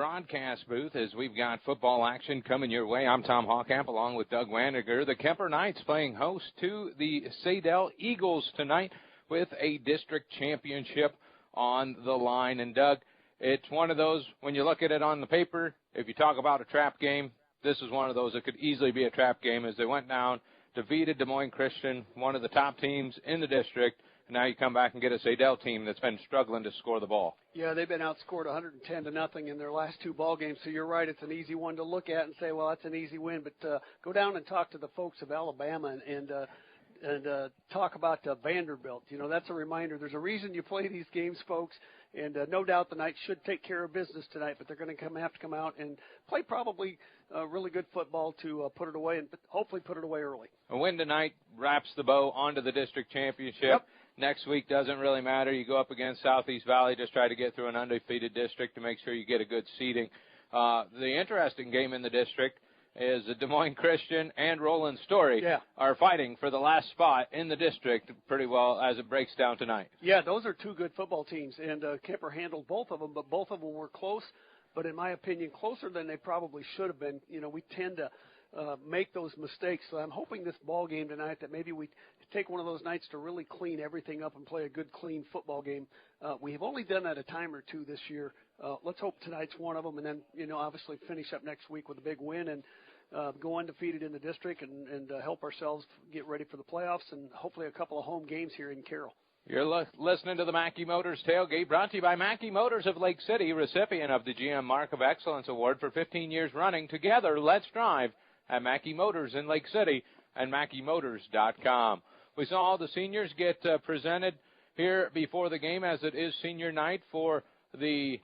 broadcast booth as we've got football action coming your way. I'm Tom Hawkamp along with Doug Wandiger. The Kemper Knights playing host to the Saydel Eagles tonight with a district championship on the line. And, Doug, it's one of those, when you look at it on the paper, if you talk about a trap game, this is one of those that could easily be a trap game as they went down, defeated Des Moines Christian, one of the top teams in the district. Now you come back and get a Saydel team that's been struggling to score the ball. Yeah, they've been outscored 110-0 in their last two ball games. So you're right, it's an easy one to look at and say, well, that's an easy win. But go down and talk to the folks of Alabama and talk about Vanderbilt. You know, that's a reminder. There's a reason you play these games, folks. And no doubt the Knights should take care of business tonight, but they're going to have to come out and play probably really good football to put it away, and hopefully put it away early. A win tonight wraps the bow onto the district championship. Yep. Next week doesn't really matter. You go up against Southeast Valley, just try to get through an undefeated district to make sure you get a good seeding. The interesting game in the district is the Des Moines Christian and Roland Story are fighting for the last spot in the district pretty well as it breaks down tonight. Yeah, those are two good football teams, and Kemper handled both of them, but both of them were close, but in my opinion, closer than they probably should have been. You know, we tend to make those mistakes, so I'm hoping this ball game tonight that maybe we take one of those nights to really clean everything up and play a good, clean football game. We have only done that a time or two this year. Let's hope tonight's one of them, and then, you know, obviously finish up next week with a big win and go undefeated in the district and help ourselves get ready for the playoffs and hopefully a couple of home games here in Carroll. You're listening to the Mackey Motors Tailgate, brought to you by Mackey Motors of Lake City, recipient of the GM Mark of Excellence Award for 15 years running. Together, let's drive at Mackey Motors in Lake City and MackeyMotors.com. We saw all the seniors get presented here before the game, as it is senior night for the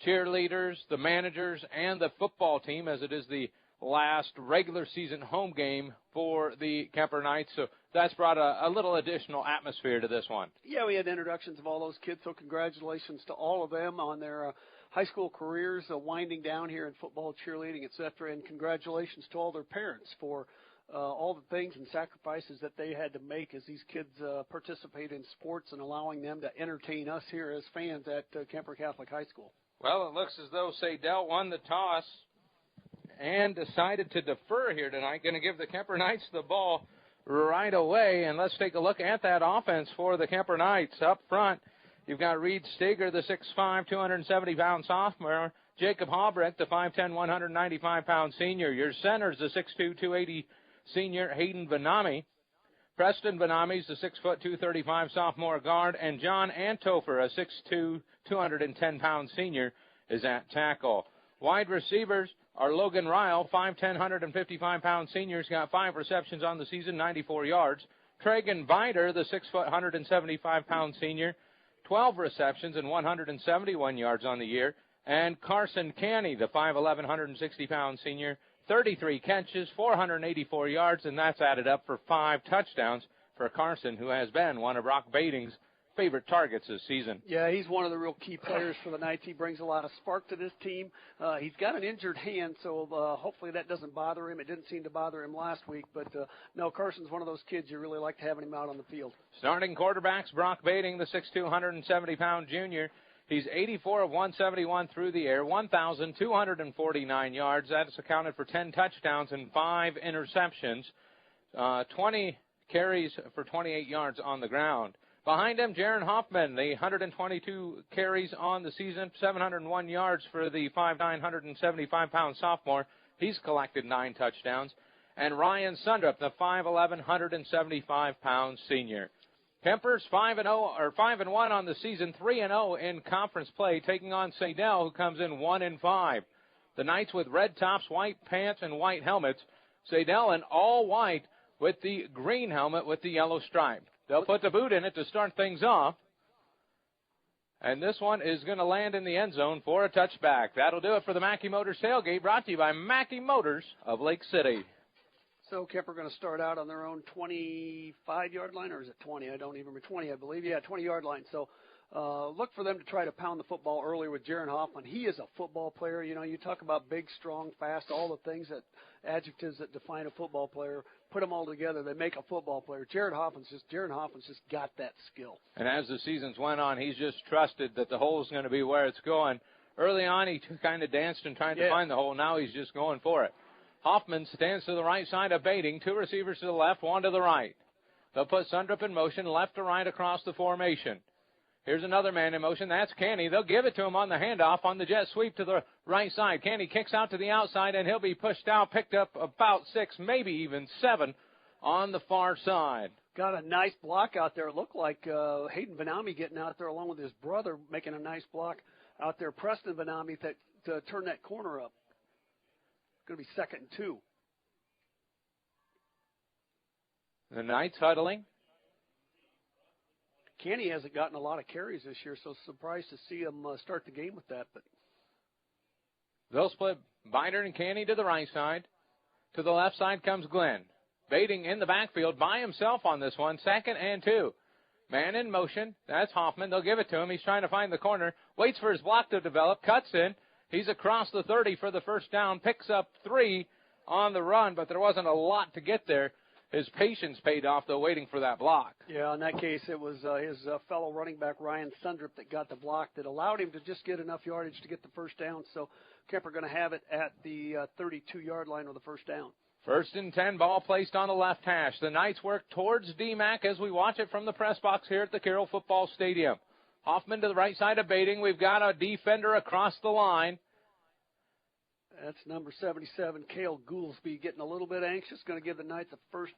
cheerleaders, the managers, and the football team, as it is the last regular season home game for the Kemper Knights. So that's brought a little additional atmosphere to this one. Yeah, we had introductions of all those kids, so congratulations to all of them on their high school careers, winding down here in football, cheerleading, etc., and congratulations to all their parents for all the things and sacrifices that they had to make as these kids participate in sports and allowing them to entertain us here as fans at Kemper Catholic High School. Well, it looks as though Saydel won the toss and decided to defer here tonight. Going to give the Kemper Knights the ball right away. And let's take a look at that offense for the Kemper Knights. Up front, you've got Reed Steger, the 6'5", 270-pound sophomore. Jacob Haubrich, the 5'10", 195-pound senior. Your centers, the 6'2", 280 senior Hayden Vanami. Preston Vanami's the 6', 235 sophomore guard. And John Antofer, a 6'2", 210-pound senior, is at tackle. Wide receivers are Logan Ryle, 5'10", 155-pound senior. He's got 5 receptions on the season, 94 yards. Tragan Bider, the 6', 175-pound senior, 12 receptions and 171 yards on the year. And Carson Canny, the 5'11", 160-pound senior, 33 catches, 484 yards, and that's added up for 5 touchdowns for Carson, who has been one of Rock Baiting's favorite targets this season. Yeah, he's one of the real key players for the Knights. He brings a lot of spark to this team. He's got an injured hand, so hopefully that doesn't bother him. It didn't seem to bother him last week, but no, Carson's one of those kids you really like to have him out on the field. Starting quarterbacks, Brock Baiting, the 6'2", 170-pound junior. He's 84 of 171 through the air, 1,249 yards. That's accounted for 10 touchdowns and 5 interceptions, 20 carries for 28 yards on the ground. Behind him, Jaron Hoffman, the 122 carries on the season, 701 yards for the 5'9", 175-pound sophomore. He's collected 9 touchdowns. And Ryan Sundrup, the 5'11", 175-pound senior. Kemper's 5-1 on the season, 3-0 in conference play, taking on Saydel, who comes in 1-5. The Knights with red tops, white pants, and white helmets. Saydel in all white with the green helmet with the yellow stripe. They'll put the boot in it to start things off. And this one is going to land in the end zone for a touchback. That'll do it for the Mackey Motors tailgate, brought to you by Mackey Motors of Lake City. So Kemper going to start out on their own 25-yard line, or is it 20? I don't even remember. 20, I believe. Yeah, 20-yard line. So look for them to try to pound the football earlier with Jaron Hoffman. He is a football player. You know, you talk about big, strong, fast, all the things that adjectives that define a football player. Put them all together, they make a football player. Jaron Hoffman's just got that skill. And as the seasons went on, he's just trusted that the hole is going to be where it's going. Early on, he kind of danced and tried to find the hole. Now he's just going for it. Hoffman stands to the right side of Bating. 2 receivers to the left, 1 to the right. They'll put Sundrup in motion, left to right across the formation. Here's another man in motion. That's Canny. They'll give it to him on the handoff on the jet sweep to the right side. Canny kicks out to the outside, and he'll be pushed out, picked up about 6, maybe even 7 on the far side. Got a nice block out there. It looked like Hayden Benami getting out there along with his brother, making a nice block out there. Preston Benami to turn that corner up. Going to be 2nd and 2. The Knights huddling. Canny hasn't gotten a lot of carries this year, so surprised to see him start the game with that. But they'll split Binder and Canny to the right side. To the left side comes Glenn. Bating in the backfield by himself on this one. 2nd and 2. Man in motion. That's Hoffman. They'll give it to him. He's trying to find the corner. Waits for his block to develop. Cuts in. He's across the 30 for the first down. Picks up 3 on the run, but there wasn't a lot to get there. His patience paid off, though, waiting for that block. Yeah, in that case, it was his fellow running back, Ryan Sundrup, that got the block that allowed him to just get enough yardage to get the first down. So Kemper going to have it at the 32-yard line with the first down. 1st and 10, ball placed on the left hash. The Knights work towards DMAC as we watch it from the press box here at the Carroll Football Stadium. Hoffman to the right side of Bating. We've got a defender across the line. That's number 77, Cale Goolsby, getting a little bit anxious. Going to give the Knights a first.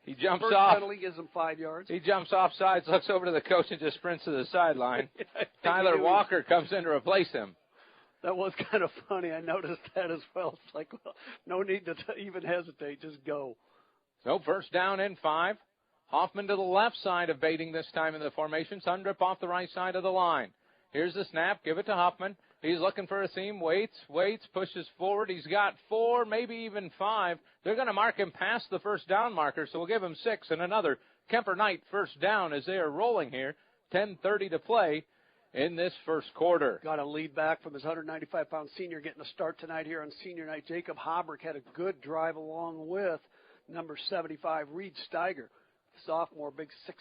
He jumps first off. Penalty gives them 5 yards. He jumps off sides, looks over to the coach, and just sprints to the sideline. Tyler Walker comes in to replace him. That was kind of funny. I noticed that as well. It's like, well, no need to even hesitate. Just go. So first down and 5. Hoffman to the left side of Bating this time in the formation. Sundrup off the right side of the line. Here's the snap. Give it to Hoffman. He's looking for a seam. Waits, pushes forward. He's got 4, maybe even 5. They're going to mark him past the first down marker, so we'll give him 6 and another Kemper Knight first down as they are rolling here. 10:30 to play in this first quarter. Got a lead back from his 195-pound senior getting a start tonight here on senior night. Jacob Habrick had a good drive along with number 75, Reed Steiger, sophomore, big 6,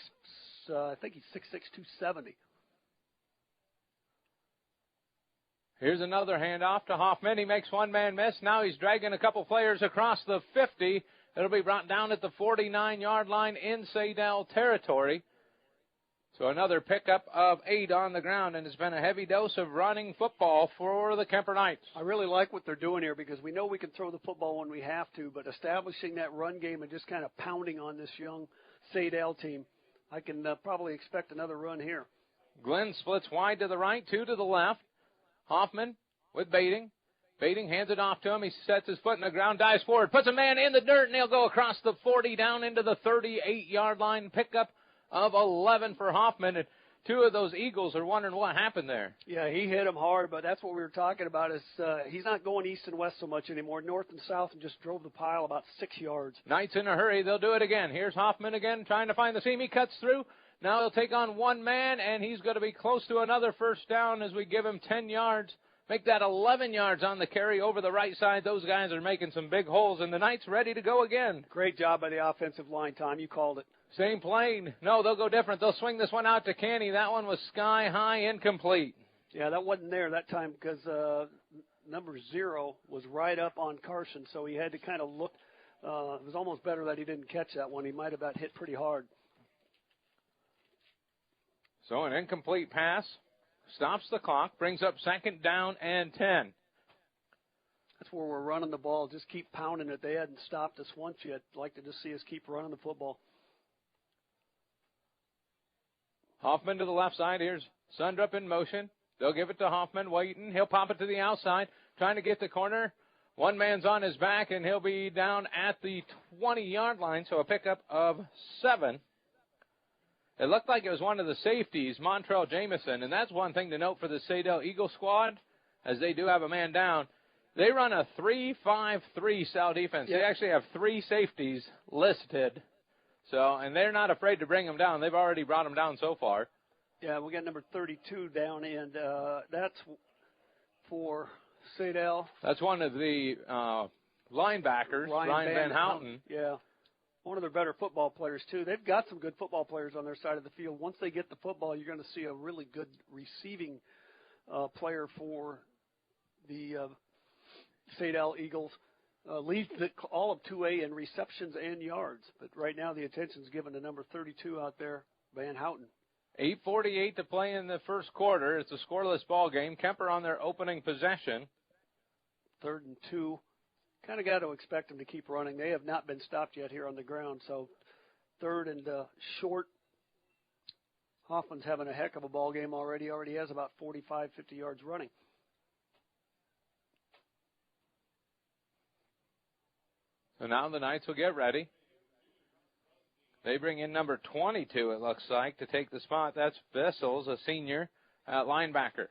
I think he's 6'6", 270. Here's another handoff to Hoffman. He makes one man miss. Now he's dragging a couple players across the 50. It'll be brought down at the 49-yard line in Saydel territory. So another pickup of 8 on the ground, and it's been a heavy dose of running football for the Kemper Knights. I really like what they're doing here because we know we can throw the football when we have to, but establishing that run game and just kind of pounding on this young Saydel team, I can probably expect another run here. Glenn splits wide to the right, 2 to the left. Hoffman with Bating. Bating hands it off to him. He sets his foot in the ground, dives forward, puts a man in the dirt, and he'll go across the 40 down into the 38-yard line. Pickup of 11 for Hoffman. And 2 of those Eagles are wondering what happened there. Yeah, he hit him hard, but that's what we were talking about is he's not going east and west so much anymore. North and south, and just drove the pile about 6 yards. Knights in a hurry. They'll do it again. Here's Hoffman again trying to find the seam. He cuts through. Now he'll take on one man, and he's going to be close to another first down as we give him 10 yards. Make that 11 yards on the carry over the right side. Those guys are making some big holes, and the Knights ready to go again. Great job by the offensive line, Tom. You called it. Same plane. No, they'll go different. They'll swing this one out to Canny. That one was sky high, incomplete. Yeah, that wasn't there that time because number 0 was right up on Carson, so he had to kind of look. It was almost better that he didn't catch that one. He might have got hit pretty hard. So an incomplete pass stops the clock, brings up 2nd down and 10. That's where we're running the ball. Just keep pounding it. They hadn't stopped us once yet. I'd like to just see us keep running the football. Hoffman to the left side. Here's Sundrup in motion. They'll give it to Hoffman, waiting. He'll pop it to the outside, trying to get the corner. One man's on his back, and he'll be down at the 20-yard line, so a pickup of 7. It looked like it was one of the safeties, Montrell Jamison, and that's one thing to note for the Saydel Eagle squad, as they do have a man down. They run a 3-5-3 cell defense. Yep. They actually have 3 safeties listed, so and they're not afraid to bring them down. They've already brought them down so far. Yeah, we got number 32 down, and that's for Saydel. That's one of the linebackers, Ryan Van Houten. Yeah. One of their better football players, too. They've got some good football players on their side of the field. Once they get the football, you're going to see a really good receiving player for the Saydel Eagles. Leads all of 2A in receptions and yards. But right now the attention's given to number 32 out there, Van Houten. 8:48 to play in the first quarter. It's a scoreless ball game. Kemper on their opening possession. 3rd and 2. Kind of got to expect them to keep running. They have not been stopped yet here on the ground. So 3rd and short. Hoffman's having a heck of a ball game already. Already has about 45, 50 yards running. So now the Knights will get ready. They bring in number 22, it looks like, to take the spot. That's Vessels, a senior linebacker.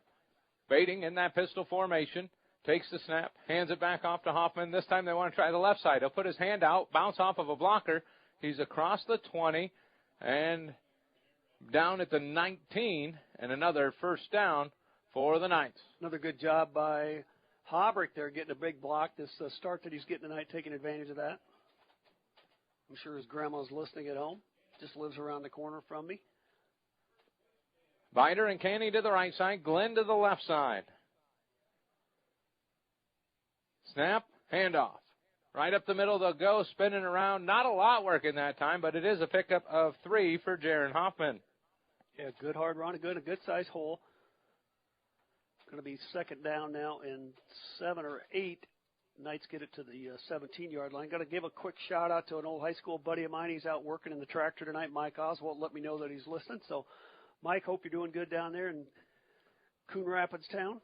Baiting in that pistol formation. Takes the snap, hands it back off to Hoffman. This time they want to try the left side. He'll put his hand out, bounce off of a blocker. He's across the 20 and down at the 19, and another first down for the Knights. Another good job by Hobrick there, getting a big block. This start that he's getting tonight, taking advantage of that. I'm sure his grandma's listening at home. Just lives around the corner from me. Bider and Canny to the right side. Glenn to the left side. Snap, handoff. Right up the middle they'll go, spinning around. Not a lot working that time, but it is a pickup of 3 for Jaron Hoffman. Yeah, good hard run, a good size hole. Going to be 2nd down now and 7 or 8. Knights get it to the 17-yard line. Got to give a quick shout-out to an old high school buddy of mine. He's out working in the tractor tonight. Mike Oswald let me know that he's listening. So, Mike, hope you're doing good down there in Coon Rapids Town.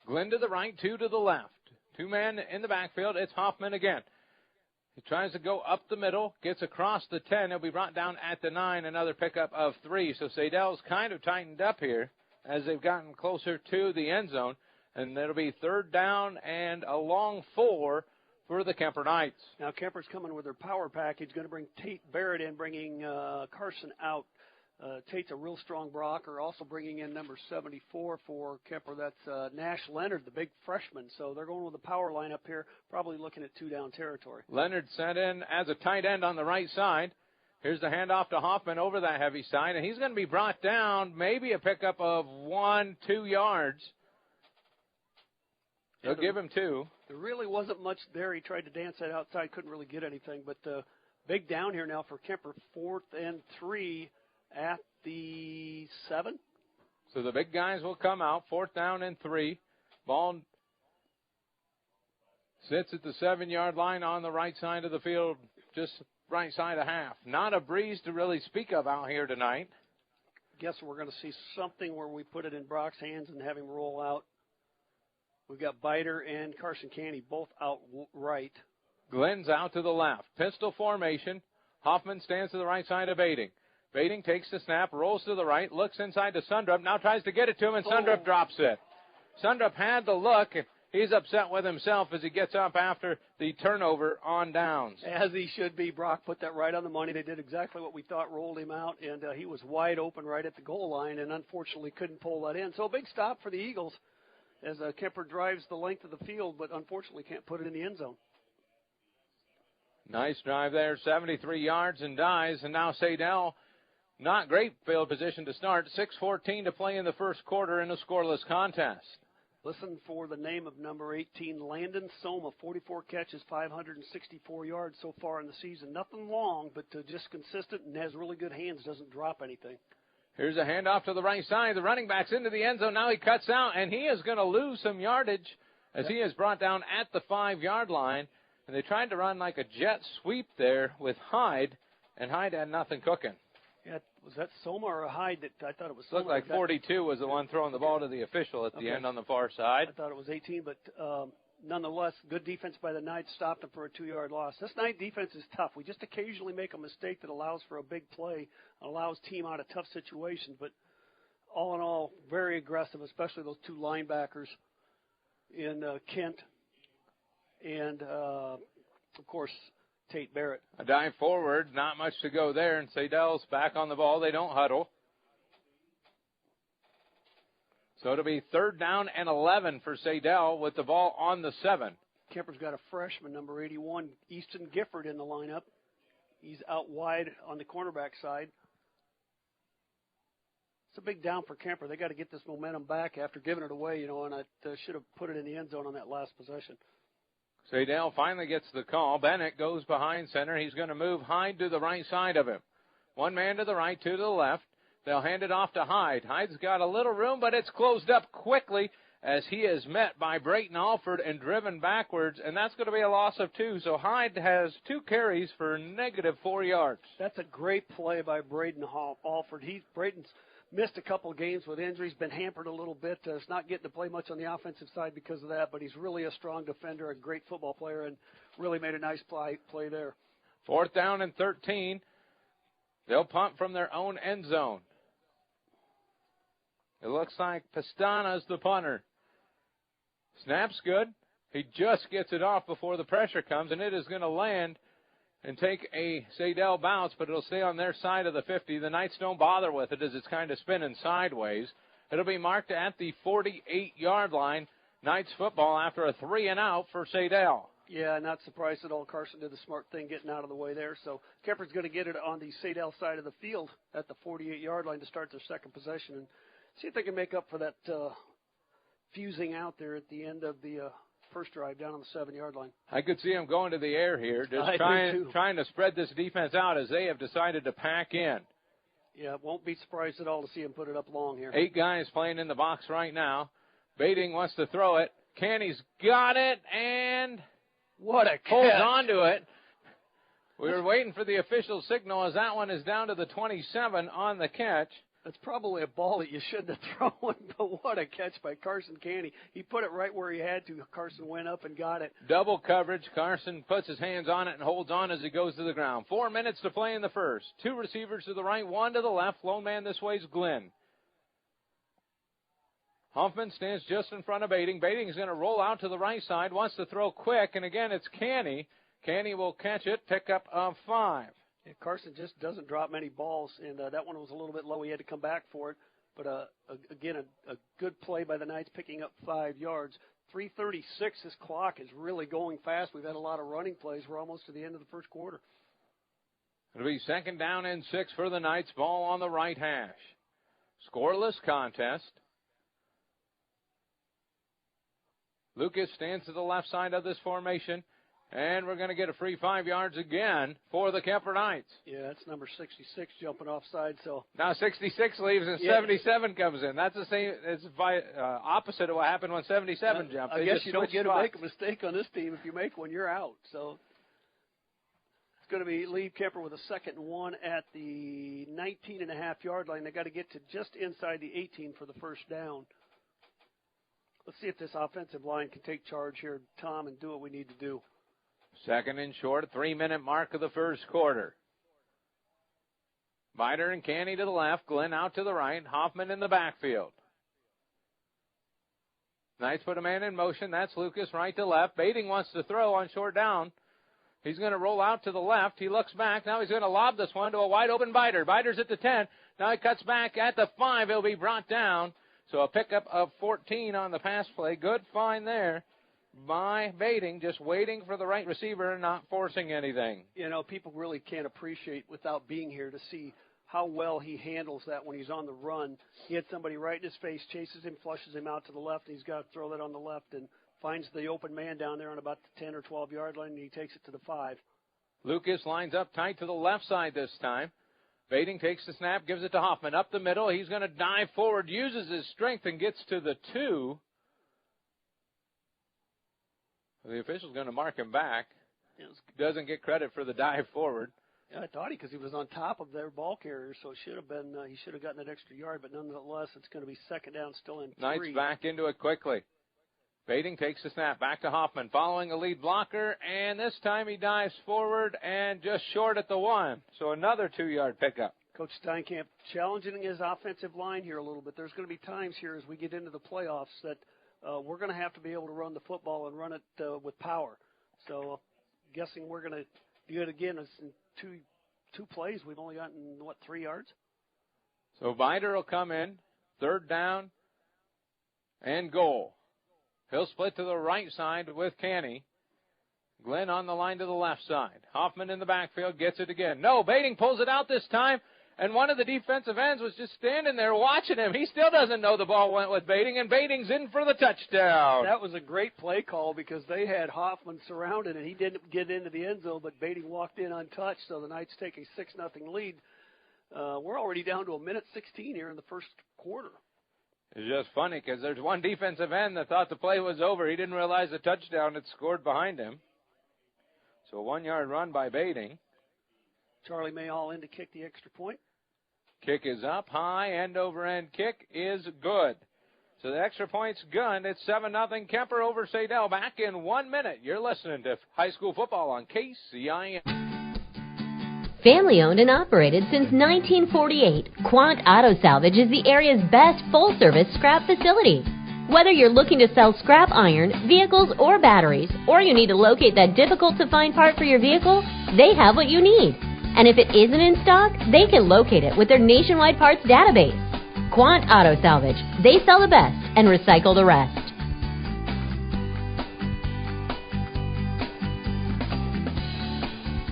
Glenn to the right, 2 to the left. 2 men in the backfield. It's Hoffman again. He tries to go up the middle, gets across the 10. He'll be brought down at the 9, another pickup of 3. So Saydel's kind of tightened up here as they've gotten closer to the end zone. And it'll be 3rd down and a long 4 for the Kemper Knights. Now Kemper's coming with their power package, going to bring Tate Barrett in, bringing Carson out. Tate's a real strong blocker, also bringing in number 74 for Kemper. That's Nash Leonard, the big freshman. So they're going with the power line up here, probably looking at 2-down territory. Leonard sent in as a tight end on the right side. Here's the handoff to Hoffman over that heavy side, and he's going to be brought down, maybe a pickup of 1-2 yards. They'll give him 2. There really wasn't much there. He tried to dance that outside, couldn't really get anything. But big down here now for Kemper, 4th and 3 at the 7. So the big guys will come out, 4th down and 3. Ball sits at the 7-yard line on the right side of the field, just right side of half. Not a breeze to really speak of out here tonight. Guess we're going to see something where we put it in Brock's hands and have him roll out. We've got Bider and Carson Canny both out right. Glenn's out to the left. Pistol formation. Hoffman stands to the right side of Baiting. Baiting takes the snap, rolls to the right, looks inside to Sundrup, now tries to get it to him, and Sundrup drops it. Sundrup had the look. He's upset with himself as he gets up after the turnover on downs. As he should be. Brock put that right on the money. They did exactly what we thought, rolled him out, and he was wide open right at the goal line and unfortunately couldn't pull that in. So a big stop for the Eagles as Kemper drives the length of the field, but unfortunately can't put it in the end zone. Nice drive there, 73 yards and dies, and now Saydel, not great field position to start. 6:14 to play in the first quarter in a scoreless contest. Listen for the name of number 18, Landon Soma, 44 catches, 564 yards so far in the season. Nothing long, but just consistent and has really good hands, doesn't drop anything. Here's a handoff to the right side. The running back's into the end zone. Now he cuts out, and he is going to lose some yardage as he is brought down at the 5-yard line. And they tried to run like a jet sweep there with Hyde, and Hyde had nothing cooking. Yeah, was that Soma or a Hyde? That I thought it was Soma. Looked like 42 was the one throwing the ball to the official at the end on the far side. I thought it was 18, but nonetheless, good defense by the Knights, stopped them for a 2-yard loss. This Knight defense is tough. We just occasionally make a mistake that allows for a big play, allows team out of tough situations. But all in all, very aggressive, especially those 2 linebackers in Kent and, of course, Tate Barrett. A dive forward, not much to go there, and Saydel's back on the ball. They don't huddle. So it'll be 3rd down and 11 for Saydel with the ball on the 7. Kemper's got a freshman, number 81, Easton Gifford, in the lineup. He's out wide on the cornerback side. it's a big down for Kemper. They got to get this momentum back after giving it away, and I should have put it in the end zone on that last possession. Saydel finally gets the call. Bennett goes behind center. He's going to move Hyde to the right side of him. One man to the right, two to the left. They'll hand it off to Hyde. Hyde's got a little room, but it's closed up quickly as he is met by Brayton Alford and driven backwards, and that's going to be a loss of 2. So Hyde has 2 carries for -4 yards. That's a great play by Brayton Alford. Brayton's missed a couple of games with injuries, been hampered a little bit. He's not getting to play much on the offensive side because of that, but he's really a strong defender, a great football player, and really made a nice play there. 4th down and 13. They'll punt from their own end zone. It looks like Pastana's the punter. Snap's good. He just gets it off before the pressure comes, and it is going to land and take a Saydel bounce, but it'll stay on their side of the 50. The Knights don't bother with it as it's kind of spinning sideways. It'll be marked at the 48-yard line. Knights football after a 3-and-out for Saydel. Yeah, not surprised at all. Carson did the smart thing getting out of the way there. So Kemper's going to get it on the Saydel side of the field at the 48-yard line to start their second possession and see if they can make up for that fusing out there at the end of the first drive down on the 7-yard line. I could see them going to the air here, just trying to spread this defense out as they have decided to pack in. Yeah, won't be surprised at all to see him put it up long here. 8 guys playing in the box right now. Baiting wants to throw it. Canny's got it, and what a catch. Holds on to it. We were waiting for the official signal as that one is down to the 27 on the catch. That's probably a ball that you shouldn't have thrown, but what a catch by Carson Canny. He put it right where he had to. Carson went up and got it. Double coverage. Carson puts his hands on it and holds on as he goes to the ground. 4 minutes to play in the first. 2 receivers to the right, 1 to the left. Lone man this way is Glenn. Hoffman stands just in front of Baiting. Baiting is going to roll out to the right side, wants to throw quick, and again it's Canny. Canny will catch it, pick up a 5. Yeah, Carson just doesn't drop many balls, and that one was a little bit low. He had to come back for it. But, again, a good play by the Knights, picking up 5 yards. 3:36, this clock is really going fast. We've had a lot of running plays. We're almost to the end of the first quarter. It'll be 2nd down and 6 for the Knights. Ball on the right hash. Scoreless contest. Lucas stands to the left side of this formation. And we're going to get a free 5 yards again for the Kemper Knights. Yeah, that's number 66 jumping offside. So now 66 leaves and 77 comes in. That's the same. It's opposite of what happened when 77 jumped. I guess you don't get to make a mistake on this team. If you make one, you're out. So it's going to leave Kemper with a 2nd and 1 at the 19.5-yard line. They got to get to just inside the 18 for the first down. Let's see if this offensive line can take charge here, Tom, and do what we need to do. 2nd and short, 3-minute mark of the first quarter. Bider and Canny to the left, Glenn out to the right, Hoffman in the backfield. Knights put a man in motion. That's Lucas right to left. Baiting wants to throw on short down. He's going to roll out to the left. He looks back. Now he's going to lob this one to a wide open Bider. Bider's at the 10. Now he cuts back at the 5. He'll be brought down. So a pickup of 14 on the pass play. Good find there by Baiting, just waiting for the right receiver and not forcing anything. You know, people really can't appreciate without being here to see how well he handles that when he's on the run. He had somebody right in his face, chases him, flushes him out to the left, and he's got to throw that on the left and finds the open man down there on about the 10 or 12-yard line, and he takes it to the 5. Lucas lines up tight to the left side this time. Baiting takes the snap, gives it to Hoffman up the middle. He's going to dive forward, uses his strength, and gets to the 2. The official's going to mark him back. Doesn't get credit for the dive forward. Yeah, I thought because he was on top of their ball carrier, so it should have been he should have gotten that extra yard. But nonetheless, it's going to be 2nd down, still in 3. Knights back into it quickly. Baiting takes the snap back to Hoffman, following a lead blocker, and this time he dives forward and just short at the 1. So another 2-yard pickup. Coach Steinkamp challenging his offensive line here a little bit. There's going to be times here as we get into the playoffs that we're going to have to be able to run the football and run it with power. So guessing we're going to do it again. It's in two plays. We've only gotten, 3 yards? So Bider will come in, 3rd down and goal. He'll split to the right side with Canny. Glenn on the line to the left side. Hoffman in the backfield gets it again. No, Baiting pulls it out this time, and one of the defensive ends was just standing there watching him. He still doesn't know the ball went with Bading, and Bading's in for the touchdown. That was a great play call because they had Hoffman surrounded, and he didn't get into the end zone, but Bading walked in untouched, so the Knights take a 6-0 lead. We're already down to a minute 16 here in the first quarter. It's just funny because there's one defensive end that thought the play was over. He didn't realize the touchdown had scored behind him. So a 1-yard run by Bading. Charlie Mayall in to kick the extra point. Kick is up high, end over end kick is good. So the extra point's good. It's 7-0 Kemper over Saydel. Back in 1 minute. You're listening to high school football on KCIN. Family owned and operated since 1948, Quant Auto Salvage is the area's best full-service scrap facility. Whether you're looking to sell scrap iron, vehicles, or batteries, or you need to locate that difficult-to-find part for your vehicle, they have what you need. And if it isn't in stock, they can locate it with their nationwide parts database. Quant Auto Salvage. They sell the best and recycle the rest.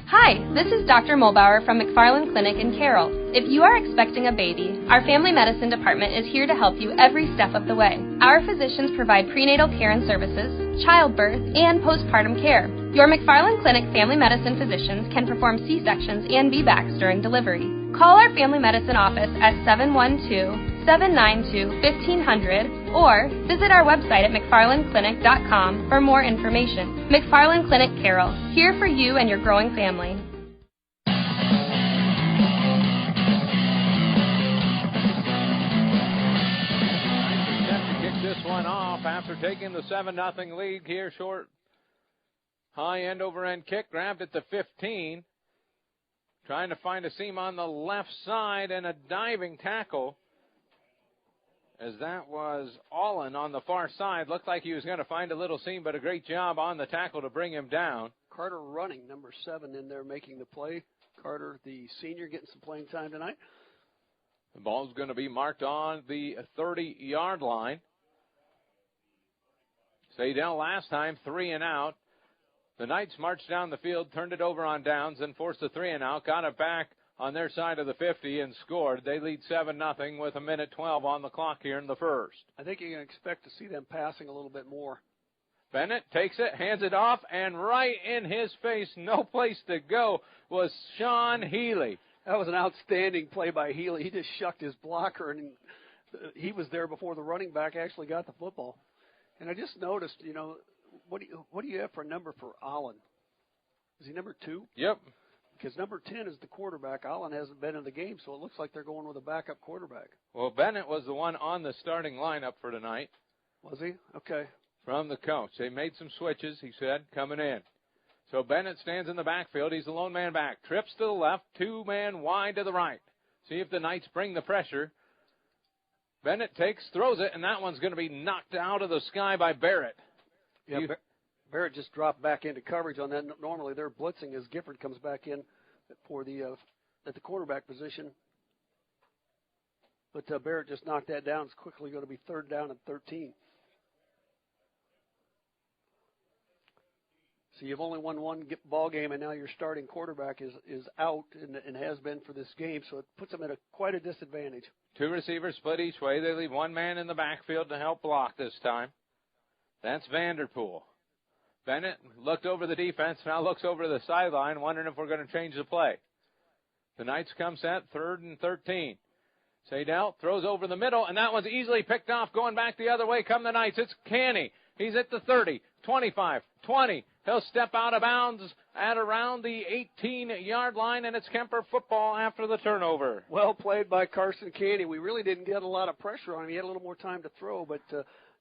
Hi, this is Dr. Mulbauer from McFarland Clinic in Carroll. If you are expecting a baby, our family medicine department is here to help you every step of the way. Our physicians provide prenatal care and services, childbirth, and postpartum care. Your McFarland Clinic family medicine physicians can perform C-sections and VBACs during delivery. Call our family medicine office at 712-792-1500 or visit our website at mcfarlandclinic.com for more information. McFarland Clinic Carroll, here for you and your growing family. To kick this one off after taking the 7-0 lead here short. High end over end kick, grabbed at the 15. Trying to find a seam on the left side and a diving tackle. As that was Allen on the far side. Looked like he was going to find a little seam, but a great job on the tackle to bring him down. Carter running, number 7 in there making the play. Carter, the senior, getting some playing time tonight. The ball's going to be marked on the 30-yard line. Saydel last time, 3 and out. The Knights marched down the field, turned it over on downs, and forced a 3 and out, got it back on their side of the 50 and scored. They lead 7-0 with 1:12 on the clock here in the first. I think you can expect to see them passing a little bit more. Bennett takes it, hands it off, and right in his face, no place to go, was Sean Healy. That was an outstanding play by Healy. He just shucked his blocker, and he was there before the running back actually got the football. And I just noticed, what do you have for a number for Allen? Is he number 2? Yep. Because number 10 is the quarterback. Allen hasn't been in the game, so it looks like they're going with a backup quarterback. Well, Bennett was the one on the starting lineup for tonight. Was he? Okay. From the coach. They made some switches, he said, coming in. So Bennett stands in the backfield. He's the lone man back. Trips to the left, 2-man wide to the right. See if the Knights bring the pressure. Bennett throws it, and that one's going to be knocked out of the sky by Barrett. Yeah, Barrett just dropped back into coverage on that. Normally they're blitzing as Gifford comes back in for at the quarterback position. But Barrett just knocked that down. It's quickly going to be 3rd down and 13. So you've only won one ball game, and now your starting quarterback is out and has been for this game, so it puts them at quite a disadvantage. 2 receivers split each way. They leave 1 man in the backfield to help block this time. That's Vanderpool. Bennett looked over the defense, now looks over the sideline, wondering if we're going to change the play. The Knights come set, 3rd and 13. Saydel throws over the middle, and that one's easily picked off. Going back the other way come the Knights. It's Canny. He's at the 30, 25, 20. He'll step out of bounds at around the 18-yard line, and it's Kemper football after the turnover. Well played by Carson Canny. We really didn't get a lot of pressure on him. He had a little more time to throw, but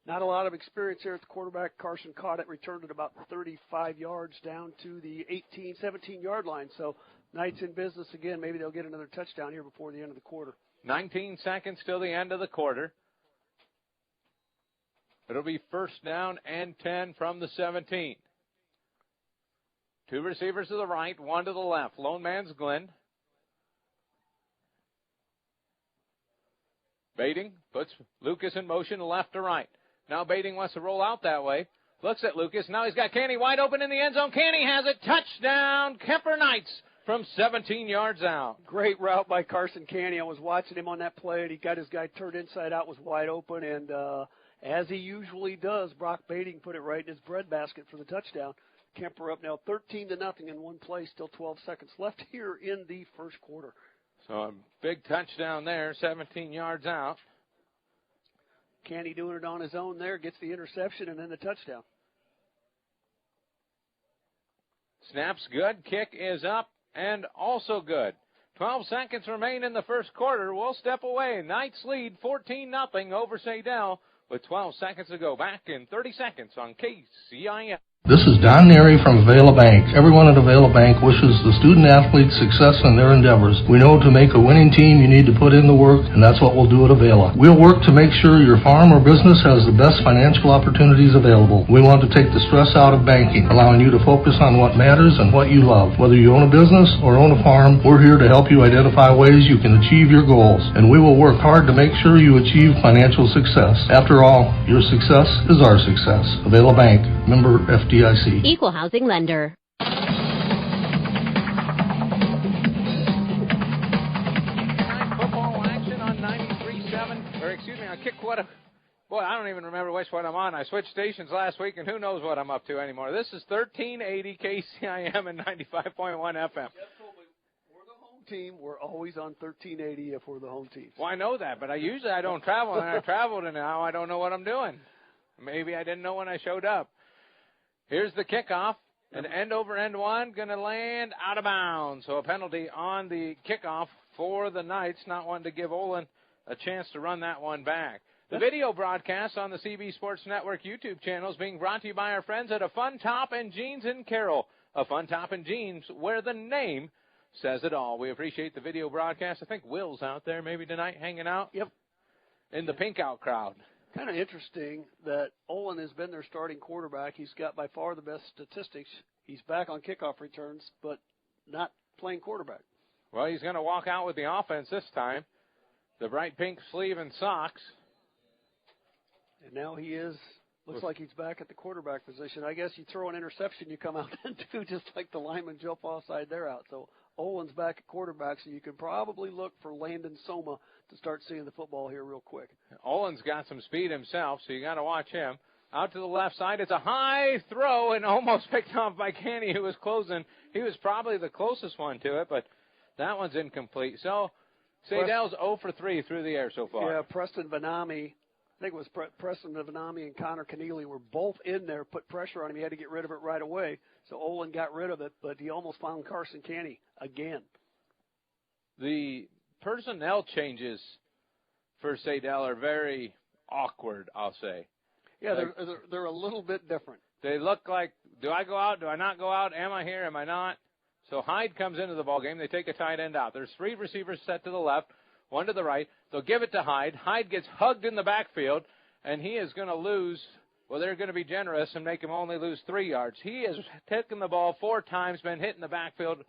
not a lot of experience here at the quarterback. Carson caught it, returned it about 35 yards down to the 18, 17-yard line. So Knights in business again. Maybe they'll get another touchdown here before the end of the quarter. 19 seconds till the end of the quarter. It'll be 1st down and 10 from the 17. 2 receivers to the right, 1 to the left. Lone man's Glenn. Bading puts Lucas in motion left to right. Now Bading wants to roll out that way. Looks at Lucas. Now he's got Canny wide open in the end zone. Canny has it. Touchdown, Kemper Knights. from 17 yards out. Great route by Carson Canny. I was watching him on that play, and he got his guy turned inside out, was wide open, and as he usually does, Brock Bading put it right in his breadbasket for the touchdown. Kemper up now 13-0 in one play, still 12 seconds left here in the first quarter. So a big touchdown there, 17 yards out. Canny doing it on his own there, gets the interception and then the touchdown. Snap's good, kick is up and also good. 12 seconds remain in the first quarter. We'll step away. Knights lead 14-0 over Saydel with 12 seconds to go. Back in 30 seconds on KCIM. This is Don Neary from Avila Bank. Everyone at Avila Bank wishes the student-athletes success in their endeavors. We know to make a winning team, you need to put in the work, and that's what we'll do at Avila. We'll work to make sure your farm or business has the best financial opportunities available. We want to take the stress out of banking, allowing you to focus on what matters and what you love. Whether you own a business or own a farm, we're here to help you identify ways you can achieve your goals, and we will work hard to make sure you achieve financial success. After all, your success is our success. Avila Bank, member FDIC. Equal housing lender. Football action on 93.7, or excuse me, on KickWhat. Boy, I don't even remember which one I'm on. I switched stations last week, and who knows what I'm up to anymore. This is 1380 KCIM and 95.1 FM. Team, we're always on 1380 if we're the home team. Well, I know that, but I don't travel, and I traveled, and now I don't know what I'm doing. Maybe I didn't know when I showed up. Here's the kickoff, and end over end one, going to land out of bounds. So a penalty on the kickoff for the Knights, not wanting to give Olin a chance to run that one back. The video broadcast on the CB Sports Network YouTube channel is being brought to you by our friends at A Fun Top and Jeans in Carroll. A Fun Top and Jeans, where the name says it all. We appreciate the video broadcast. I think Will's out there maybe tonight hanging out. Yep. In the pink out crowd. Kind of interesting that Olin has been their starting quarterback. He's got by far the best statistics. He's back on kickoff returns, but not playing quarterback. Well, he's going to walk out with the offense this time. The bright pink sleeve and socks. And now he looks like he's back at the quarterback position. I guess you throw an interception, you come out and do just like the linemen jump offside, they're out. So Olin's back at quarterback, so you can probably look for Landon Soma to start seeing the football here real quick. Olin's got some speed himself, so you got to watch him. Out to the left side, it's a high throw and almost picked off by Canny, who was closing. He was probably the closest one to it, but that one's incomplete. So Saydel's 0 for 3 through the air so far. Yeah, Preston Vanami, I think it was Preston Vanami and Connor Keneally were both in there, put pressure on him. He had to get rid of it right away. So Olin got rid of it, but he almost found Carson Canny again. The personnel changes for Saydel are very awkward, I'll say. Yeah, they're a little bit different. They look like, do I go out? Do I not go out? Am I here? Am I not? So Hyde comes into the ballgame. They take a tight end out. There's 3 receivers set to the left, 1 to the right. They'll give it to Hyde. Hyde gets hugged in the backfield, and he is going to lose. Well, they're going to be generous and make him only lose 3 yards. He has taken the ball 4 times, been hit in the backfield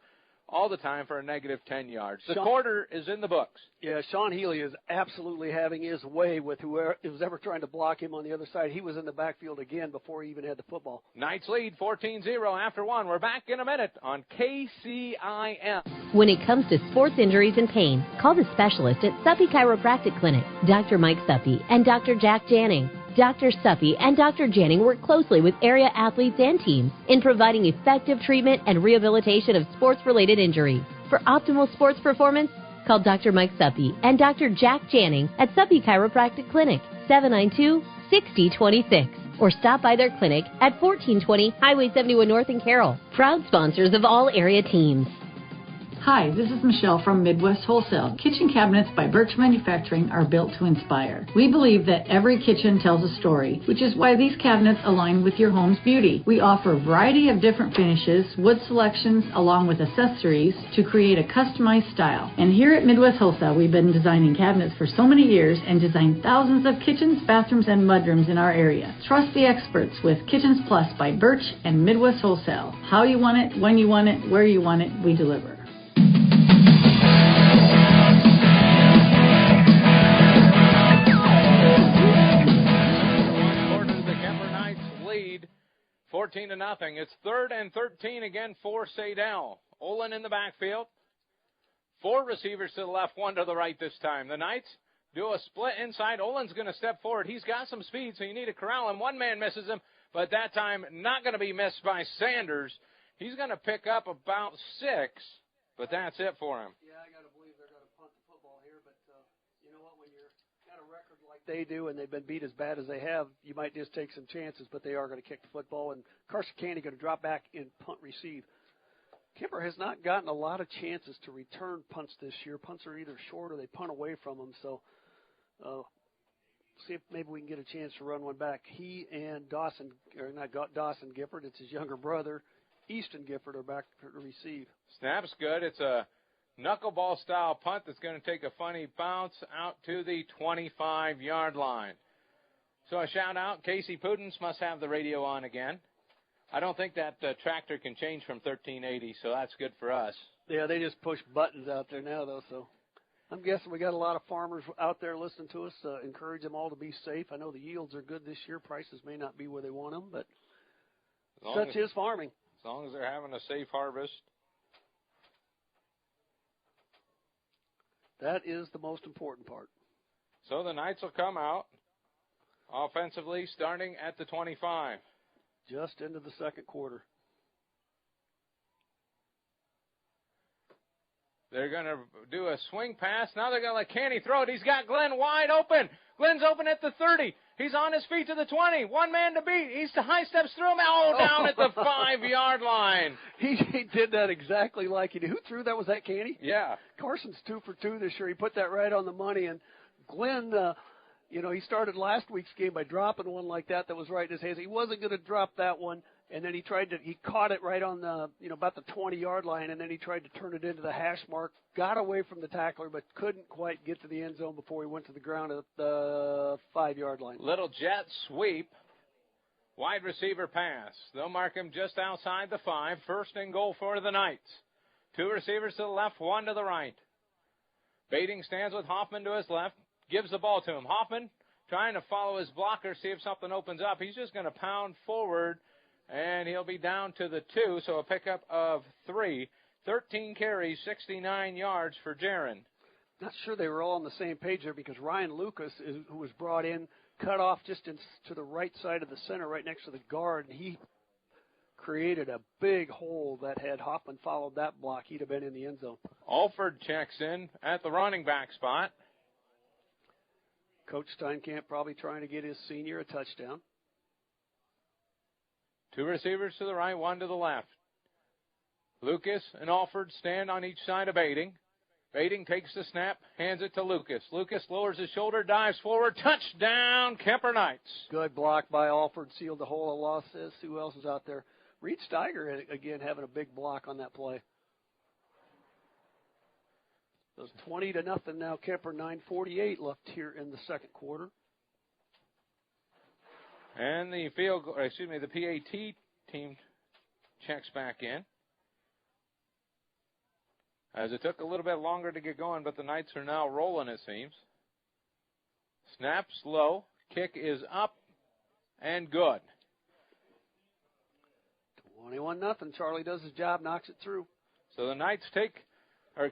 all the time for a negative 10 yards. The quarter is in the books. Yeah, Sean Healy is absolutely having his way with whoever was ever trying to block him on the other side. He was in the backfield again before he even had the football. Knights lead 14-0 after 1. We're back in a minute on KCIM. When it comes to sports injuries and pain, call the specialist at Suppy Chiropractic Clinic, Dr. Mike Suppy and Dr. Jack Janning. Dr. Suppy and Dr. Janning work closely with area athletes and teams in providing effective treatment and rehabilitation of sports-related injury. For optimal sports performance, call Dr. Mike Suppy and Dr. Jack Janning at Suppy Chiropractic Clinic, 792-6026, or stop by their clinic at 1420 Highway 71 North in Carroll. Proud sponsors of all area teams. Hi, this is Michelle from Midwest Wholesale. Kitchen cabinets by Birch Manufacturing are built to inspire. We believe that every kitchen tells a story, which is why these cabinets align with your home's beauty. We offer a variety of different finishes, wood selections, along with accessories to create a customized style. And here at Midwest Wholesale, we've been designing cabinets for so many years and designed thousands of kitchens, bathrooms, and mudrooms in our area. Trust the experts with Kitchens Plus by Birch and Midwest Wholesale. How you want it, when you want it, where you want it, we deliver. Quarter to the Kemper Knights lead 14-0. It's 3rd and 13 again for Saydel. Olin in the backfield. 4 receivers to the left, 1 to the right this time. The Knights do a split inside. Olin's going to step forward. He's got some speed, so you need to corral him. One man misses him, but that time not going to be missed by Sanders. He's going to pick up about 6, but that's it for him. Yeah, I got to believe they're going to punt the football here, but you know what, when you're got a record like they do and they've been beat as bad as they have, you might just take some chances, but they are going to kick the football, and Carson Candy going to drop back in punt receive. Kemper has not gotten a lot of chances to return punts this year. Punts are either short or they punt away from them, so see if maybe we can get a chance to run one back. He and Dawson, or not Dawson Gifford, it's his younger brother, Easton Gifford, are back to receive. Snap's good. It's a knuckleball style punt that's going to take a funny bounce out to the 25-yard line. So a shout out, Casey Pudens must have the radio on again. I don't think that tractor can change from 1380, so that's good for us. Yeah, they just push buttons out there now, though, so I'm guessing we got a lot of farmers out there listening to us. Encourage them all to be safe. I know the yields are good this year. Prices may not be where they want them, but such is farming. As long as they're having a safe harvest. That is the most important part. So the Knights will come out offensively starting at the 25. Just into the second quarter. They're going to do a swing pass. Now they're going to let Canny throw it. He's got Glenn wide open. Glenn's open at the 30. He's on his feet to the 20. One man to beat. He's to high steps through him. Oh, down at the 5-yard line. He did that exactly like he did. Who threw that? Was that Canny? Yeah. Carson's 2 for 2 this year. He put that right on the money. And Glenn, he started last week's game by dropping one like that was right in his hands. He wasn't going to drop that one. And then he caught it right on the, about the 20-yard line, and then he tried to turn it into the hash mark, got away from the tackler, but couldn't quite get to the end zone before he went to the ground at the 5-yard line. Little jet sweep, wide receiver pass. They'll mark him just outside the 5, 1st and goal for the Knights. 2 receivers to the left, 1 to the right. Baiting stands with Hoffman to his left, gives the ball to him. Hoffman trying to follow his blocker, see if something opens up. He's just going to pound forward, and he'll be down to the 2, so a pickup of 3. 13 carries, 69 yards for Jaron. Not sure they were all on the same page there because Ryan Lucas, who was brought in, cut off just to the right side of the center, right next to the guard, and he created a big hole that had Hoffman followed that block, he'd have been in the end zone. Alford checks in at the running back spot. Coach Steinkamp probably trying to get his senior a touchdown. 2 receivers to the right, 1 to the left. Lucas and Alford stand on each side of Baiting. Baiting takes the snap, hands it to Lucas. Lucas lowers his shoulder, dives forward, touchdown, Kemper Knights. Good block by Alford, sealed the hole. Loss says, who else is out there? Reed Steiger, again, having a big block on that play. Those 20-0 now, Kemper, 9:48 left here in the second quarter. And the the PAT team checks back in. As it took a little bit longer to get going, but the Knights are now rolling, it seems. Snap's low, kick is up, and good. 21-0. Charlie does his job, knocks it through. So the Knights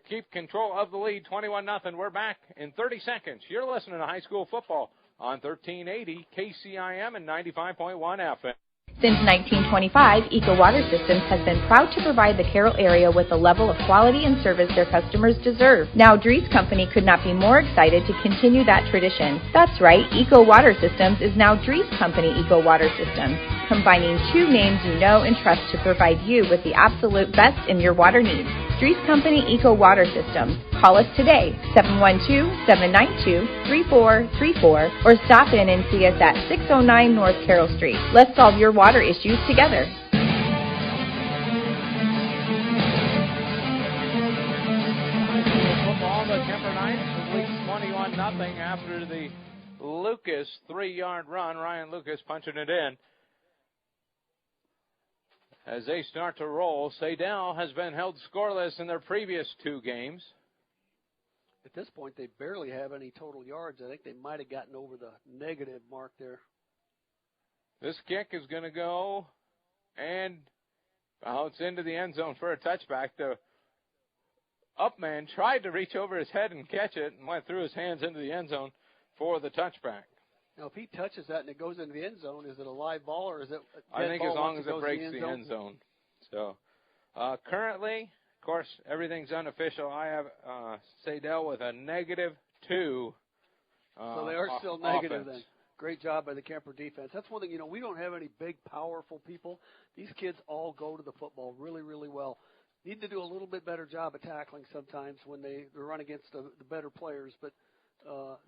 keep control of the lead, 21-0. We're back in 30 seconds. You're listening to high school football on 1380 KCIM and 95.1 FM. Since 1925, Eco Water Systems has been proud to provide the Carroll area with the level of quality and service their customers deserve. Now, Dries Company could not be more excited to continue that tradition. That's right, Eco Water Systems is now Dries Company Eco Water Systems, combining 2 names you know and trust to provide you with the absolute best in your water needs. Dries Company Eco Water Systems. Call us today, 712-792-3434, or stop in and see us at 609 North Carroll Street. Let's solve your water issues together. Football, the Kemper Knights lead 21-0 after the Lucas 3-yard run. Ryan Lucas punching it in. As they start to roll, Saydel has been held scoreless in their previous 2 games. At this point, they barely have any total yards. I think they might have gotten over the negative mark there. This kick is going to go and bounce into the end zone for a touchback. The up man tried to reach over his head and catch it and went through his hands into the end zone for the touchback. Now, if he touches that and it goes into the end zone, is it a live ball or is it a dead I think ball as long as once it breaks the end zone. So, currently, of course, everything's unofficial. I have Saydel with a -2. So they are still negative offense. then. Great job by the Kemper defense. That's one thing, we don't have any big, powerful people. These kids all go to the football really, really well. Need to do a little bit better job of tackling sometimes when they run against the better players, but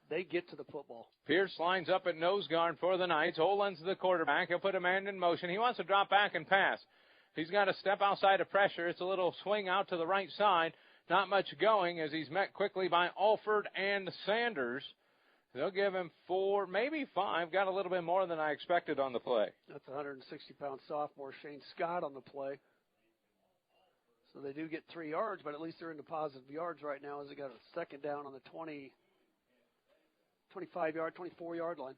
they get to the football. Pierce lines up at nose guard for the Knights. Olin's the quarterback. He'll put a man in motion. He wants to drop back and pass. He's got to step outside of pressure. It's a little swing out to the right side. Not much going as he's met quickly by Alford and Sanders. They'll give him 4, maybe 5. Got a little bit more than I expected on the play. That's a 160-pound sophomore, Shane Scott, on the play. So they do get 3 yards, but at least they're into positive yards right now as they got a second down on the 25-yard, 24-yard line.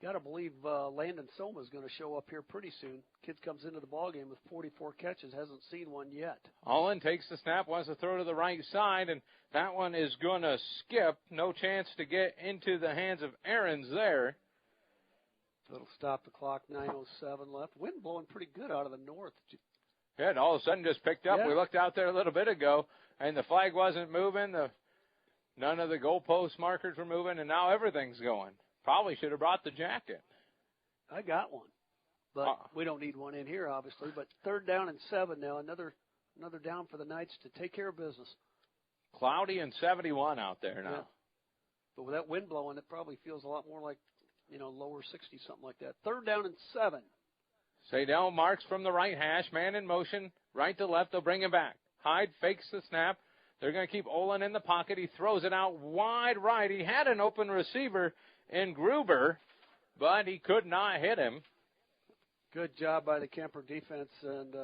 Got to believe Landon Soma is going to show up here pretty soon. Kid comes into the ballgame with 44 catches, hasn't seen one yet. Olin takes the snap, wants to throw to the right side, and that one is going to skip. No chance to get into the hands of Aarons there. Little stop the clock, 9:07 left. Wind blowing pretty good out of the north. Yeah, and all of a sudden just picked up. Yeah. We looked out there a little bit ago, and the flag wasn't moving. None of the goalpost markers were moving, and now everything's going. Probably should have brought the jacket. I got one, but we don't need one in here, obviously. But 3rd down and 7 now. Another down for the Knights to take care of business. Cloudy and 71 out there now. Yeah. But with that wind blowing, it probably feels a lot more like, lower 60, something like that. 3rd down and 7. Saydel marks from the right hash, man in motion, right to left. They'll bring him back. Hyde fakes the snap. They're going to keep Olin in the pocket. He throws it out wide right. He had an open receiver in Gruber, but he could not hit him. Good job by the Kemper defense, and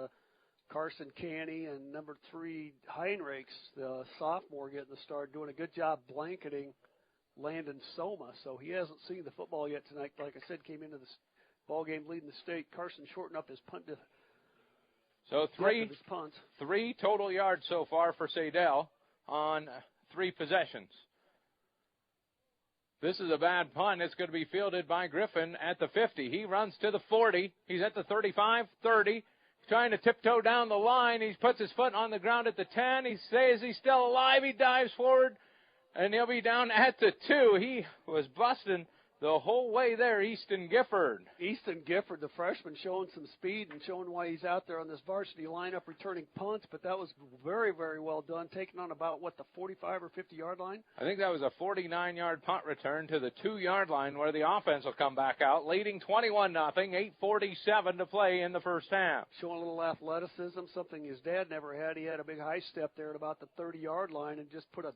Carson Canny and number 3 Heinrichs, the sophomore, getting the start, doing a good job blanketing Landon Soma. So he hasn't seen the football yet tonight. Like I said, came into this ball game leading the state. Carson shortened up his punt to so 3 total yards so far for Saydel on 3 possessions. This is a bad punt. It's going to be fielded by Griffin at the 50. He runs to the 40. He's at the 35, 30. Trying to tiptoe down the line. He puts his foot on the ground at the 10. He says he's still alive. He dives forward, and he'll be down at the 2. He was busting the whole way there, Easton Gifford. Easton Gifford, the freshman, showing some speed and showing why he's out there on this varsity lineup returning punts, but that was very, very well done, taking on about, the 45 or 50-yard line? I think that was a 49-yard punt return to the 2-yard line where the offense will come back out, leading 21-0, 8:47 to play in the first half. Showing a little athleticism, something his dad never had. He had a big high step there at about the 30-yard line and just put a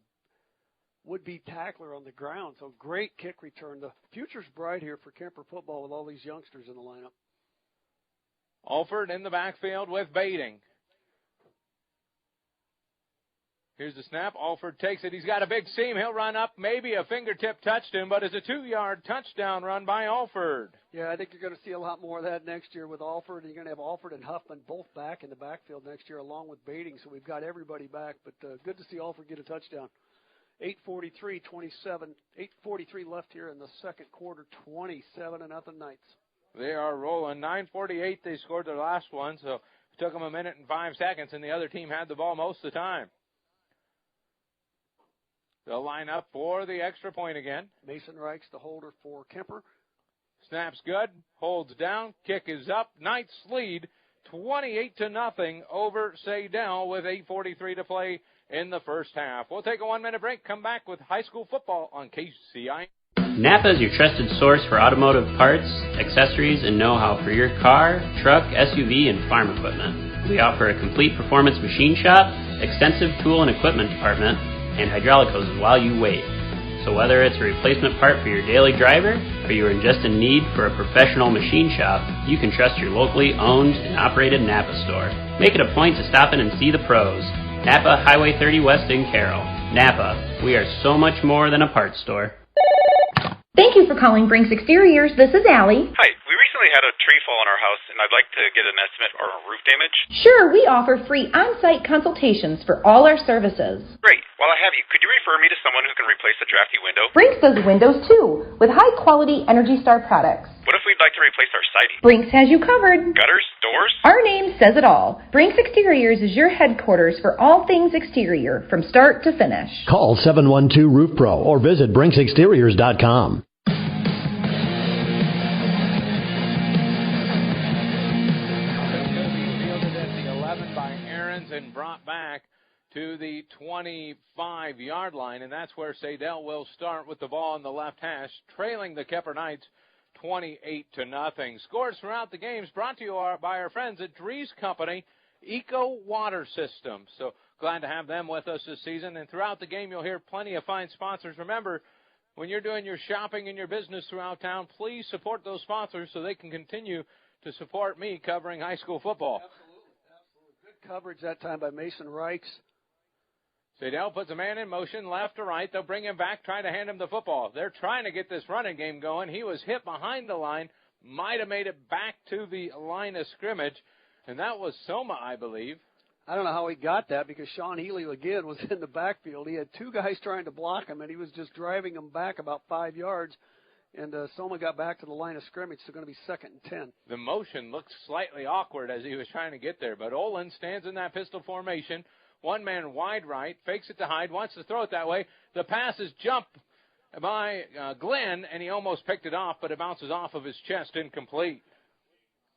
would-be tackler on the ground. So great kick return. The future's bright here for Kemper football with all these youngsters in the lineup. Alford in the backfield with Bading. Here's the snap. Alford takes it. He's got a big seam. He'll run up. Maybe a fingertip touched him, but it's a 2-yard touchdown run by Alford. Yeah, I think you're going to see a lot more of that next year with Alford. You're going to have Alford and Huffman both back in the backfield next year along with Bading, so we've got everybody back. But good to see Alford get a touchdown. 8:43 left here in the second quarter, 27-0 Knights. They are rolling. 9:48 they scored their last one, so it took them 1 minute and 5 seconds, and the other team had the ball most of the time. They'll line up for the extra point again. Mason Reich's the holder for Kemper. Snap's good, holds down, kick is up. Knights lead 28-0 over Saydel with 8:43 to play in the first half. We'll take a 1-minute break, come back with high school football on KCI. Napa is your trusted source for automotive parts, accessories, and know-how for your car, truck, SUV, and farm equipment. We offer a complete performance machine shop, extensive tool and equipment department, and hydraulic hoses while you wait. So whether it's a replacement part for your daily driver or you are just in need for a professional machine shop, you can trust your locally owned and operated Napa store. Make it a point to stop in and see the pros. Napa, Highway 30 West in Carroll. Napa, we are so much more than a parts store. Thank you for calling Brinks Exteriors. This is Allie. Hi, we recently had a tree fall fall on our house, and I'd like to get an estimate for roof damage. Sure, we offer free on-site consultations for all our services. Great. While I have you, could you refer me to someone who can replace the drafty window? Brinks does windows too, with high-quality Energy Star products. What if we'd like to replace our siding? Brinks has you covered. Gutters? Doors? Our name says it all. Brinks Exteriors is your headquarters for all things exterior, from start to finish. Call 712-ROOF-PRO or visit BrinksExteriors.com. And brought back to the 25-yard line, and that's where Saydel will start with the ball in the left hash, trailing the Kemper Knights 28-0. Scores throughout the games brought to you by our friends at Drees Company Eco Water Systems. So glad to have them with us this season, and throughout the game you'll hear plenty of fine sponsors. Remember, when you're doing your shopping and your business throughout town, please support those sponsors so they can continue to support me covering high school football. Coverage that time by Mason Reichs. Saydel puts a man in motion, left to right. They'll bring him back, try to hand him the football. They're trying to get this running game going. He was hit behind the line, might have made it back to the line of scrimmage, and that was Soma, I believe. I don't know how he got that because Sean Healy, again, was in the backfield. He had two guys trying to block him, and he was just driving them back about 5 yards. And Soma got back to the line of scrimmage, so going to be 2nd and 10. The motion looked slightly awkward as he was trying to get there, but Olin stands in that pistol formation. One man wide right, fakes it to Hyde, wants to throw it that way. The pass is jumped by Glenn, and he almost picked it off, but it bounces off of his chest, incomplete.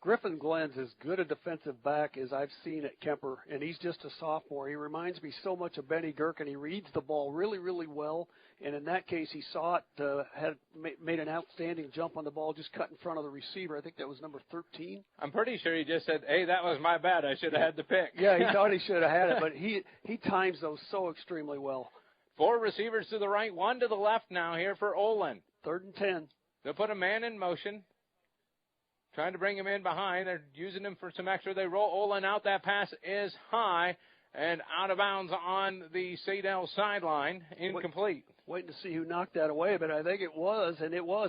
Griffin Glenn's as good a defensive back as I've seen at Kemper, and he's just a sophomore. He reminds me so much of Benny Gherkin. He reads the ball really, really well. And in that case, he saw it, had made an outstanding jump on the ball, just cut in front of the receiver. I think that was number 13. I'm pretty sure he just said, hey, that was my bad. I should have had the pick. Yeah, he thought he should have had it, but he times those so extremely well. 4 receivers to the right, 1 to the left now here for Olin. 3rd and 10. They'll put a man in motion, trying to bring him in behind. They're using him for some extra. They roll Olin out. That pass is high and out of bounds on the Saydel sideline. Incomplete. Waiting to see who knocked that away, but I think it was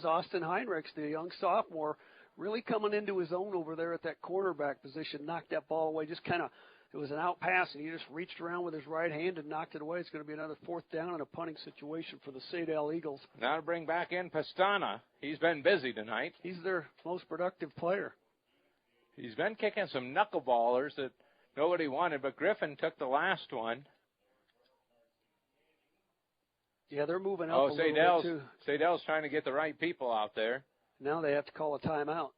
Austin Heinrichs, the young sophomore, really coming into his own over there at that quarterback position, knocked that ball away. Just kind of, it was an out pass, and he just reached around with his right hand and knocked it away. It's going to be another 4th down and a punting situation for the Saydel Eagles. Now to bring back in Pastana. He's been busy tonight. He's their most productive player. He's been kicking some knuckleballers that nobody wanted, but Griffin took the last one. Yeah, they're moving up a little bit, too. Saydel's trying to get the right people out there. Now they have to call a timeout.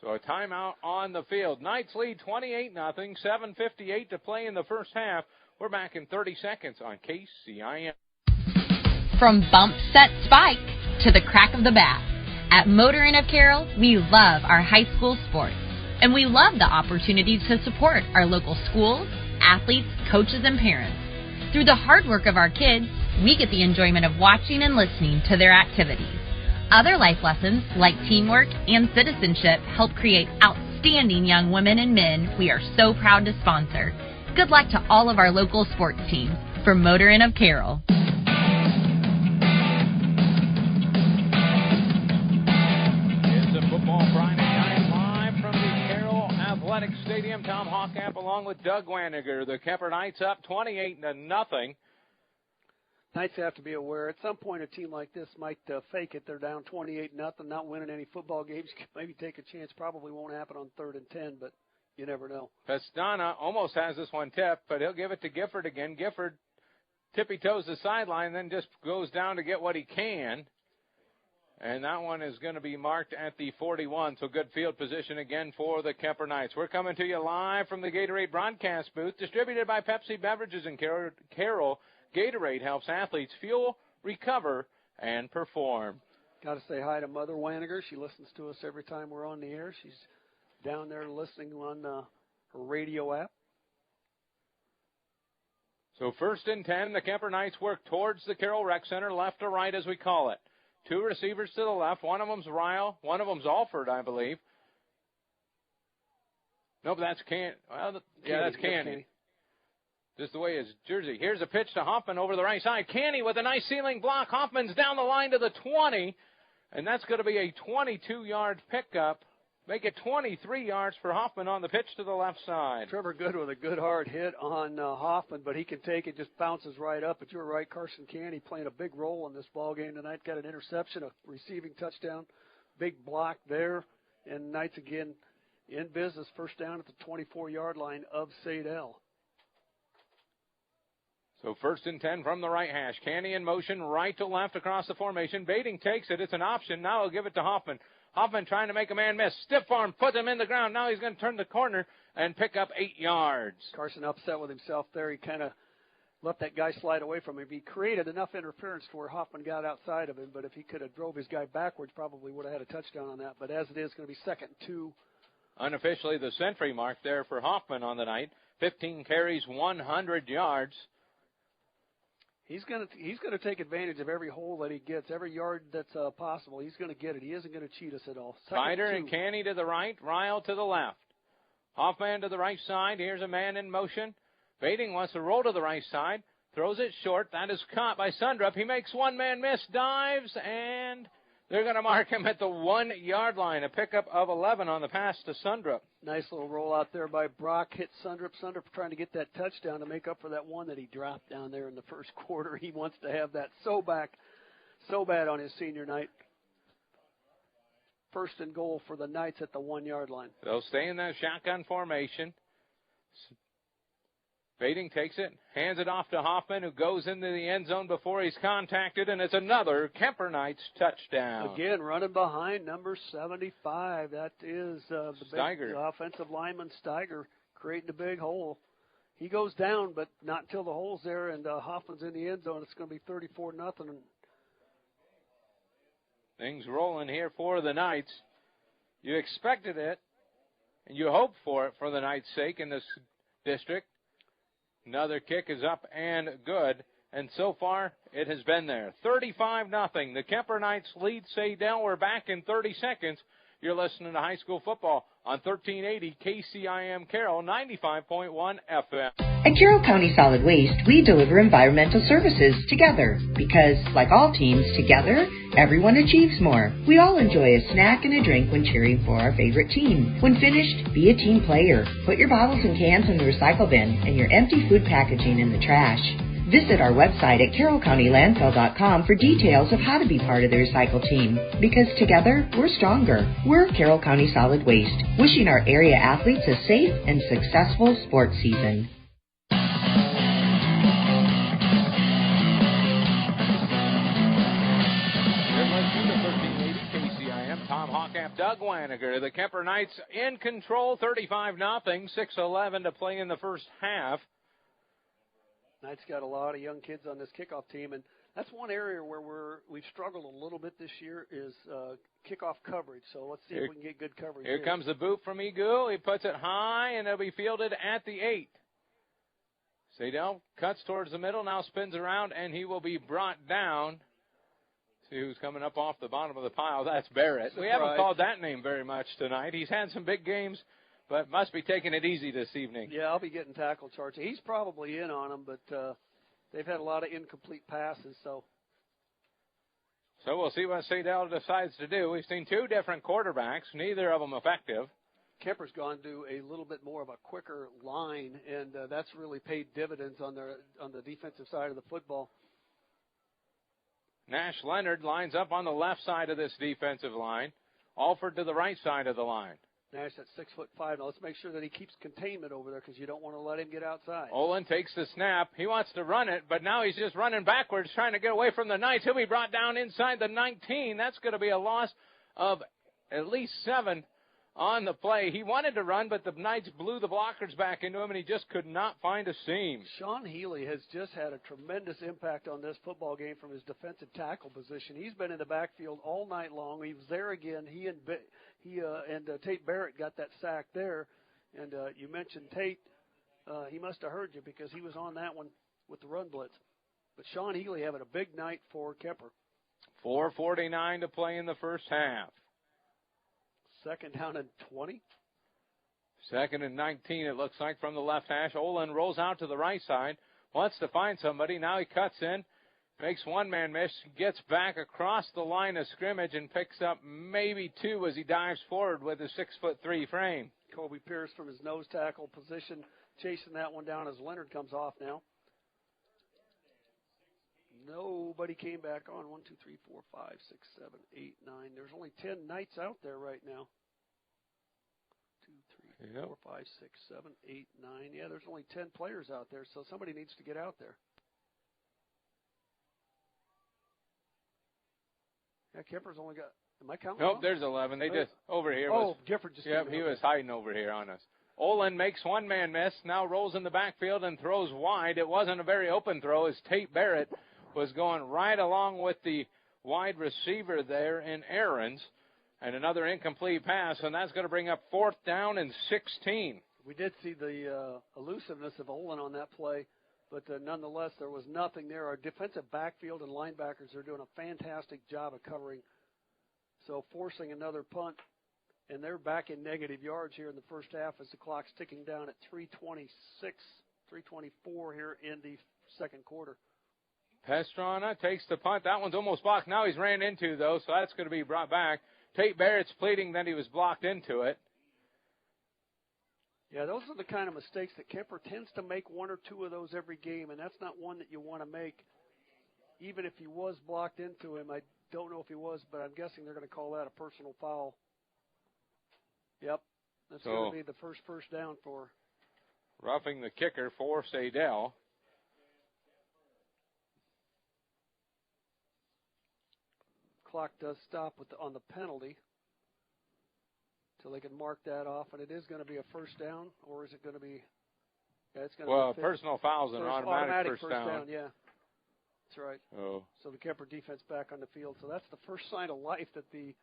So a timeout on the field. Knights lead 28-0, 7:58 to play in the first half. We're back in 30 seconds on KCIM. From bump, set, spike to the crack of the bat. At Motor Inn of Carroll, we love our high school sports. And we love the opportunity to support our local schools, athletes, coaches, and parents. Through the hard work of our kids, we get the enjoyment of watching and listening to their activities. Other life lessons, like teamwork and citizenship, help create outstanding young women and men we are so proud to sponsor. Good luck to all of our local sports teams. From Motor Inn of Carroll. It's a football Friday night live from the Carroll Athletic Stadium. Tom Hawkamp along with Doug Waniger. The Kemper Knights up 28-0. Knights have to be aware. At some point, a team like this might fake it. They're down 28-0, not winning any football games. Maybe take a chance. Probably won't happen on 3rd and 10, but you never know. Pastana almost has this one tipped, but he'll give it to Gifford again. Gifford tippy-toes the sideline, then just goes down to get what he can. And that one is going to be marked at the 41, so good field position again for the Kemper Knights. We're coming to you live from the Gatorade broadcast booth, distributed by Pepsi Beverages in Carroll. Gatorade helps athletes fuel, recover, and perform. Got to say hi to Mother Waniger. She listens to us every time we're on the air. She's down there listening on her radio app. So 1st and 10, the Kemper Knights work towards the Carroll Rec Center, left to right as we call it. 2 receivers to the left. One of them's Ryle. One of them's Alford, I believe. No, but that's that's Canny. Just the way his jersey. Here's a pitch to Hoffman over the right side. Canny with a nice ceiling block. Hoffman's down the line to the 20. And that's going to be a 22-yard pickup. Make it 23 yards for Hoffman on the pitch to the left side. Trevor Good with a good hard hit on Hoffman, but he can take it, just bounces right up. But you're right, Carson Canny playing a big role in this ball game tonight. Got an interception, a receiving touchdown, big block there. And Knights again in business, first down at the 24-yard line of Saydel. So 1st and 10 from the right hash. Canny in motion, right to left across the formation. Bating takes it. It's an option. Now he'll give it to Hoffman. Hoffman trying to make a man miss. Stiff arm, puts him in the ground. Now he's going to turn the corner and pick up 8 yards. Carson upset with himself there. He kind of let that guy slide away from him. He created enough interference to where Hoffman got outside of him, but if he could have drove his guy backwards, probably would have had a touchdown on that. But as it is, going to be 2nd and 2. Unofficially, the century mark there for Hoffman on the night. 15 carries, 100 yards. He's going to take advantage of every hole that he gets, every yard that's possible. He's going to get it. He isn't going to cheat us at all. Snyder and Canny to the right, Ryle to the left. Hoffman to the right side. Here's a man in motion. Bating wants to roll to the right side. Throws it short. That is caught by Sundrup. He makes one man miss, dives, and they're going to mark him at the 1-yard line. A pickup of 11 on the pass to Sundrup. Nice little roll out there by Brock. Hit Sundrup. Sundrup trying to get that touchdown to make up for that one that he dropped down there in the first quarter. He wants to have that so bad on his senior night. 1st and goal for the Knights at the 1-yard line. They'll stay in that shotgun formation. Bating takes it, hands it off to Hoffman, who goes into the end zone before he's contacted, and it's another Kemper Knights touchdown. Again, running behind number 75. That is the big offensive lineman, Steiger, creating a big hole. He goes down, but not until the hole's there, and Hoffman's in the end zone. It's going to be 34-0. Things rolling here for the Knights. You expected it, and you hoped for it for the Knights' sake in this district. Another kick is up and good, and so far it has been there. 35-0. The Kemper Knights lead Saydel. We're back in 30 seconds. You're listening to high school football on 1380 KCIM Carroll 95.1 FM. At Carroll County Solid Waste, we deliver environmental services together because, like all teams, together, everyone achieves more. We all enjoy a snack and a drink when cheering for our favorite team. When finished, be a team player. Put your bottles and cans in the recycle bin and your empty food packaging in the trash. Visit our website at carrollcountylandfill.com for details of how to be part of the recycle team. Because together, we're stronger. We're Carroll County Solid Waste, wishing our area athletes a safe and successful sports season. Tom Hawkamp, Doug Waniger. The Kemper Knights in control, 35-0, 6:11 to play in the first half. Knights got a lot of young kids on this kickoff team, and that's one area where we've struggled a little bit this year is kickoff coverage. So let's see if we can get good coverage. Here comes the boot from Egu. He puts it high, and it'll be fielded at the 8. Saydel cuts towards the middle, now spins around, and he will be brought down. See who's coming up off the bottom of the pile. That's Barrett. We haven't called that name very much tonight. He's had some big games, but must be taking it easy this evening. Yeah, I'll be getting tackle charts. He's probably in on them, but they've had a lot of incomplete passes. So we'll see what Saydel decides to do. We've seen 2 different quarterbacks, neither of them effective. Kemper's gone to a little bit more of a quicker line, and that's really paid dividends on the defensive side of the football. Nash Leonard lines up on the left side of this defensive line. Alford to the right side of the line. Nash at 6'5". Now let's make sure that he keeps containment over there because you don't want to let him get outside. Olin takes the snap. He wants to run it, but now he's just running backwards, trying to get away from the Knights. He'll be brought down inside the 19. That's going to be a loss of at least 7 on the play. He wanted to run, but the Knights blew the blockers back into him, and he just could not find a seam. Sean Healy has just had a tremendous impact on this football game from his defensive tackle position. He's been in the backfield all night long. He was there again. He and Tate Barrett got that sack there. And you mentioned Tate. He must have heard you because he was on that one with the run blitz. But Sean Healy having a big night for Kemper. 4:49 to play in the first half. 2nd down and 20. 2nd and 19, it looks like, from the left hash. Olin rolls out to the right side, wants to find somebody. Now he cuts in, makes one man miss, gets back across the line of scrimmage and picks up maybe 2 as he dives forward with his 6'3" frame. Kobe Pierce from his nose tackle position chasing that one down as Leonard comes off now. Nobody came back on. 1, 2, 3, 4, 5, 6, 7, 8, 9. There's only 10 Knights out there right now. 2, 3, 4, 5, 6, 7, 8, 9. Yeah, there's only 10 players out there, so somebody needs to get out there. Yeah, Kemper's only got, am I counting? Nope, there's 11. They just, over here. Gifford just. Yep, he was hiding over here on us. Olin makes one man miss, now rolls in the backfield and throws wide. It wasn't a very open throw as Tate Barrett was going right along with the wide receiver there in Aarons. And another incomplete pass, and that's going to bring up 4th down and 16. We did see the elusiveness of Olin on that play, but nonetheless, there was nothing there. Our defensive backfield and linebackers are doing a fantastic job of covering. So forcing another punt, and they're back in negative yards here in the first half as the clock's ticking down at 3:26, 3:24 here in the second quarter. Pastrana takes the punt. That one's almost blocked. Now he's ran into, though, so that's going to be brought back. Tate Barrett's pleading that he was blocked into it. Yeah, those are the kind of mistakes that Kemper tends to make, 1 or 2 of those every game, and that's not one that you want to make. Even if he was blocked into him, I don't know if he was, but I'm guessing they're going to call that a personal foul. Yep, that's going to be the first down for. Roughing the kicker for Saydel. Clock does stop on the penalty until they can mark that off, and it is going to be a first down, or is it going to be? Yeah, it's going to be personal fouls and automatic first down. Yeah, that's right. Oh. So the Kemper defense back on the field. So that's the first sign of life that the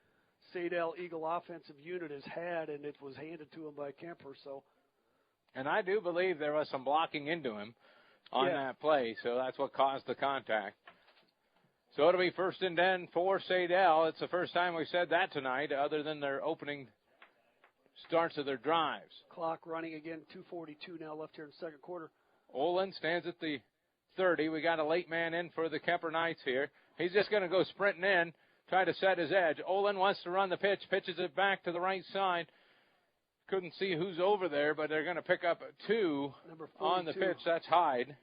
Saydel Eagle offensive unit has had, and it was handed to him by Kemper. So. And I do believe there was some blocking into him on that play, so that's what caused the contact. So it'll be 1st and 10 for Saydel. It's the first time we've said that tonight, other than their opening starts of their drives. Clock running again, 2:42 now left here in the second quarter. Olin stands at the 30. We got a late man in for the Kemper Knights here. He's just going to go sprinting in, try to set his edge. Olin wants to run the pitch, pitches it back to the right side. Couldn't see who's over there, but they're going to pick up 2 on the pitch. That's Hyde.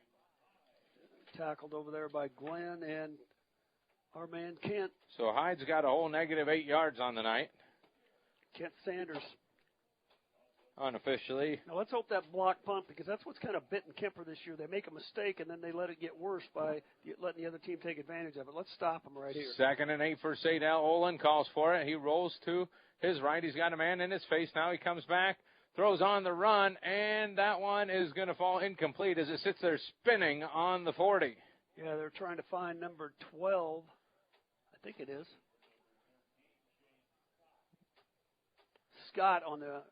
Tackled over there by Glenn and our man Kent. So Hyde's got a whole negative 8 yards on the night. Kent Sanders. Unofficially. Now let's hope that block punt, because that's what's kind of bitten Kemper this year. They make a mistake, and then they let it get worse by letting the other team take advantage of it. Let's stop them right here. 2nd and 8 for Saydel. Olin calls for it. He rolls to his right. He's got a man in his face now. He comes back, throws on the run, and that one is going to fall incomplete as it sits there spinning on the 40. Yeah, they're trying to find number 12. I think it is. Scott on the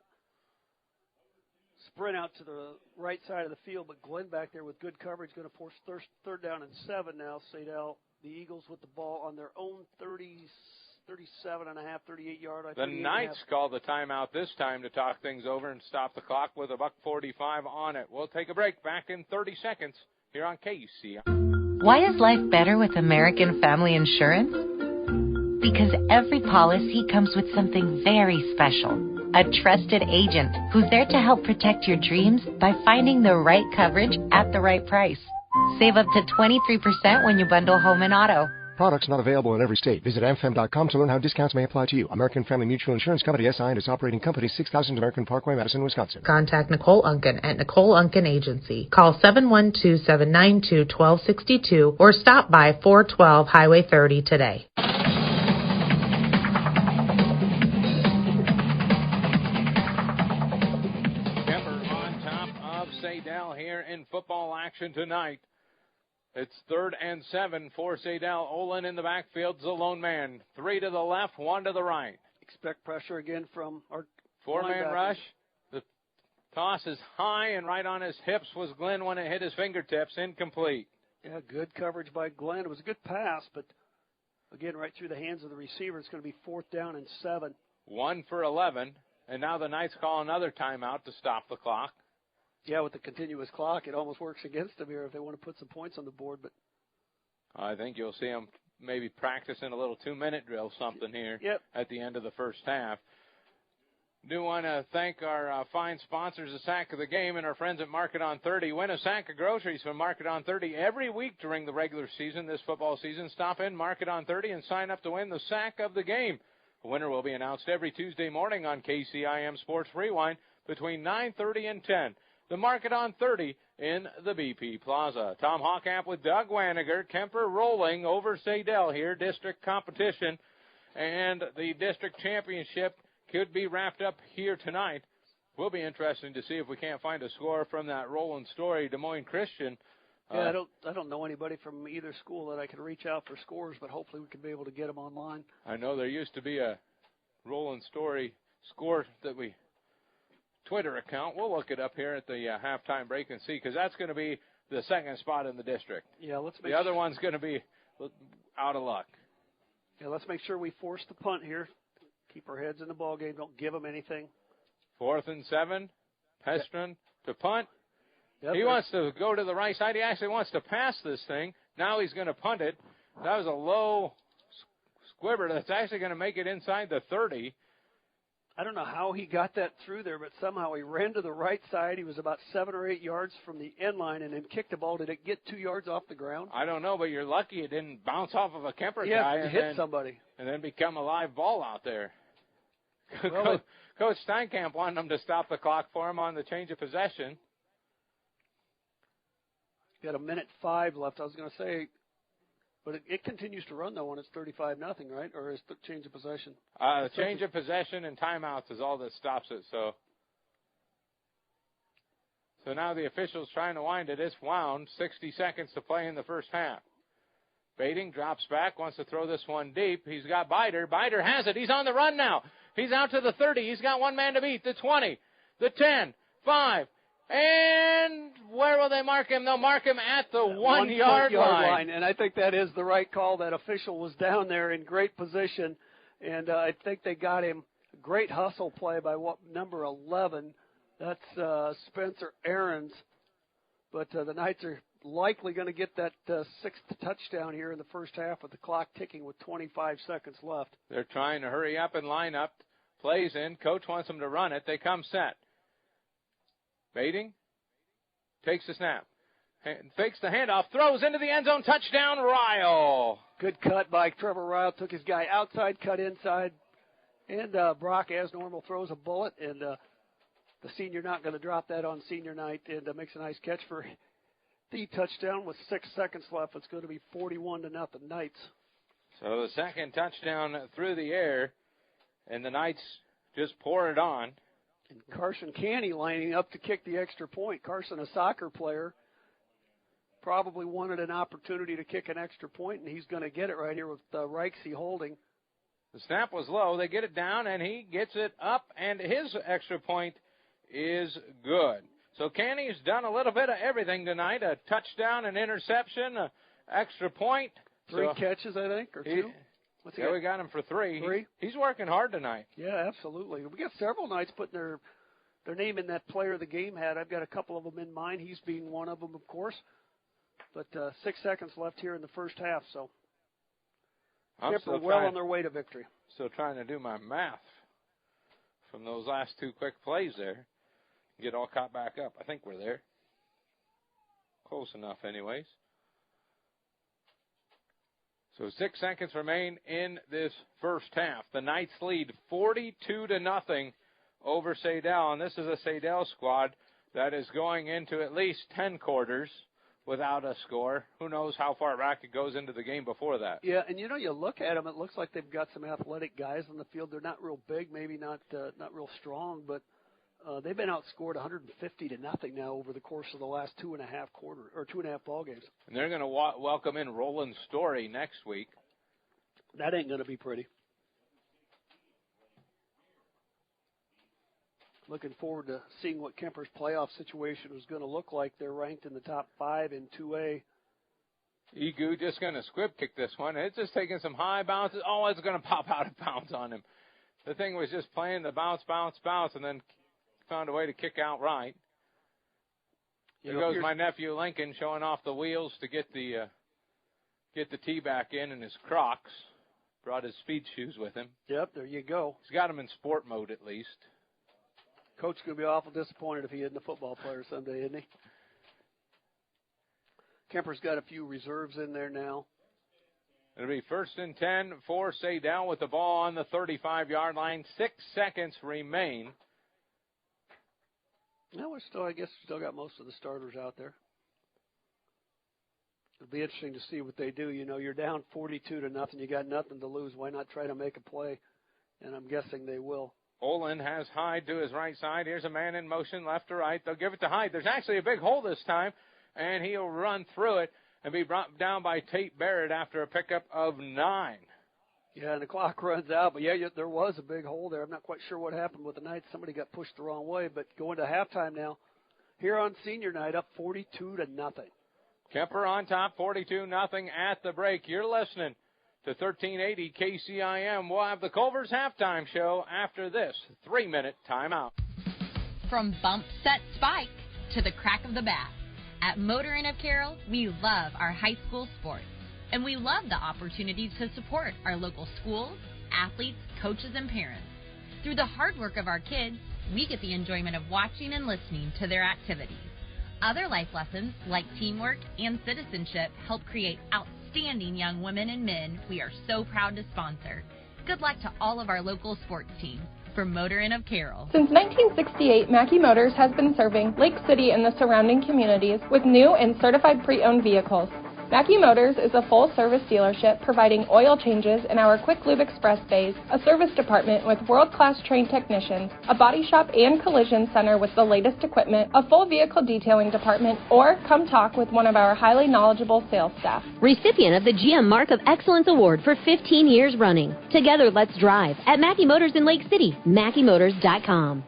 sprint out to the right side of the field, but Glenn back there with good coverage going to force 3rd down and 7 now. Saydel, the Eagles with the ball on their own 37.5, 38-yard. The Knights call the timeout this time to talk things over and stop the clock with a $1:45 on it. We'll take a break. Back in 30 seconds here on KC. Why is life better with American Family Insurance? Because every policy comes with something very special. A trusted agent who's there to help protect your dreams by finding the right coverage at the right price. Save up to 23% when you bundle home and auto. Products not available in every state. Visit amfam.com to learn how discounts may apply to you. American Family Mutual Insurance Company, SI, and its operating company, 6000 American Parkway, Madison, Wisconsin. Contact Nicole Unken at Nicole Unken Agency. Call 712-792-1262 or stop by 412 Highway 30 today. Here in football action tonight. It's 3rd and 7 for Saydel. Olin in the backfield, the lone man. 3 to the left, 1 to the right. Expect pressure again from our 4-man rush. The toss is high and right on his hips was Glenn when it hit his fingertips. Incomplete. Yeah, good coverage by Glenn. It was a good pass, but again, right through the hands of the receiver. It's going to be 4th down and 7. 1 for 11, and now the Knights call another timeout to stop the clock. Yeah, with the continuous clock, it almost works against them here if they want to put some points on the board. But I think you'll see them maybe practicing a little 2-minute drill something here at the end of the first half. Do want to thank our fine sponsors, the Sack of the Game, and our friends at Market on 30. Win a sack of groceries from Market on 30 every week during the regular season this football season. Stop in Market on 30 and sign up to win the Sack of the Game. The winner will be announced every Tuesday morning on KCIM Sports Rewind between 9:30 and 10. The Market on 30 in the BP Plaza. Tom Hawkamp with Doug Waniger. Kemper rolling over Saydel here. District competition and the district championship could be wrapped up here tonight. Will be interesting to see if we can't find a score from that Roland Story Des Moines Christian. I don't know anybody from either school that I can reach out for scores, but hopefully we can be able to get them online. I know there used to be a Roland Story score that we Twitter account. We'll look it up here at the halftime break and see, because that's going to be the second spot in the district. Yeah, the other one's going to be out of luck. Yeah, let's make sure we force the punt here. Keep our heads in the ball game. Don't give them anything. 4th and 7. Pestrin to punt. Yep, he wants to go to the right side. He actually wants to pass this thing. Now he's going to punt it. That was a low squibber that's actually going to make it inside the 30. I don't know how he got that through there, but somehow he ran to the right side. He was about 7 or 8 yards from the end line and then kicked the ball. Did it get 2 yards off the ground? I don't know, but you're lucky it didn't bounce off of a Kemper guy. and hit somebody. And then become a live ball out there. Well, Coach Steinkamp wanted him to stop the clock for him on the change of possession. Got 1:05 left, I was going to say. But it continues to run, though, when it's 35-0, right? Or is the change of possession? Change of possession and timeouts is all that stops it. So now the official's trying to wind it. It's wound. 60 seconds to play in the first half. Baiting, drops back, wants to throw this one deep. He's got Bider. Bider has it. He's on the run now. He's out to the 30. He's got one man to beat. The 20, the 10, 5. And where will they mark him? They'll mark him at the 1 yard line. And I think that is the right call. That official was down there in great position, and I think they got him. Great hustle play by number 11. That's Spencer Ahrens. But the Knights are likely going to get that 6th touchdown here in the first half with the clock ticking with 25 seconds left. They're trying to hurry up and line up. Plays in. Coach wants them to run it. They come set. Baiting, takes the snap, fakes the handoff, throws into the end zone, touchdown, Ryle. Good cut by Trevor Ryle, took his guy outside, cut inside, and Brock, as normal, throws a bullet, and the senior not going to drop that on senior night, and makes a nice catch for the touchdown with 6 seconds left. It's going to be 41-0 Knights. So the second touchdown through the air, and the Knights just pour it on. And Carson Canny lining up to kick the extra point. Carson, a soccer player, probably wanted an opportunity to kick an extra point, and he's going to get it right here with Reichsey holding. The snap was low. They get it down, and he gets it up, and his extra point is good. So Canny's done a little bit of everything tonight, a touchdown, an interception, an extra point. 3 catches, I think, or 2. We got him for 3. He's working hard tonight. Yeah, absolutely. We got several Knights putting their name in that player of the game hat. I've got a couple of them in mind, he's being one of them, of course. But 6 seconds left here in the first half, so Kemper well on their way to victory. Still trying to do my math from those last 2 quick plays there. Get all caught back up. I think we're there. Close enough anyways. So 6 seconds remain in this first half. The Knights lead 42-0 over Saydel, and this is a Saydel squad that is going into at least 10 quarters without a score. Who knows how far back it goes into the game before that. Yeah, and you look at them, it looks like they've got some athletic guys on the field. They're not real big, maybe not real strong, but they've been outscored 150-0 now over the course of the last 2.5 ball games. And they're going to welcome in Roland Story next week. That ain't going to be pretty. Looking forward to seeing what Kemper's playoff situation was going to look like. They're ranked in the top 5 in 2A. Egu just going to squib kick this one. It's just taking some high bounces. Oh, it's going to pop out of bounds on him. The thing was just playing the bounce, and then found a way to kick out right. Here goes my nephew Lincoln showing off the wheels to get the get the tee back in his Crocs. Brought his speed shoes with him. Yep, there you go. He's got them in sport mode at least. Coach is going to be awful disappointed if he isn't a football player someday, isn't he? Kemper's got a few reserves in there now. It'll be 1st and 10 for Saydel with the ball on the 35-yard line. 6 seconds remain. No, I guess we still got most of the starters out there. It'll be interesting to see what they do. You know, you're down 42-0. You got nothing to lose. Why not try to make a play? And I'm guessing they will. Olin has Hyde to his right side. Here's a man in motion, left to right. They'll give it to Hyde. There's actually a big hole this time, and he'll run through it and be brought down by Tate Barrett after a pickup of 9. Yeah, and the clock runs out. But, yeah, there was a big hole there. I'm not quite sure what happened with the night. Somebody got pushed the wrong way. But going to halftime now, here on senior night, up 42-0. Kemper on top, 42-0 at the break. You're listening to 1380 KCIM. We'll have the Culver's halftime show after this 3-minute timeout. From bump, set, spike to the crack of the bat. At Motor Inn of Carroll, we love our high school sports, and we love the opportunities to support our local schools, athletes, coaches, and parents. Through the hard work of our kids, we get the enjoyment of watching and listening to their activities. Other life lessons, like teamwork and citizenship, help create outstanding young women and men we are so proud to sponsor. Good luck to all of our local sports teams. For Motor Inn of Carroll. Since 1968, Mackey Motors has been serving Lake City and the surrounding communities with new and certified pre-owned vehicles. Mackey Motors is a full-service dealership providing oil changes in our Quick Lube Express bays, a service department with world-class trained technicians, a body shop and collision center with the latest equipment, a full vehicle detailing department, or come talk with one of our highly knowledgeable sales staff. Recipient of the GM Mark of Excellence Award for 15 years running. Together, let's drive at Mackey Motors in Lake City, MackeyMotors.com.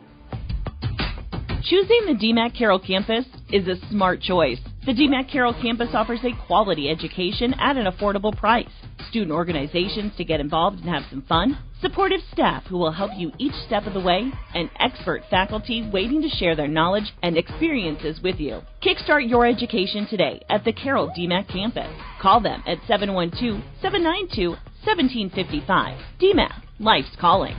Choosing the DMAC Carroll campus is a smart choice. The DMAC Carroll campus offers a quality education at an affordable price, student organizations to get involved and have some fun, supportive staff who will help you each step of the way, and expert faculty waiting to share their knowledge and experiences with you. Kickstart your education today at the Carroll DMAC campus. Call them at 712-792-1755. DMAC, life's calling.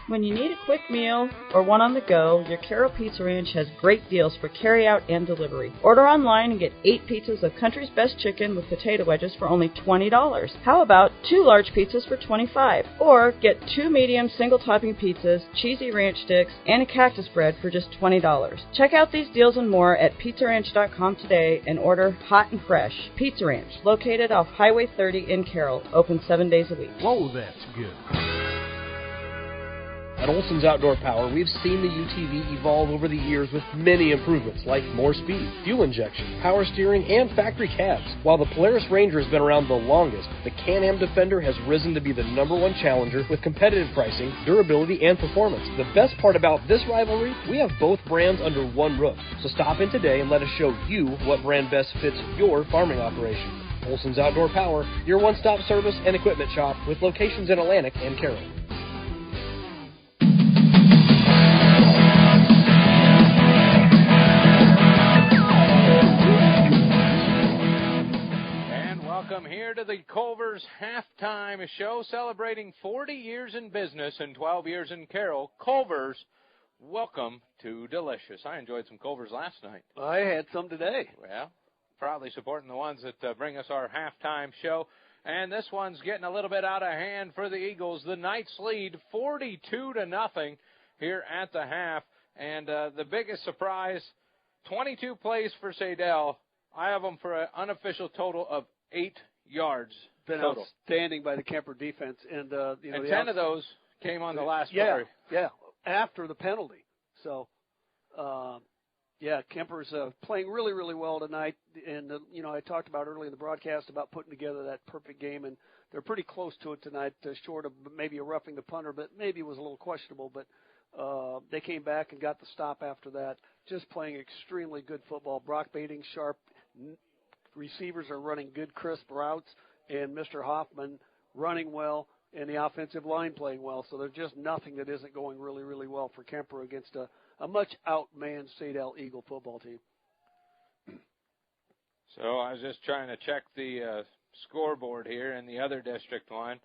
When you need a quick meal or one on the go, your Carroll Pizza Ranch has great deals for carry-out and delivery. Order online and get 8 pizzas of Country's Best Chicken with potato wedges for only $20. How about 2 large pizzas for $25? Or get 2 medium single-topping pizzas, cheesy ranch sticks, and a cactus bread for just $20. Check out these deals and more at PizzaRanch.com today and order hot and fresh. Pizza Ranch, located off Highway 30 in Carroll, open 7 days a week. Whoa, that's good. At Olson's Outdoor Power, we've seen the UTV evolve over the years with many improvements like more speed, fuel injection, power steering, and factory cabs. While the Polaris Ranger has been around the longest, the Can-Am Defender has risen to be the #1 challenger with competitive pricing, durability, and performance. The best part about this rivalry, we have both brands under one roof. So stop in today and let us show you what brand best fits your farming operation. Olson's Outdoor Power, your one-stop service and equipment shop with locations in Atlantic and Carroll. Welcome here to the Culver's halftime show, celebrating 40 years in business and 12 years in Carroll. Culver's, welcome to Delicious. I enjoyed some Culver's last night. I had some today. Well, proudly supporting the ones that bring us our halftime show. And this one's getting a little bit out of hand for the Eagles. The Knights lead 42-0 here at the half. And the biggest surprise, 22 plays for Saydel. I have them for an unofficial total of 8 yards been total. Outstanding by the Kemper defense. And, and 10 of those came on the last play. Yeah, after the penalty. So, Kemper's playing really, really well tonight. And, I talked about early in the broadcast about putting together that perfect game, and they're pretty close to it tonight, short of maybe a roughing the punter, but maybe it was a little questionable. But they came back and got the stop after that, just playing extremely good football. Brock Baiting, sharp. Receivers are running good, crisp routes, and Mr. Hoffman running well, and the offensive line playing well. So there's just nothing that isn't going really, really well for Kemper against a much outmanned Saydel Eagle football team. So I was just trying to check the scoreboard here in the other District 1.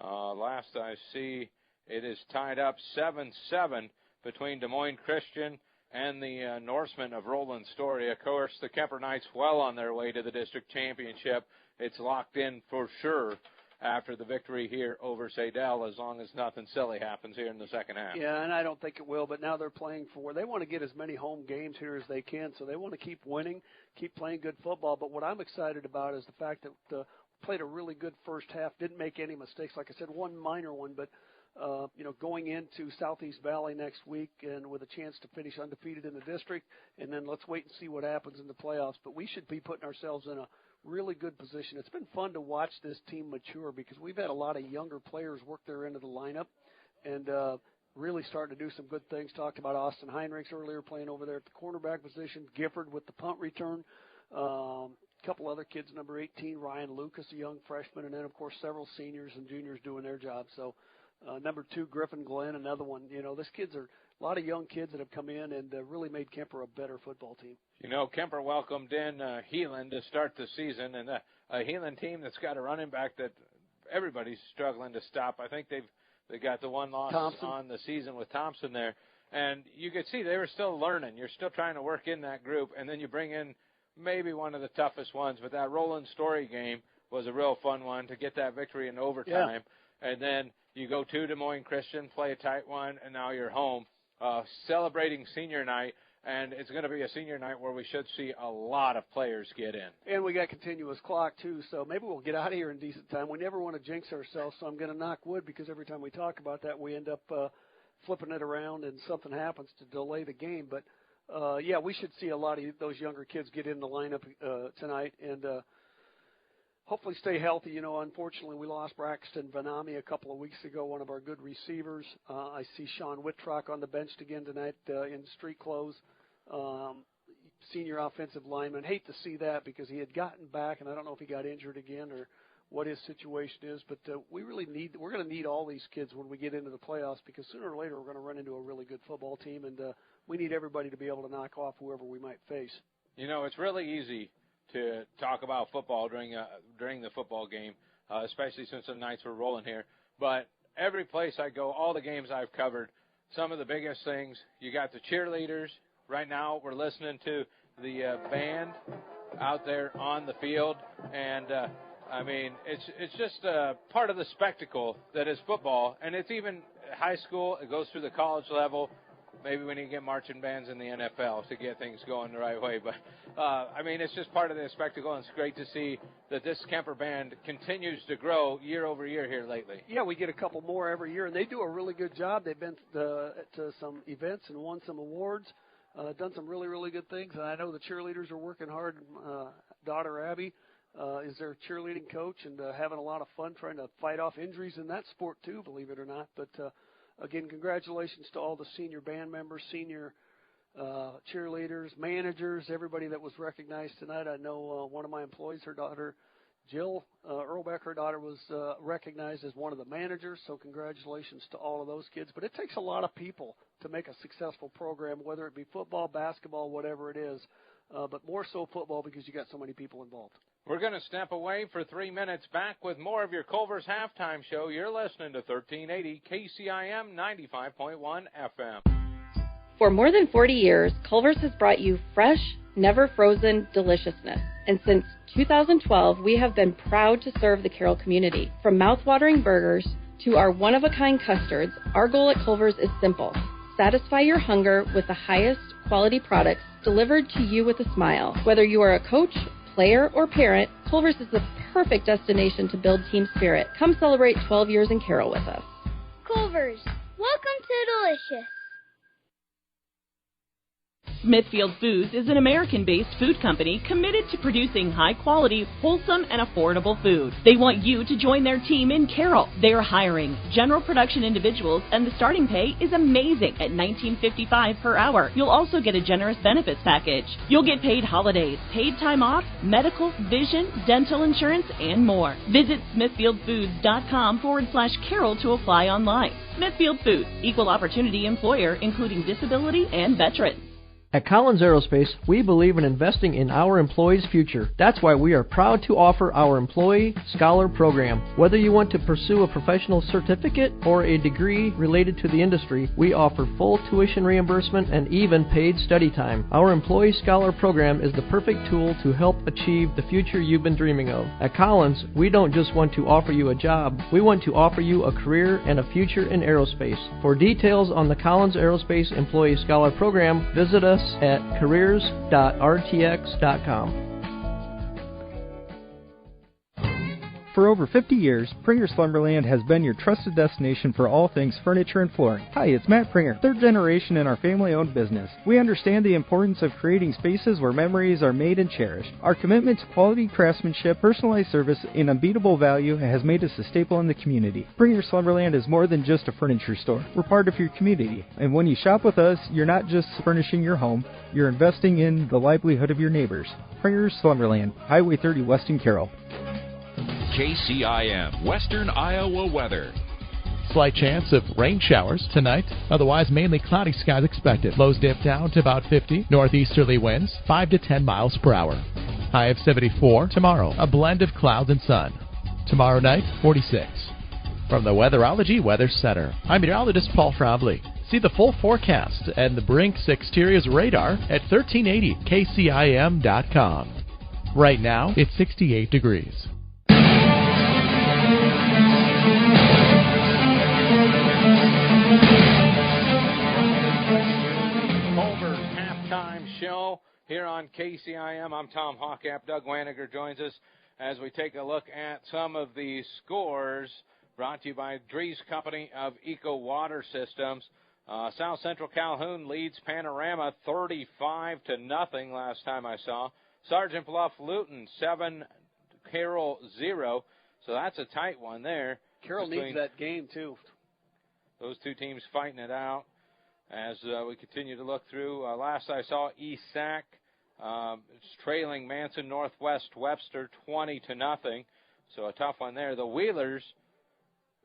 Last I see, it is tied up 7-7 between Des Moines Christian and the Norsemen of Roland Story. Of course, the Kemper Knights well on their way to the district championship. It's locked in for sure after the victory here over Saydel, as long as nothing silly happens here in the second half. Yeah, and I don't think it will, but now they're playing they want to get as many home games here as they can, so they want to keep winning, keep playing good football. But what I'm excited about is the fact that played a really good first half, didn't make any mistakes. Like I said, one minor one, but going into Southeast Valley next week and with a chance to finish undefeated in the district, and then let's wait and see what happens in the playoffs. But we should be putting ourselves in a really good position. It's been fun to watch this team mature because we've had a lot of younger players work their end of the lineup and really starting to do some good things. Talked about Austin Heinrichs earlier playing over there at the cornerback position, Gifford with the punt return, a couple other kids, number 18, Ryan Lucas, a young freshman, and then, of course, several seniors and juniors doing their job. So number 2, Griffin Glenn, another one. This kids are a lot of young kids that have come in and really made Kemper a better football team. Kemper welcomed in Heelan to start the season, and a Heelan team that's got a running back that everybody's struggling to stop. I think they got the one loss on the season with Thompson there, and you could see they were still learning. You're still trying to work in that group, and then you bring in maybe one of the toughest ones, but that Roland Story game was a real fun one to get that victory in overtime. Yeah. And then you go to Des Moines Christian, play a tight one, and now you're home celebrating senior night. And it's going to be a senior night where we should see a lot of players get in. And we got continuous clock, too, so maybe we'll get out of here in decent time. We never want to jinx ourselves, so I'm going to knock wood because every time we talk about that, we end up flipping it around and something happens to delay the game. But, we should see a lot of those younger kids get in the lineup tonight and hopefully stay healthy. Unfortunately, we lost Braxton Vanami a couple of weeks ago, one of our good receivers. I see Sean Whitrock on the bench again tonight in street clothes, senior offensive lineman. Hate to see that because he had gotten back, and I don't know if he got injured again or what his situation is, but we're going to need all these kids when we get into the playoffs because sooner or later we're going to run into a really good football team, and we need everybody to be able to knock off whoever we might face. It's really easy to talk about football during the football game, especially since the Knights were rolling here. But every place I go, all the games I've covered, some of the biggest things, you got the cheerleaders. Right now we're listening to the band out there on the field, and it's just part of the spectacle that is football, and it's even high school. It goes through the college level. Maybe we need to get marching bands in the NFL to get things going the right way. But, it's just part of the spectacle, and it's great to see that this Kemper band continues to grow year over year here lately. Yeah, we get a couple more every year, and they do a really good job. They've been to some events and won some awards, done some really, really good things. And I know the cheerleaders are working hard. Daughter Abby is their cheerleading coach and having a lot of fun trying to fight off injuries in that sport too, believe it or not. But again, congratulations to all the senior band members, senior cheerleaders, managers, everybody that was recognized tonight. I know one of my employees, her daughter, Jill Earlbeck, her daughter was recognized as one of the managers, so congratulations to all of those kids. But it takes a lot of people to make a successful program, whether it be football, basketball, whatever it is, but more so football because you got so many people involved. We're going to step away for 3 minutes, back with more of your Culver's Halftime Show. You're listening to 1380 KCIM 95.1 FM. For more than 40 years, Culver's has brought you fresh, never frozen deliciousness. And since 2012, we have been proud to serve the Carroll community. From mouth-watering burgers to our one-of-a-kind custards, our goal at Culver's is simple. Satisfy your hunger with the highest quality products delivered to you with a smile. Whether you are a coach, player, or parent, Culver's is the perfect destination to build team spirit. Come celebrate 12 years in Carroll with us. Culver's, welcome to Delicious. Smithfield Foods is an American-based food company committed to producing high-quality, wholesome, and affordable food. They want you to join their team in Carroll. They are hiring general production individuals, and the starting pay is amazing at $19.55 per hour. You'll also get a generous benefits package. You'll get paid holidays, paid time off, medical, vision, dental insurance, and more. Visit smithfieldfoods.com/Carroll to apply online. Smithfield Foods, equal opportunity employer, including disability and veterans. At Collins Aerospace, we believe in investing in our employees' future. That's why we are proud to offer our Employee Scholar Program. Whether you want to pursue a professional certificate or a degree related to the industry, we offer full tuition reimbursement and even paid study time. Our Employee Scholar Program is the perfect tool to help achieve the future you've been dreaming of. At Collins, we don't just want to offer you a job, we want to offer you a career and a future in aerospace. For details on the Collins Aerospace Employee Scholar Program, visit us at careers.rtx.com. For over 50 years, Pringer Slumberland has been your trusted destination for all things furniture and flooring. Hi, it's Matt Pringer, third generation in our family-owned business. We understand the importance of creating spaces where memories are made and cherished. Our commitment to quality craftsmanship, personalized service, and unbeatable value has made us a staple in the community. Pringer Slumberland is more than just a furniture store. We're part of your community. And when you shop with us, you're not just furnishing your home, you're investing in the livelihood of your neighbors. Pringer Slumberland, Highway 30 West in Carroll. KCIM, Western Iowa weather. Slight chance of rain showers tonight. Otherwise, mainly cloudy skies expected. Lows dip down to about 50. Northeasterly winds, 5 to 10 miles per hour. High of 74. Tomorrow, a blend of clouds and sun. Tomorrow night, 46. From the Weatherology Weather Center, I'm meteorologist Paul Frombley. See the full forecast and the Brinks Exteriors radar at 1380kcim.com. Right now, it's 68 degrees. Show here on KCIM. I'm Tom Hawkap. Doug Waniger joins us as we take a look at some of the scores brought to you by Drees Company of Eco Water Systems. South Central Calhoun leads Panorama 35-0 last time I saw. Sergeant Bluff Luton 7, Carroll 0. So that's a tight one there. Carroll needs that game too. Those two teams fighting it out. As we continue to look through, last I saw, East Sac it's trailing Manson Northwest Webster 20-0. So a tough one there. The Wheelers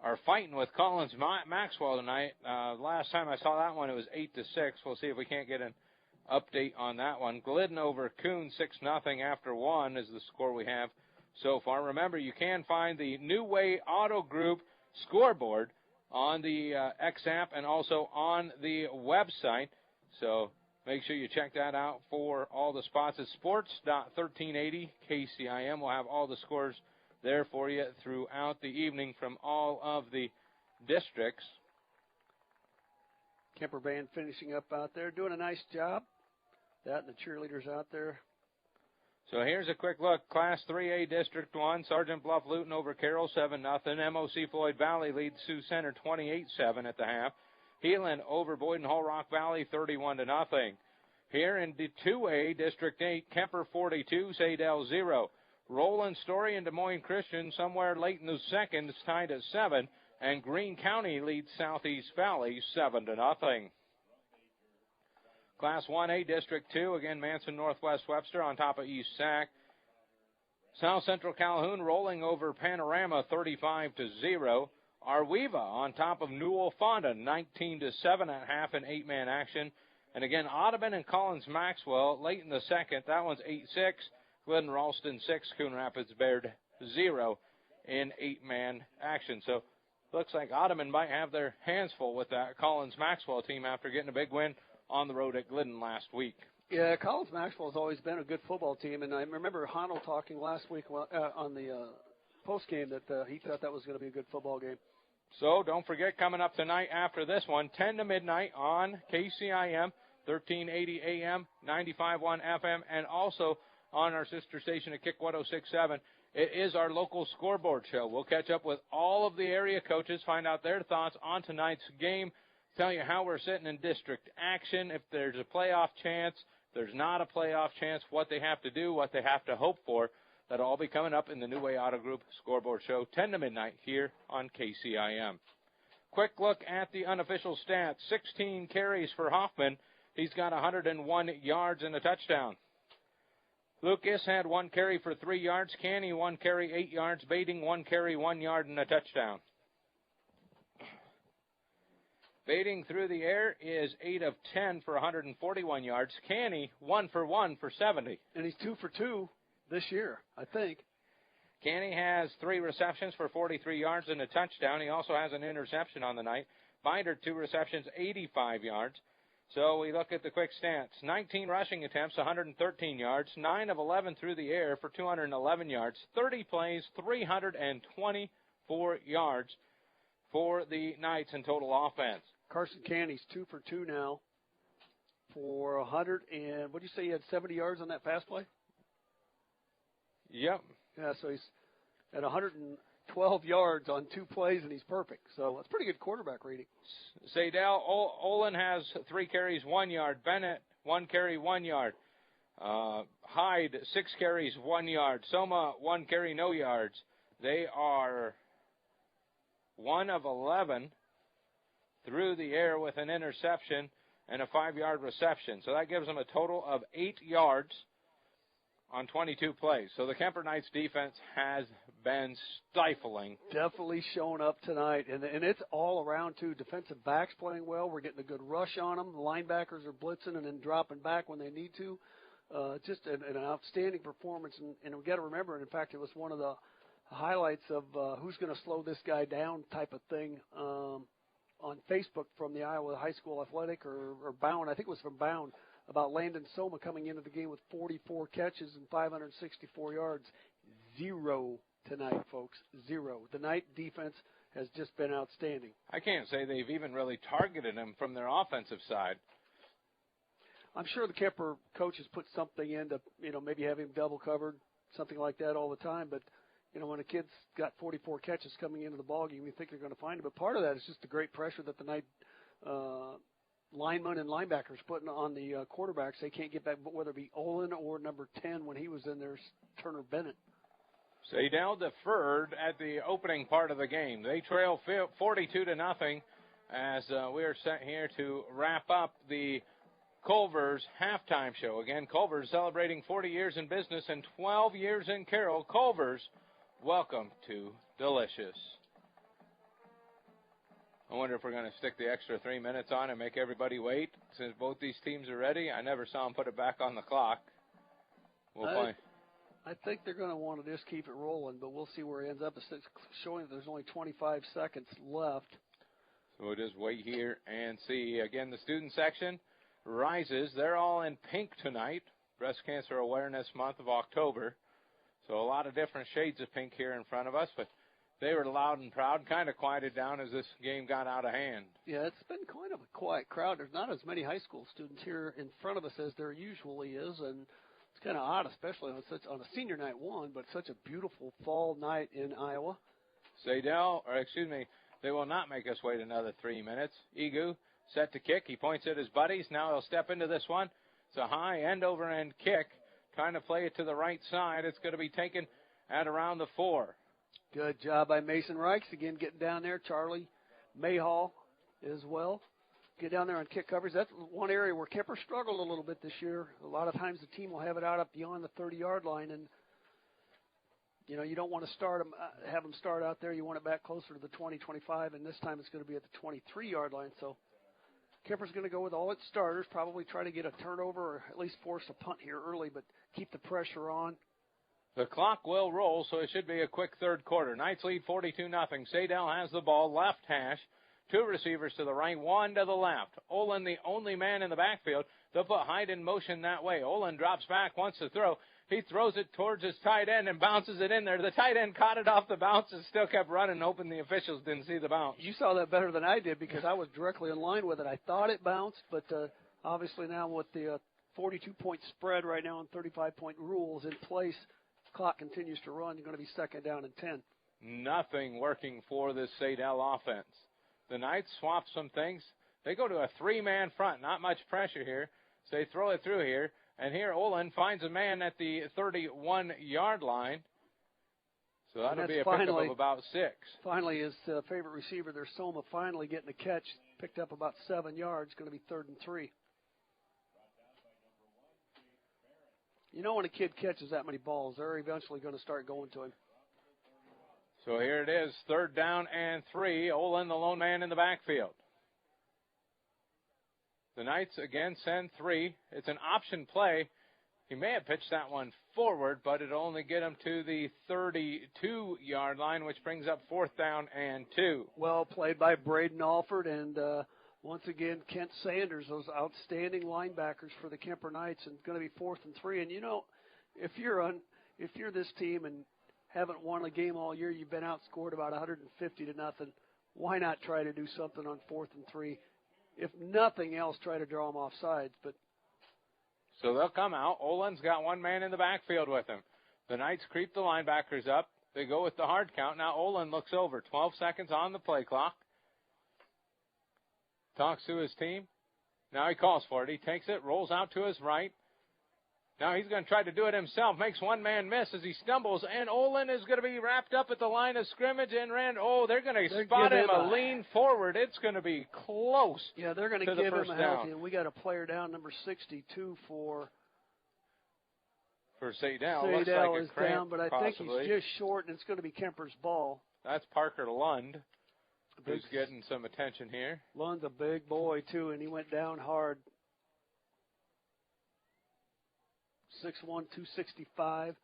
are fighting with Collins Maxwell tonight. Last time I saw that one, it was 8-6. We'll see if we can't get an update on that one. Glidden over Coon 6-0 after 1 is the score we have so far. Remember, you can find the New Way Auto Group scoreboard on the X app and also on the website. So make sure you check that out for all the spots. It's sports.1380 KCIM. We'll have all the scores there for you throughout the evening from all of the districts. Kemper Band finishing up out there, doing a nice job. That and the cheerleaders out there. So here's a quick look. Class 3A District 1, Sergeant Bluff Luton over Carroll 7-0. MOC Floyd Valley leads Sioux Center 28-7 at the half. Heelan over Boyden Hull Rock Valley 31-0. Here in the 2A District 8, Kemper 42, Saydel 0. Roland Story and Des Moines Christian somewhere late in the second is tied at 7. And Greene County leads Southeast Valley 7-0. Class 1A District 2, again, Manson Northwest Webster on top of East Sac. South Central Calhoun rolling over Panorama 35-0. Arweva on top of Newell Fonda 19-7 at half in 8-man action. And again, Audubon and Collins Maxwell late in the second. That one's 8-6. Glidden Ralston 6, Coon Rapids Baird 0 in 8-man action. So looks like Audubon might have their hands full with that Collins Maxwell team after getting a big win on the road at Glidden last week. Yeah, Collins Maxwell has always been a good football team, and I remember Hono talking last week on the post game that he thought that was going to be a good football game. So don't forget, coming up tonight after this one, 10 to midnight on KCIM, 1380 AM, 95.1 FM, and also on our sister station at Kick 106.7. It is our local scoreboard show. We'll catch up with all of the area coaches, find out their thoughts on tonight's game, tell you how we're sitting in district action, if there's a playoff chance, if there's not a playoff chance, what they have to do, what they have to hope for. That'll all be coming up in the New Way Auto Group scoreboard show, 10 to midnight here on KCIM. Quick look at the unofficial stats. 16 carries for Hoffman. He's got 101 yards and a touchdown. Lucas had 1 carry for 3 yards. Canny, 1 carry, 8 yards. Bading, 1 carry, 1 yard and a touchdown. Baiting through the air is 8 of 10 for 141 yards. Canny, 1 for 1 for 70. And he's 2 for 2 this year, I think. Canny has 3 receptions for 43 yards and a touchdown. He also has an interception on the night. Binder, 2 receptions, 85 yards. So we look at the quick stats. 19 rushing attempts, 113 yards. 9 of 11 through the air for 211 yards. 30 plays, 324 yards for the Knights in total offense. Carson Canny's 2 for 2 now for 100 and, what did you say, he had 70 yards on that pass play? Yep. Yeah, so he's at 112 yards on 2 plays, and he's perfect. So that's pretty good quarterback rating. Saydel, Olin has 3 carries, 1 yard. Bennett, 1 carry, 1 yard. Hyde, 6 carries, 1 yard. Soma, 1 carry, no yards. They are 1 of 11 through the air with an interception and a 5-yard reception. So that gives them a total of 8 yards on 22 plays. So the Kemper Knights defense has been stifling. Definitely showing up tonight. And it's all around, too. Defensive backs playing well. We're getting a good rush on them. The linebackers are blitzing and then dropping back when they need to. Just an outstanding performance. And we've got to remember, and in fact, it was one of the highlights of who's going to slow this guy down type of thing on Facebook from the Iowa High School Athletic or Bound. I think it was from Bound, about Landon Soma coming into the game with 44 catches and 564 yards. 0 tonight, folks. 0. The Knight defense has just been outstanding. I can't say they've even really targeted him from their offensive side. I'm sure the Kemper coaches put something in to, maybe have him double covered, something like that all the time. But, when a kid's got 44 catches coming into the ballgame, you think they're going to find him. But part of that is just the great pressure that the Knight linemen and linebackers putting on the quarterbacks. They can't get back, whether it be Olin or number 10 when he was in there, Turner Bennett. Saydel deferred at the opening part of the game. They trail 42-0 as we are set here to wrap up the Culver's halftime show. Again, Culver's celebrating 40 years in business and 12 years in Carroll. Culver's, welcome to Delicious. I wonder if we're going to stick the extra 3 minutes on and make everybody wait since both these teams are ready. I never saw them put it back on the clock. We'll find. I think they're going to want to just keep it rolling, but we'll see where it ends up. It's showing that there's only 25 seconds left. So we'll just wait here and see. Again, the student section rises. They're all in pink tonight, Breast Cancer Awareness Month of October. So a lot of different shades of pink here in front of us, but they were loud and proud, kind of quieted down as this game got out of hand. Yeah, it's been kind of a quiet crowd. There's not as many high school students here in front of us as there usually is, and it's kind of odd, especially on a senior night one, but such a beautiful fall night in Iowa. They will not make us wait another 3 minutes. Egu set to kick. He points at his buddies. Now he'll step into this one. It's a high end-over-end kick. Trying to play it to the right side. It's going to be taken at around the 4. Good job by Mason Reichs. Again, getting down there. Charlie Mayhall as well. Get down there on kick coverage. That's one area where Kemper struggled a little bit this year. A lot of times the team will have it out up beyond the 30-yard line, and you don't want to have them start out there. You want it back closer to the 20, 25, and this time it's going to be at the 23-yard line. So Kemper's going to go with all its starters, probably try to get a turnover or at least force a punt here early, but keep the pressure on. The clock will roll, so it should be a quick third quarter. Knights lead 42-0. Saydel has the ball, left hash. 2 receivers to the right, 1 to the left. Olin, the only man in the backfield. They'll put Hyde in motion that way. Olin drops back, wants to throw. He throws it towards his tight end and bounces it in there. The tight end caught it off the bounce and still kept running, hoping the officials didn't see the bounce. You saw that better than I did because I was directly in line with it. I thought it bounced, but obviously now with the 42-point spread right now and 35-point rules in place, clock continues to run. You're going to be second down and 10. Nothing working for this Saydel offense. The Knights swap some things. They go to a 3-man front. Not much pressure here. So they throw it through here. And here Olin finds a man at the 31-yard line. So that'll be a pickup of about 6. Finally, his favorite receiver there, Soma, finally getting a catch. Picked up about 7 yards. Going to be 3rd and 3. When a kid catches that many balls, they're eventually going to start going to him. So here it is, 3rd down and 3. Olin, the lone man in the backfield. The Knights again send 3. It's an option play. He may have pitched that one forward, but it'll only get him to the 32-yard line, which brings up 4th down and 2. Well played by Braden Alford, and once again, Kent Sanders, those outstanding linebackers for the Kemper Knights, and going to be 4th and 3. And, you know, if you're this team and haven't won a game all year, you've been outscored about 150 to nothing, why not try to do something on 4th and 3? If nothing else, try to draw them off sides. But so they'll come out. Olin's got one man in the backfield with him. The Knights creep the linebackers up. They go with the hard count. Now Olin looks over. 12 seconds on the play clock. Talks to his team. Now he calls for it. He takes it, rolls out to his right. Now he's going to try to do it himself. Makes one man miss as he stumbles, and Olin is going to be wrapped up at the line of scrimmage and they're going to spot him a lean forward. It's going to be close. Yeah, they're going to give him a healthy. And we got a player down, number 62 for Saydel. Saydel looks like is a cramp, down, but I think he's just short, and it's going to be Kemper's ball. That's Parker Lund, who's getting some attention here. Lund's a big boy, too, and he went down hard. 6'1", 265.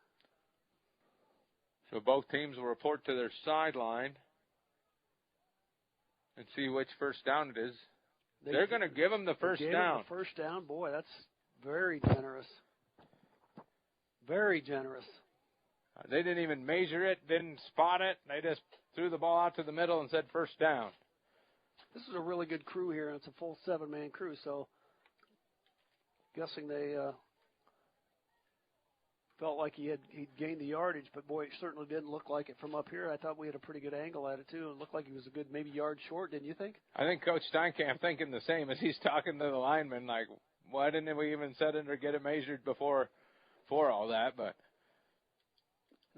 So both teams will report to their sideline and see which first down it is. They're going to give him the first down. The first down, boy, that's very generous. Very generous. They didn't even measure it, didn't spot it. They just threw the ball out to the middle and said first down. This is a really good crew here, and it's a full 7-man crew, so guessing they felt like he'd gained the yardage, but boy, it certainly didn't look like it from up here. I thought we had a pretty good angle at it too. It looked like he was a good maybe yard short, didn't you think? I think Coach Steinkamp thinking the same as he's talking to the lineman, like, why didn't we even set it or get it measured before all that? But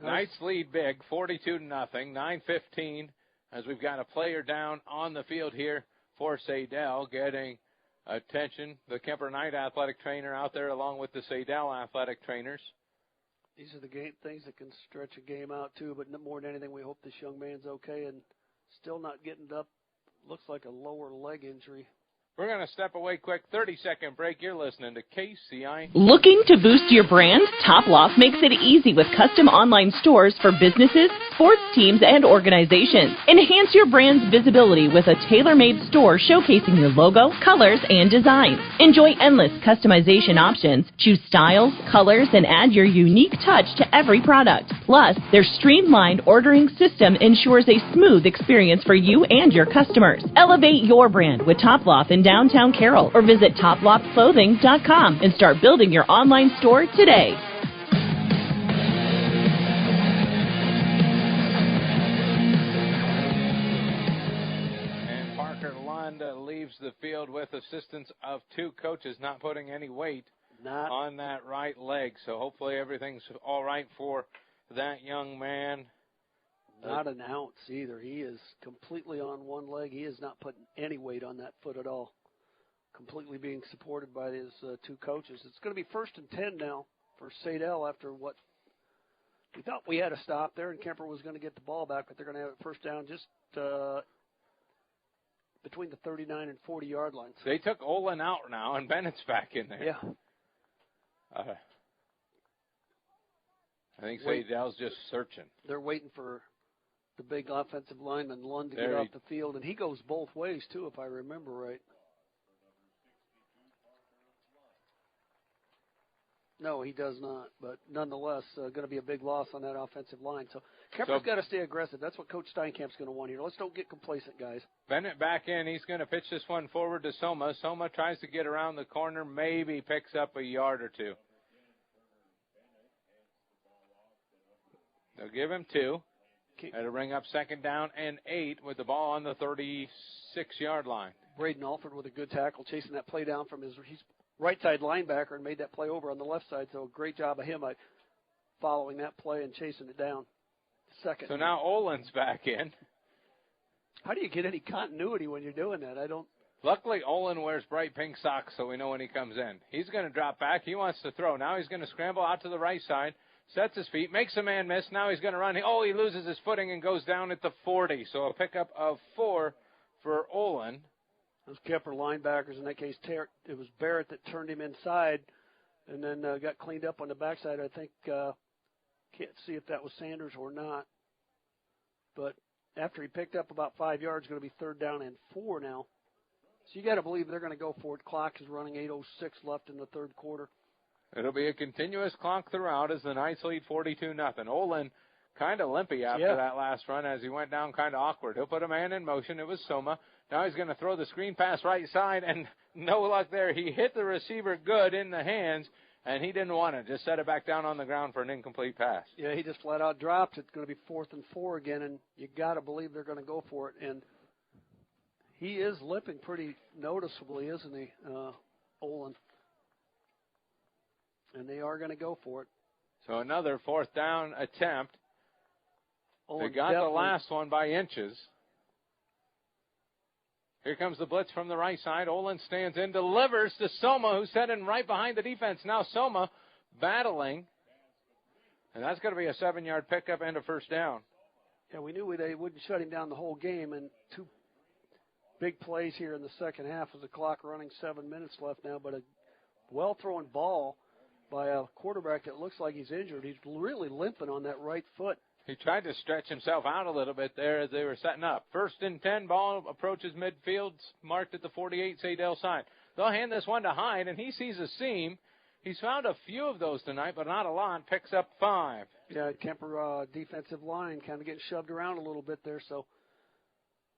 Knights lead big, 42-0, 9:15, as we've got a player down on the field here for Saydel, getting attention. The Kemper Knight athletic trainer out there along with the Saydel athletic trainers. These are the things that can stretch a game out, too, but more than anything, we hope this young man's okay and still not getting up. Looks like a lower leg injury. We're going to step away quick. 30-second break. You're listening to KCI. Looking to boost your brand? Top Loft makes it easy with custom online stores for businesses, sports teams, and organizations. Enhance your brand's visibility with a tailor-made store showcasing your logo, colors, and designs. Enjoy endless customization options. Choose styles, colors, and add your unique touch to every product. Plus, their streamlined ordering system ensures a smooth experience for you and your customers. Elevate your brand with Top Loft in downtown Carroll, or visit toploftclothing.com and start building your online store today. And Parker Lund leaves the field with assistance of 2 coaches, not putting any weight on that right leg. So hopefully everything's all right for that young man. Not an ounce either. He is completely on one leg. He is not putting any weight on that foot at all. Completely being supported by his 2 coaches. It's going to be 1st and 10 now for Saydel after what we thought we had a stop there, and Kemper was going to get the ball back, but they're going to have it first down just between the 39 and 40-yard lines. They took Olin out now, and Bennett's back in there. Yeah. I think Saydel's just searching. They're waiting for the big offensive lineman, Lund, to get off the field. And he goes both ways, too, if I remember right. No, he does not. But nonetheless, going to be a big loss on that offensive line. So Kemper's got to stay aggressive. That's what Coach Steinkamp's going to want here. Let's don't get complacent, guys. Bennett back in. He's going to pitch this one forward to Soma. Soma tries to get around the corner, maybe picks up a yard or 2. They'll give him 2. That'll bring up 2nd down and 8 with the ball on the 36-yard line. Braden Alford with a good tackle, chasing that play down from his right side linebacker and made that play over on the left side. So great job of him following that play and chasing it down. 2nd. So now Olin's back in. How do you get any continuity when you're doing that? Luckily, Olin wears bright pink socks, so we know when he comes in. He's going to drop back. He wants to throw. Now he's going to scramble out to the right side. Sets his feet, makes a man miss. Now he's going to run. He loses his footing and goes down at the 40. So a pickup of 4 for Olin. Those Kemper linebackers, in that case, it was Barrett that turned him inside and then got cleaned up on the backside. I think, can't see if that was Sanders or not. But after he picked up about 5 yards, going to be 3rd down and 4 now. So you got to believe they're going to go for it. Clock is running, 8:06 left in the third quarter. It'll be a continuous clock throughout as the Knights lead 42-0. Olin kind of limpy after that last run as he went down kind of awkward. He'll put a man in motion. It was Soma. Now he's going to throw the screen pass right side, and no luck there. He hit the receiver good in the hands, and he didn't want it. Just set it back down on the ground for an incomplete pass. Yeah, he just flat out dropped. It's going to be 4th and 4 again, and you got to believe they're going to go for it. And he is limping pretty noticeably, isn't he, Olin? And they are going to go for it. So another 4th down attempt. Olin they got the last one by inches. Here comes the blitz from the right side. Olin stands in, delivers to Soma, who's sitting right behind the defense. Now Soma battling. And that's going to be a 7-yard pickup and a 1st down. Yeah, we knew they wouldn't shut him down the whole game, and 2 big plays here in the second half with the clock running, 7 minutes left now, but a well-thrown ball by a quarterback that looks like he's injured. He's really limping on that right foot. He tried to stretch himself out a little bit there as they were setting up. 1st and 10, ball approaches midfield, marked at the 48 Saydel side. They'll hand this one to Hyde, and he sees a seam. He's found a few of those tonight, but not a lot. Picks up 5. Yeah, Kemper defensive line kind of getting shoved around a little bit there, so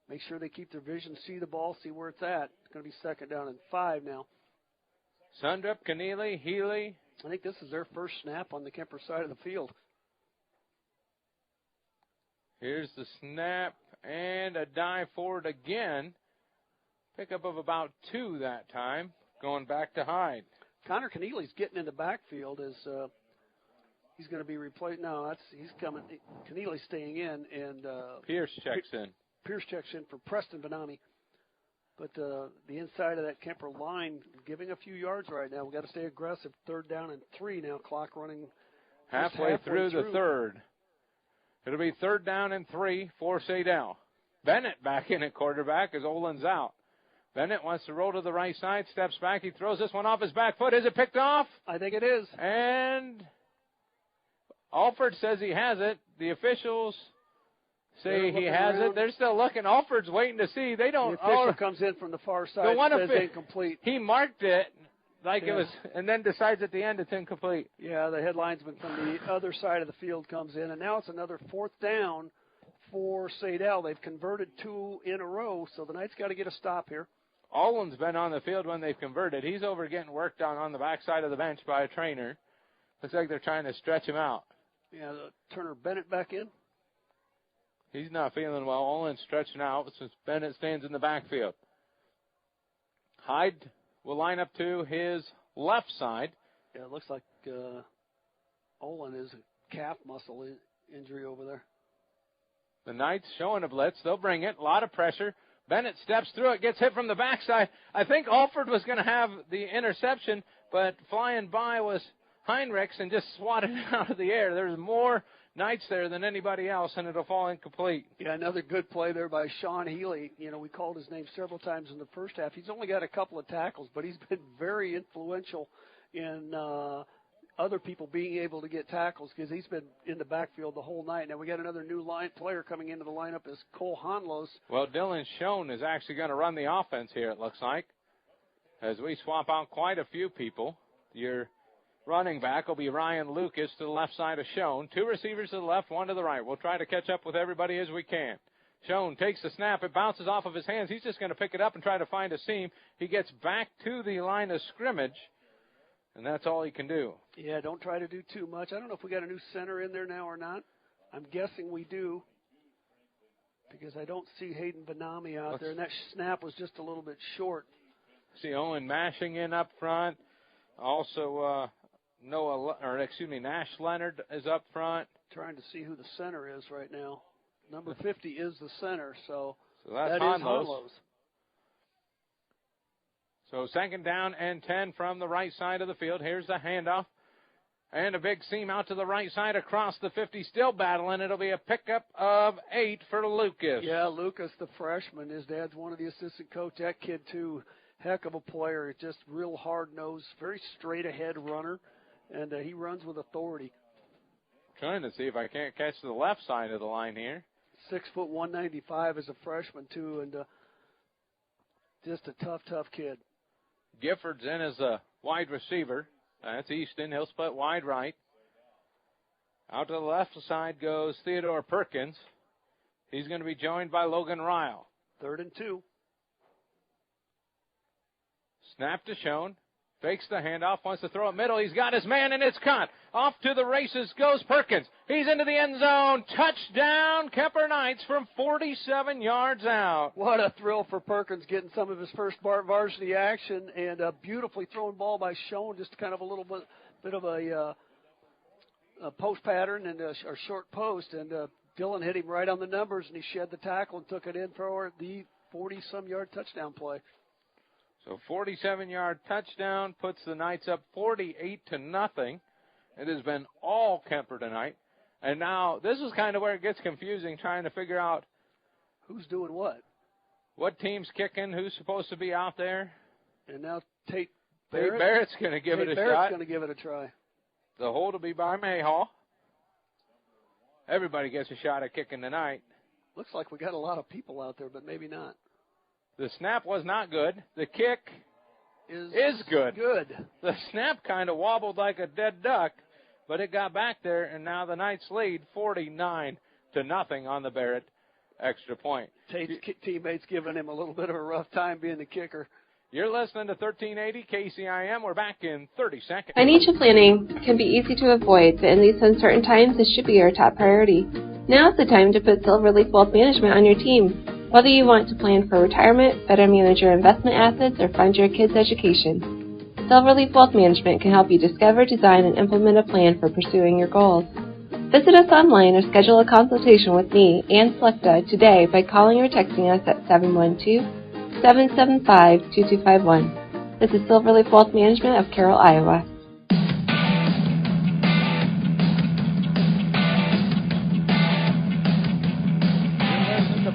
make sure they keep their vision, see the ball, see where it's at. It's going to be 2nd down and 5 now. Sundrup, Keneally, Healy. I think this is their first snap on the Kemper side of the field. Here's the snap and a dive forward again. Pickup of about 2 that time, going back to Hyde. Connor Keneally's getting in the backfield as he's going to be replaced. No, he's coming. Keneally's staying in, and Pierce checks in. Pierce checks in for Preston Benami. But the inside of that Kemper line giving a few yards right now. We've got to stay aggressive. 3rd down and 3 now. Clock running halfway through the third. It'll be 3rd down and 3 for Saydel. Bennett back in at quarterback as Olin's out. Bennett wants to roll to the right side, steps back. He throws this one off his back foot. Is it picked off? I think it is. And Alford says he has it. The officials say he has it. They're still looking. Alford's waiting to see. They don't. The official comes in from the far side. The one says incomplete. He marked it like it was, and then decides at the end it's incomplete. Yeah, the headlinesman from the other side of the field comes in, and now it's another 4th down for Saydel. They've converted 2 in a row, so the Knights got to get a stop here. Olin's been on the field when they've converted. He's over getting worked on the backside of the bench by a trainer. Looks like they're trying to stretch him out. Yeah, Turner Bennett back in. He's not feeling well. Olin's stretching out since Bennett stands in the backfield. Hyde will line up to his left side. Yeah, it looks like Olin is a calf muscle injury over there. The Knights showing a blitz. They'll bring it. A lot of pressure. Bennett steps through it, gets hit from the backside. I think Alford was going to have the interception, but flying by was Heinrichs and just swatted it out of the air. There's more Knights there than anybody else, and it'll fall incomplete. Yeah, another good play there by Sean Healy. You know, we called his name several times in the first half. He's only got a couple of tackles, but he's been very influential in other people being able to get tackles because he's been in the backfield the whole night. Now we got another new player coming into the lineup is Cole Honlos. Well, Dylan Schoen is actually going to run the offense here, it looks like, as we swap out quite a few people. Your running back will be Ryan Lucas to the left side of Schoen. 2 receivers to the left, 1 to the right. We'll try to catch up with everybody as we can. Schoen takes the snap. It bounces off of his hands. He's just going to pick it up and try to find a seam. He gets back to the line of scrimmage, and that's all he can do. Yeah, don't try to do too much. I don't know if we got a new center in there now or not. I'm guessing we do because I don't see Hayden Benami out there, and that snap was just a little bit short. See Owen mashing in up front. Also, Nash Leonard is up front. Trying to see who the center is right now. Number 50 is the center, so that's that Honlos. is Honlos. So 2nd down and 10 from the right side of the field. Here's the handoff. And a big seam out to the right side across the 50, still battling. It'll be a pickup of 8 for Lucas. Yeah, Lucas, the freshman. His dad's one of the assistant coach. That kid, too, heck of a player. Just real hard-nosed, very straight-ahead runner, and he runs with authority. Trying to see if I can't catch the left side of the line here. 6 foot 195 as a freshman, too, and just a tough kid. Gifford's in as a wide receiver. That's Easton. He'll split wide right. Out to the left side goes Theodore Perkins. He's going to be joined by Logan Ryle. 3rd and 2. Snap to Schoen. Fakes the handoff. Wants to throw it middle. He's got his man, and it's caught. Off to the races goes Perkins. He's into the end zone. Touchdown, Kemper Knights from 47 yards out. What a thrill for Perkins getting some of his first varsity action, and a beautifully thrown ball by Schoen. Just kind of a little bit of a post pattern and a short post, and Dillon hit him right on the numbers, and he shed the tackle and took it in for the 40-some-yard touchdown play. So 47-yard touchdown puts the Knights up 48-0. It has been all Kemper tonight. And now this is kind of where it gets confusing, trying to figure out who's doing what team's kicking, who's supposed to be out there. And now Tate Barrett's going to give it a shot. Barrett's going to give it a try. The hold will be by Mayhall. Everybody gets a shot at kicking tonight. Looks like we got a lot of people out there, but maybe not. The snap was not good. The kick is good. The snap kind of wobbled like a dead duck, but it got back there, and now the Knights lead 49-0 on the Barrett extra point. Tate's teammates giving him a little bit of a rough time being the kicker. You're listening to 1380 KCIM. We're back in 30 seconds. Financial planning can be easy to avoid, but in these uncertain times, this should be your top priority. Now's the time to put Silverleaf Wealth Management on your team. Whether you want to plan for retirement, better manage your investment assets, or fund your kids' education, Silverleaf Wealth Management can help you discover, design, and implement a plan for pursuing your goals. Visit us online or schedule a consultation with me, Ann Slechta, today by calling or texting us at 712-775-2251. This is Silverleaf Wealth Management of Carroll, Iowa.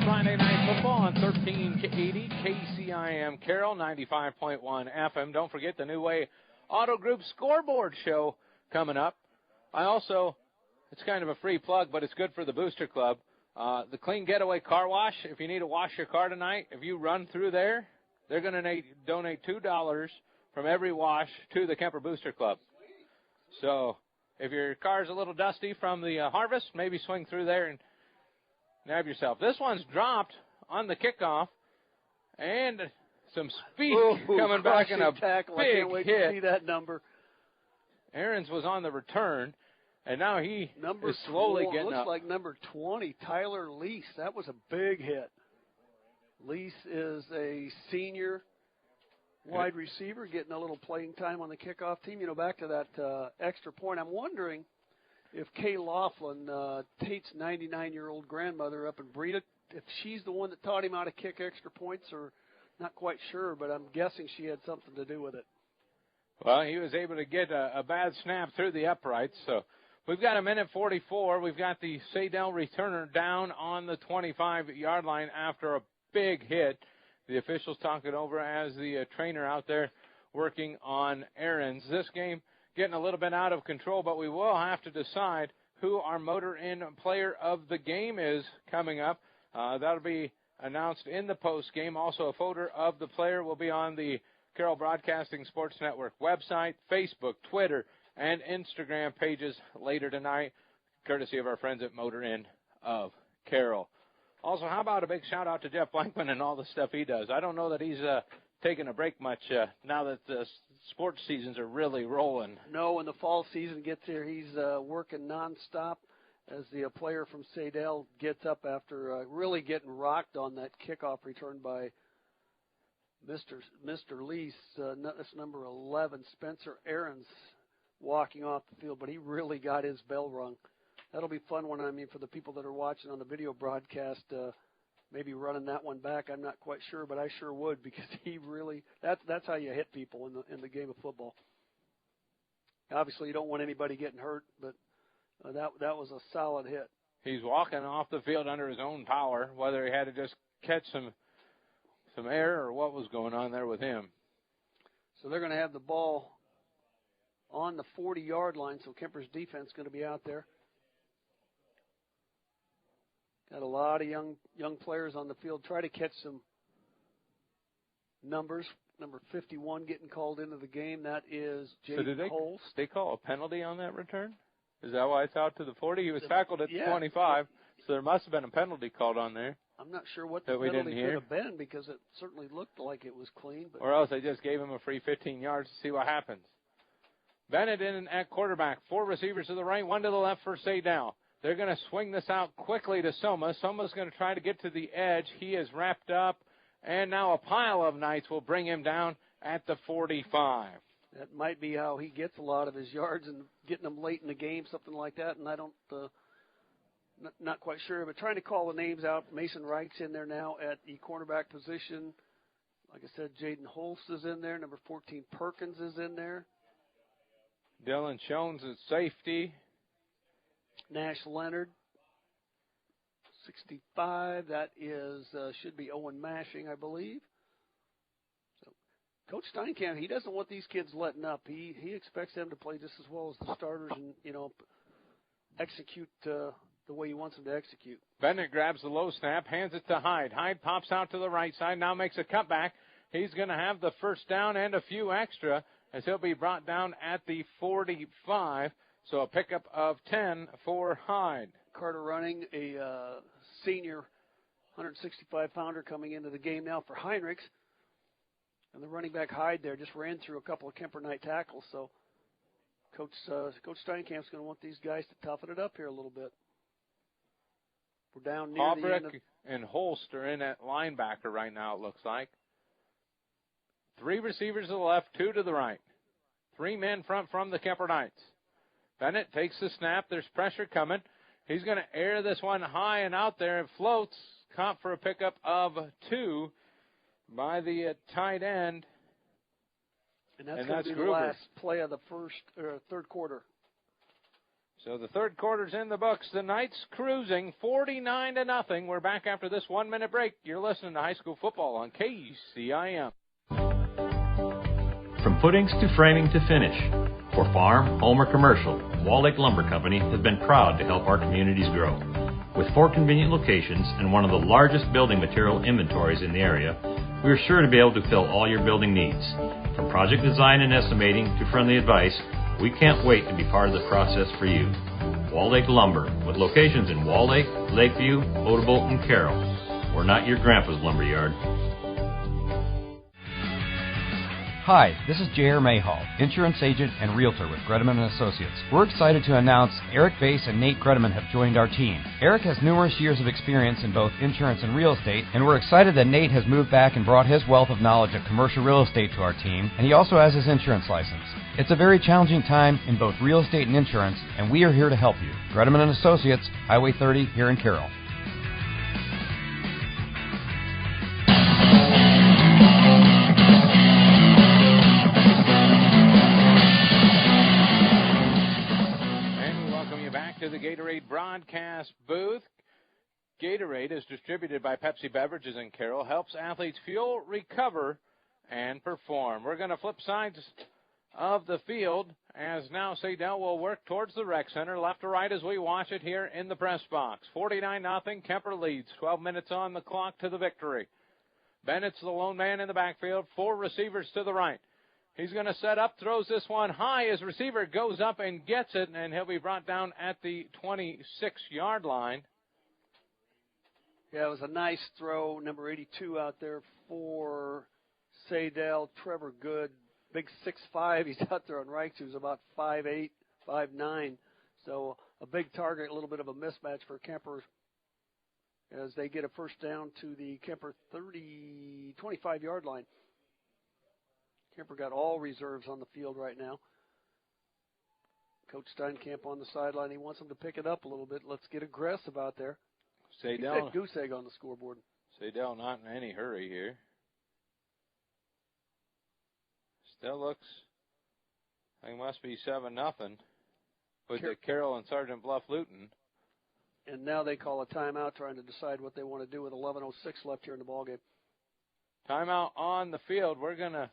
Friday Night Football on 1380 KCIM Carroll, 95.1 FM. Don't forget the New Way Auto Group Scoreboard Show coming up. It's kind of a free plug, but it's good for the Booster Club. The Clean Getaway Car Wash, if you need to wash your car tonight, if you run through there, they're going to donate $2 from every wash to the Kemper Booster Club. So if your car's a little dusty from the harvest, maybe swing through there and nab yourself. This one's dropped on the kickoff, and some speed coming back in a tackle. big I can't wait hit. to see that number. Aarons was on the return, and now he is slowly getting looks up. Like number 20, Tyler Lease. That was a big hit. Lease is a senior wide receiver getting a little playing time on the kickoff team. Back to that extra point, I'm wondering if Kay Laughlin, Tate's 99-year-old grandmother up in Breda, if she's the one that taught him how to kick extra points, or not quite sure, but I'm guessing she had something to do with it. Well, he was able to get a bad snap through the uprights. So we've got a minute 44. We've got the Saydel returner down on the 25-yard line after a big hit. The officials talk it over as the trainer out there working on Aarons. This game getting a little bit out of control, but we will have to decide who our Motor Inn player of the game is coming up. That'll be announced in the post game. Also, a photo of the player will be on the Carroll Broadcasting Sports Network website, Facebook, Twitter, and Instagram pages later tonight, courtesy of our friends at Motor Inn of Carroll. Also, how about a big shout-out to Jeff Blankman and all the stuff he does? I don't know that he's taking a break much now that the sports seasons are really rolling. No, when the fall season gets here, he's working nonstop as the player from Saydel gets up after really getting rocked on that kickoff return by Mr. Lease. That's number 11, Spencer Aarons, walking off the field, but he really got his bell rung. That'll be fun for the people that are watching on the video broadcast, maybe running that one back. I'm not quite sure, but I sure would, because he really, that's how you hit people in the game of football. Obviously, you don't want anybody getting hurt, but that was a solid hit. He's walking off the field under his own power, whether he had to just catch some air or what was going on there with him. So they're going to have the ball on the 40-yard line, so Kemper's defense is going to be out there. Got a lot of young players on the field. Try to catch some numbers. Number 51 getting called into the game. That is Jaden Holst. They call a penalty on that return? Is that why it's out to the 40? He was tackled at the 25, so there must have been a penalty called on there. I'm not sure what the penalty could have been because it certainly looked like it was clean. But or else they just gave him a free 15 yards to see what happens. Bennett in at quarterback. 4 receivers to the right, 1 to the left for Saydel. They're going to swing this out quickly to Soma. Soma's going to try to get to the edge. He is wrapped up, and now a pile of Knights will bring him down at the 45. That might be how he gets a lot of his yards and getting them late in the game, something like that. And I don't, not quite sure. But trying to call the names out. Mason Wright's in there now at the cornerback position. Like I said, Jaden Holst is in there. Number 14, Perkins is in there. Dylan Jones at safety. Nash Leonard, 65. That is should be Owen Mashing, I believe. So, Coach Steinkamp, he doesn't want these kids letting up. He expects them to play just as well as the starters and, execute the way he wants them to execute. Bennett grabs the low snap, hands it to Hyde. Hyde pops out to the right side, now makes a cutback. He's going to have the first down and a few extra as he'll be brought down at the 45. So a pickup of 10 for Hyde. Carter running, a senior 165-pounder coming into the game now for Heinrichs. And the running back Hyde there just ran through a couple of Kemper Knight tackles. So Coach Steinkamp's going to want these guys to toughen it up here a little bit. We're down near the end of... and Holst are in at linebacker right now, it looks like. 3 receivers to the left, 2 to the right. 3 men front from the Kemper Knights. Bennett takes the snap. There's pressure coming. He's going to air this one high and out there. It floats. Caught for a pickup of 2 by the tight end. And that's going to be the last play of the third quarter. So the third quarter's in the books. The Knights cruising 49-0. We're back after this 1-minute break. You're listening to high school football on KCIM. From footings to framing to finish. For farm, home, or commercial, Wall Lake Lumber Company has been proud to help our communities grow. With 4 convenient locations and one of the largest building material inventories in the area, we are sure to be able to fill all your building needs. From project design and estimating to friendly advice, we can't wait to be part of the process for you. Wall Lake Lumber, with locations in Wall Lake, Lakeview, Odebolt, and Carroll. We're not your grandpa's lumberyard. Hi, this is J.R. Mayhall, insurance agent and realtor with Gredeman & Associates. We're excited to announce Eric Bass and Nate Gredeman have joined our team. Eric has numerous years of experience in both insurance and real estate, and we're excited that Nate has moved back and brought his wealth of knowledge of commercial real estate to our team, and he also has his insurance license. It's a very challenging time in both real estate and insurance, and we are here to help you. Gredeman & Associates, Highway 30 here in Carroll. To the Gatorade broadcast booth. Gatorade is distributed by Pepsi Beverages in Carroll, helps athletes fuel, recover, and perform. We're going to flip sides of the field as now Saydel will work towards the rec center, left to right as we watch it here in the press box. 49-0, Kemper leads, 12 minutes on the clock to the victory. Bennett's the lone man in the backfield, 4 receivers to the right. He's going to set up, throws this one high. His receiver goes up and gets it, and he'll be brought down at the 26-yard line. Yeah, it was a nice throw. Number 82 out there for Saydel. Trevor Good, big 6'5". He's out there on right. He was about 5'8", 5'9". So a big target, a little bit of a mismatch for Kemper as they get a first down to the Kemper 25-yard line. Kemper got all reserves on the field right now. Coach Steinkamp on the sideline. He wants them to pick it up a little bit. Let's get aggressive out there. Saydel, goose egg on the scoreboard. Saydel not in any hurry here. Still looks They must be 7-0 with the Carroll and Sergeant Bluff Luton. And now they call a timeout trying to decide what they want to do with 11:06 left here in the ballgame. Timeout on the field. We're going to,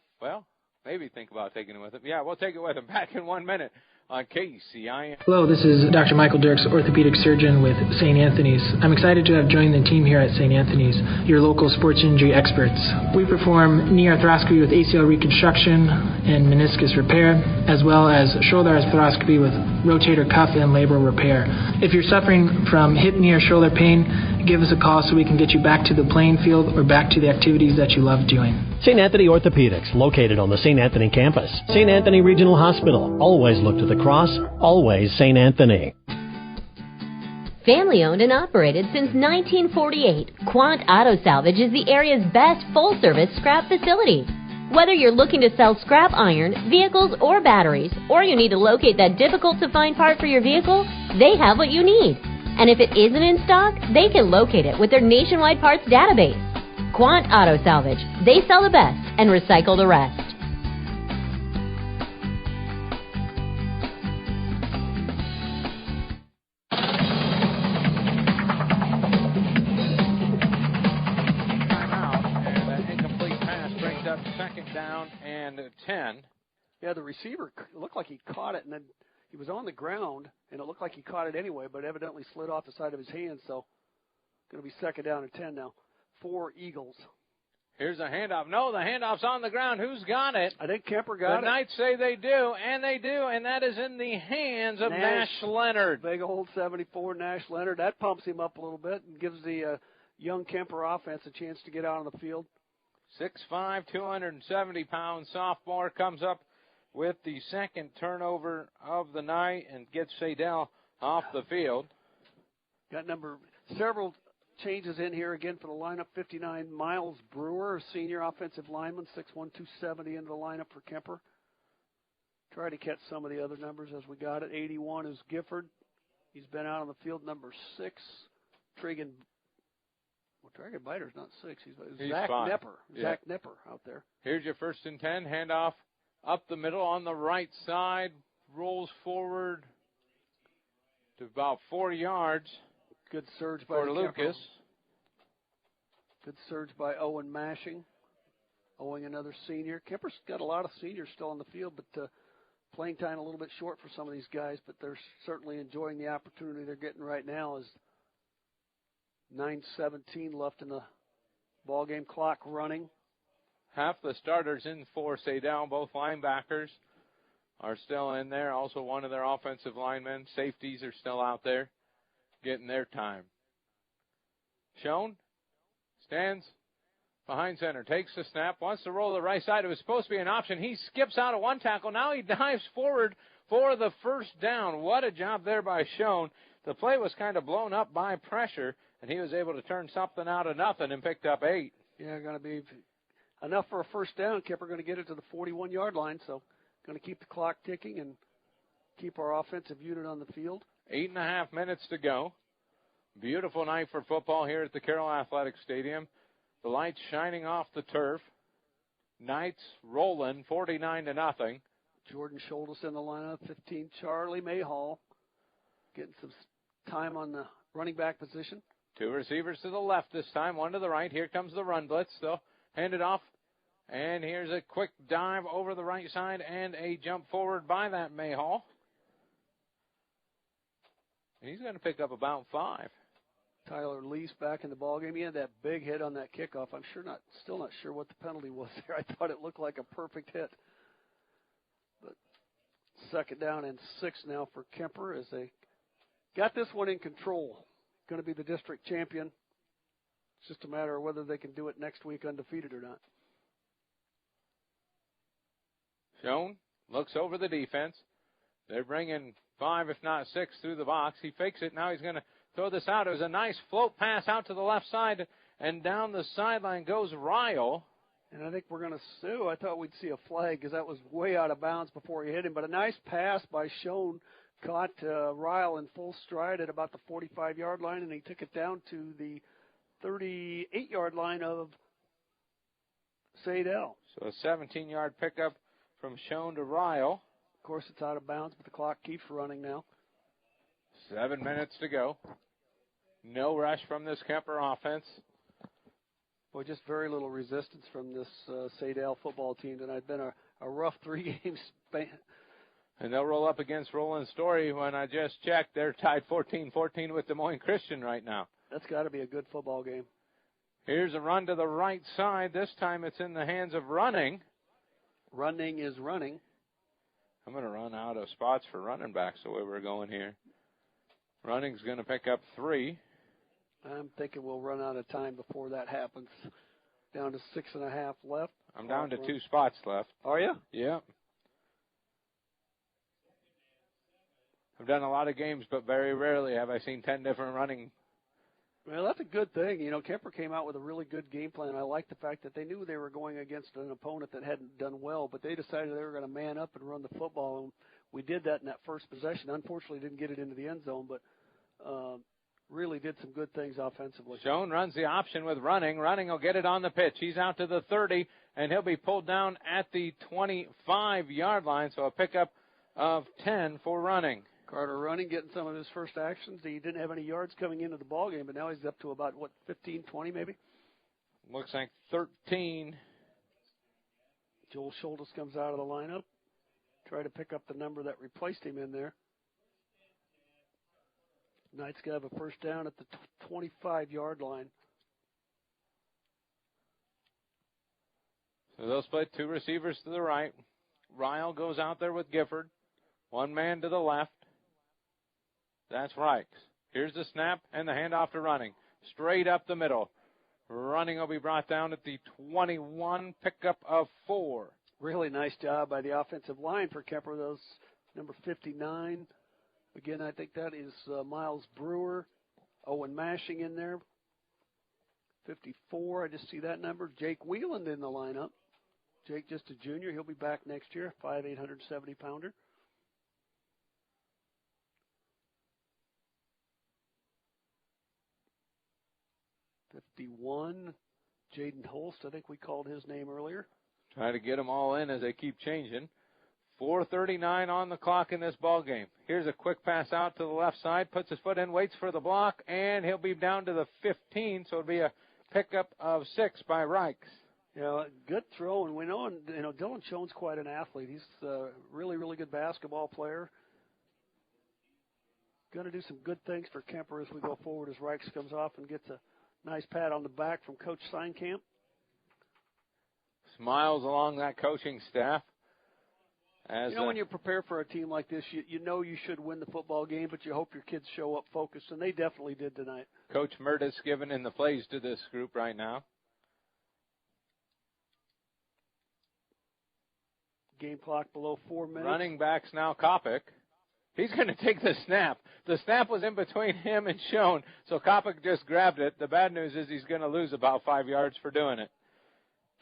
maybe think about taking it with them. Yeah, we'll take it with them. Back in 1 minute on KCIN. Hello, this is Dr. Michael Dirks, orthopedic surgeon with St. Anthony's. I'm excited to have joined the team here at St. Anthony's, your local sports injury experts. We perform knee arthroscopy with ACL reconstruction and meniscus repair, as well as shoulder arthroscopy with rotator cuff and labral repair. If you're suffering from hip, knee, or shoulder pain, give us a call so we can get you back to the playing field or back to the activities that you love doing. St. Anthony Orthopedics, located on the St. Anthony campus. St. Anthony Regional Hospital. Always look to the cross. Always St. Anthony. Family owned and operated since 1948, Quant Auto Salvage is the area's best full-service scrap facility. Whether you're looking to sell scrap iron, vehicles, or batteries, or you need to locate that difficult-to-find part for your vehicle, they have what you need. And if it isn't in stock, they can locate it with their nationwide parts database. Quant Auto Salvage. They sell the best and recycle the rest. Down and 10. Yeah, the receiver looked like he caught it, and then he was on the ground, and it looked like he caught it anyway, but evidently slid off the side of his hand, so going to be second down and 10 now for Eagles. Here's a handoff. No, the handoff's on the ground. Who's got it? I think Kemper got it. The Knights say they do, and that is in the hands of Nash Leonard. Big old 74 Nash Leonard. That pumps him up a little bit and gives the young Kemper offense a chance to get out on the field. 6'5", 270-pound sophomore comes up with the second turnover of the night and gets Saydel off the field. Got several changes in here again for the lineup. 59, Miles Brewer, senior offensive lineman, 6'1", 270 into the lineup for Kemper. Try to catch some of the other numbers as we got it. 81 is Gifford. He's been out on the field. Number 6, Tragan. Well, Dragon Biter's not 6. He's Zach 5. Nepper. Yeah. Zach Nepper out there. Here's your 1st and 10. Handoff up the middle on the right side. Rolls forward to about 4 yards. Good surge by for Lucas. Good surge by Owen Mashing. Owing another senior. Kemper's got a lot of seniors still on the field, but playing time a little bit short for some of these guys, but they're certainly enjoying the opportunity they're getting right now as 9:17 left in the ball game clock running. Half the starters in for Saydel. Both linebackers are still in there. Also one of their offensive linemen. Safeties are still out there getting their time. Schoen stands behind center, takes the snap, wants to roll the right side. It was supposed to be an option. He skips out of one tackle. Now he dives forward for the first down. What a job there by Schoen. The play was kind of blown up by pressure, and he was able to turn something out of nothing and picked up 8. Yeah, going to be enough for a first down. Kemper going to get it to the 41-yard line, so going to keep the clock ticking and keep our offensive unit on the field. 8.5 minutes to go. Beautiful night for football here at the Carroll Athletic Stadium. The lights shining off the turf. Knights rolling 49-0. Jordan Schultes in the lineup, 15. Charlie Mayhall getting some time on the running back position. 2 receivers to the left this time, 1 to the right. Here comes the run blitz. They'll hand it off. And here's a quick dive over the right side and a jump forward by that Mayhall. He's going to pick up about 5. Tyler Lease back in the ballgame. He had that big hit on that kickoff. I'm still not sure what the penalty was there. I thought it looked like a perfect hit. But second down and 6 now for Kemper as they got this one in control. Going to be the district champion. It's just a matter of whether they can do it next week undefeated or not. Schoen looks over the defense. They're bringing 5, if not 6, through the box. He fakes it. Now he's going to throw this out. It was a nice float pass out to the left side, and down the sideline goes Ryle. And I think we're going to sue. I thought we'd see a flag because that was way out of bounds before he hit him. But a nice pass by Schoen caught Ryle in full stride at about the 45-yard line, and he took it down to the 38-yard line of Saydel. So a 17-yard pickup from Schoen to Ryle. course, it's out of bounds, but the clock keeps running now. 7 minutes to go. No rush from this Kemper offense. Boy, just very little resistance from this Saydel football team tonight. Been a rough 3 games span. And they'll roll up against Roland Story. When I just checked, they're tied 14-14 with Des Moines Christian right now. That's got to be a good football game. Here's a run to the right side. This time it's in the hands of Running. Running is running. I'm going to run out of spots for running backs the way we're going here. Running's going to pick up 3. I'm thinking we'll run out of time before that happens. Down to 6.5 left. I'm down to 2 spots left. Are you? Yeah. I've done a lot of games, but very rarely have I seen 10 different running. Well, that's a good thing. You know, Kemper came out with a really good game plan. I like the fact that they knew they were going against an opponent that hadn't done well, but they decided they were going to man up and run the football, and we did that in that first possession. Unfortunately, didn't get it into the end zone, but really did some good things offensively. Schoen runs the option with Running. Running will get it on the pitch. He's out to the 30, and he'll be pulled down at the 25-yard line, so a pickup of 10 for Running. Carter Running getting some of his first actions. He didn't have any yards coming into the ball game, but now he's up to about, 15, 20 maybe? Looks like 13. Joel Schultes comes out of the lineup. Try to pick up the number that replaced him in there. Knights got a first down at the 25-yard line. So they'll split 2 receivers to the right. Ryle goes out there with Gifford. 1 man to the left. That's Reichs. Here's the snap and the handoff to Running. Straight up the middle. Running will be brought down at the 21, pickup of 4. Really nice job by the offensive line for Kemper. Those number 59. Again, I think that is Miles Brewer. Owen Mashing in there. 54, I just see that number. Jake Wheeland in the lineup. Jake just a junior. He'll be back next year, 5'8", 170-pounder. Jaden Holst, I think we called his name earlier. Try to get them all in as they keep changing. 4:39 on the clock in this ball game. Here's a quick pass out to the left side, puts his foot in, waits for the block, and he'll be down to the 15, so it'll be a pickup of 6 by Reichs. Yeah, good throw, and we know, Dylan Schoen's quite an athlete. He's a really, really good basketball player. Going to do some good things for Kemper as we go forward as Reichs comes off and gets a nice pat on the back from Coach Steinkamp. Smiles along that coaching staff. As when you prepare for a team like this, you know you should win the football game, but you hope your kids show up focused, and they definitely did tonight. Coach Mertis giving in the plays to this group right now. Game clock below 4 minutes. Running backs now Kopic. He's going to take the snap. The snap was in between him and Schoen, so Kopic just grabbed it. The bad news is he's going to lose about 5 yards for doing it.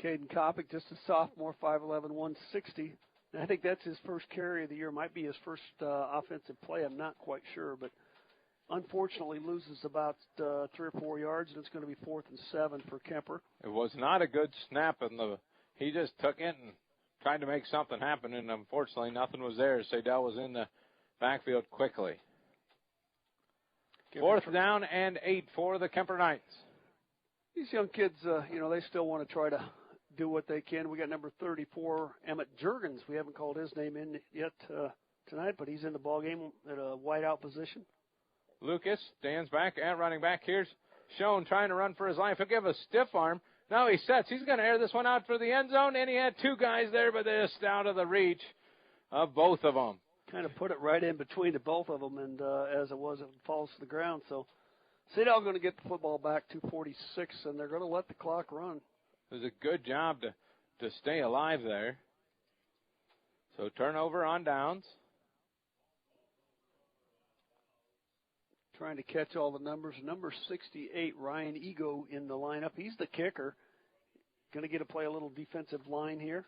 Caden Kopic, just a sophomore, 5'11", 160. And I think that's his first carry of the year. Might be his first offensive play. I'm not quite sure, but unfortunately loses about 3 or 4 yards, and it's going to be 4th and 7 for Kemper. It was not a good snap, and he just took it and tried to make something happen, and unfortunately nothing was there. Saydel was in the backfield quickly. 4th down and 8 for the Kemper Knights. These young kids, they still want to try to do what they can. We got number 34, Emmett Juergens. We haven't called his name in yet tonight, but he's in the ball game at a wideout position. Lucas stands back at running back. Here's Schoen trying to run for his life. He'll give a stiff arm. Now he sets. He's going to air this one out for the end zone, and he had 2 guys there, but they're just out of the reach of both of them. Kind of put it right in between the both of them, and as it was, it falls to the ground. So Saydel going to get the football back, 2:46, and they're going to let the clock run. It was a good job to stay alive there. So turnover on downs. Trying to catch all the numbers. Number 68, Ryan Ego in the lineup. He's the kicker. Going to get to play a little defensive line here.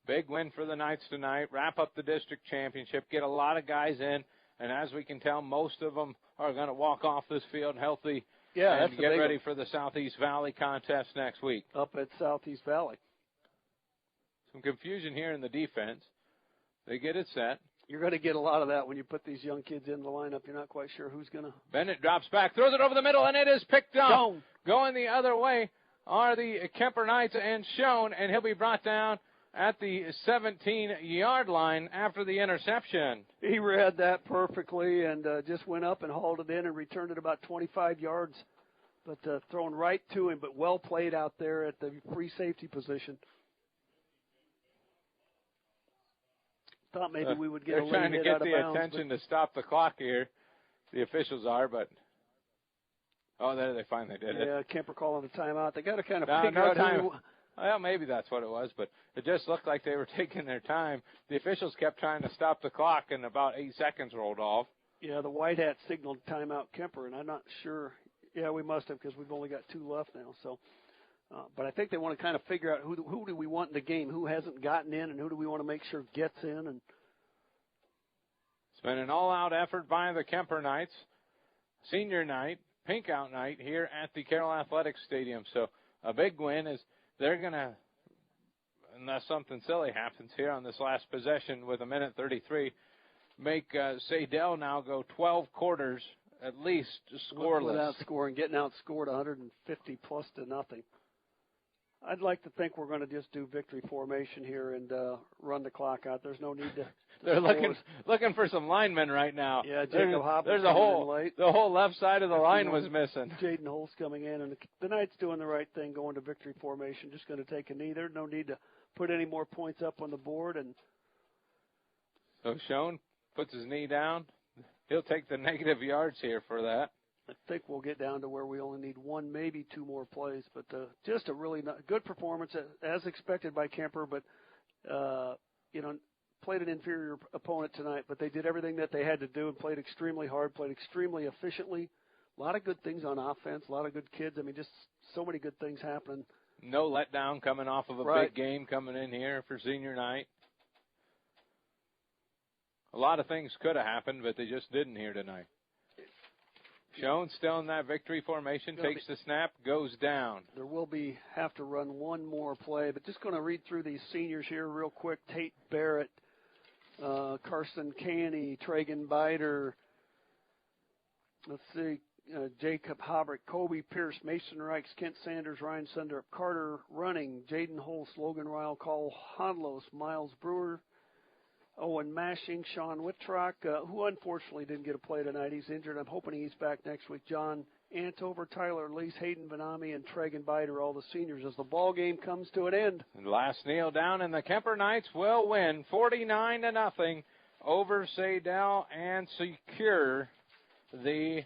Big win for the Knights tonight. Wrap up the district championship. Get a lot of guys in. And as we can tell, most of them are going to walk off this field healthy and get ready for the Southeast Valley contest next week. Up at Southeast Valley. So Some confusion here in the defense. They get it set. You're going to get a lot of that when you put these young kids in the lineup. You're not quite sure who's going to. Bennett drops back, throws it over the middle, and it is picked up. Schoen. Going the other way are the Kemper Knights and Schoen, and he'll be brought down at the 17-yard line after the interception. He read that perfectly and just went up and hauled it in and returned it about 25 yards, but thrown right to him, but well played out there at the free safety position. Thought maybe we would get a late hit out of bounds. They're trying to get the attention to stop the clock here. The officials are, but there they finally did it. Yeah, Kemper calling a timeout. They got to kind of figure out time. Well, maybe that's what it was, but it just looked like they were taking their time. The officials kept trying to stop the clock, and about 8 seconds rolled off. Yeah, the white hat signaled timeout Kemper, and I'm not sure. Yeah, we must have, because we've only got 2 left now. So, but I think they want to kind of figure out who do we want in the game, who hasn't gotten in, and who do we want to make sure gets in. And it's been an all-out effort by the Kemper Knights. Senior night, pink out night here at the Carroll Athletics Stadium. So a big win is they're going to, unless something silly happens here on this last possession with 1:33, make Saydel now go 12 quarters at least scoreless. Without scoring, getting outscored 150+0. I'd like to think we're going to just do victory formation here and run the clock out. There's no need to. They're looking for some linemen right now. Yeah, Jacob Hopkins. There's the whole left side of the line was missing. Jaden Holt's coming in, and the Knights doing the right thing, going to victory formation. Just going to take a knee. There's no need to put any more points up on the board. And so Schoen puts his knee down. He'll take the negative yards here for that. I think we'll get down to where we only need 1, maybe 2 more plays. But just a really good performance, as expected by Kemper. But, played an inferior opponent tonight. But they did everything that they had to do and played extremely hard, played extremely efficiently. A lot of good things on offense, a lot of good kids. I mean, just so many good things happening. No letdown coming off of a big game coming in here for senior night. A lot of things could have happened, but they just didn't here tonight. Schoen still in that victory formation, takes the snap, goes down. There will have to run 1 more play, but just going to read through these seniors here real quick. Tate Barrett, Carson Canny, Tragan Bider, let's see, Jacob Hobrick, Kobe Pierce, Mason Reichs, Kent Sanders, Ryan Sunderup, Carter Running, Jaden Holtz, Logan Ryle, Cole Honlos, Miles Brewer, Owen Mashing, Sean Wittrock, who unfortunately didn't get a play tonight. He's injured. I'm hoping he's back next week. John Antover, Tyler Lease, Hayden Vanami, and Tragan Bider, all the seniors, as the ball game comes to an end. And last kneel down, and the Kemper Knights will win 49-0 over Saydel and secure the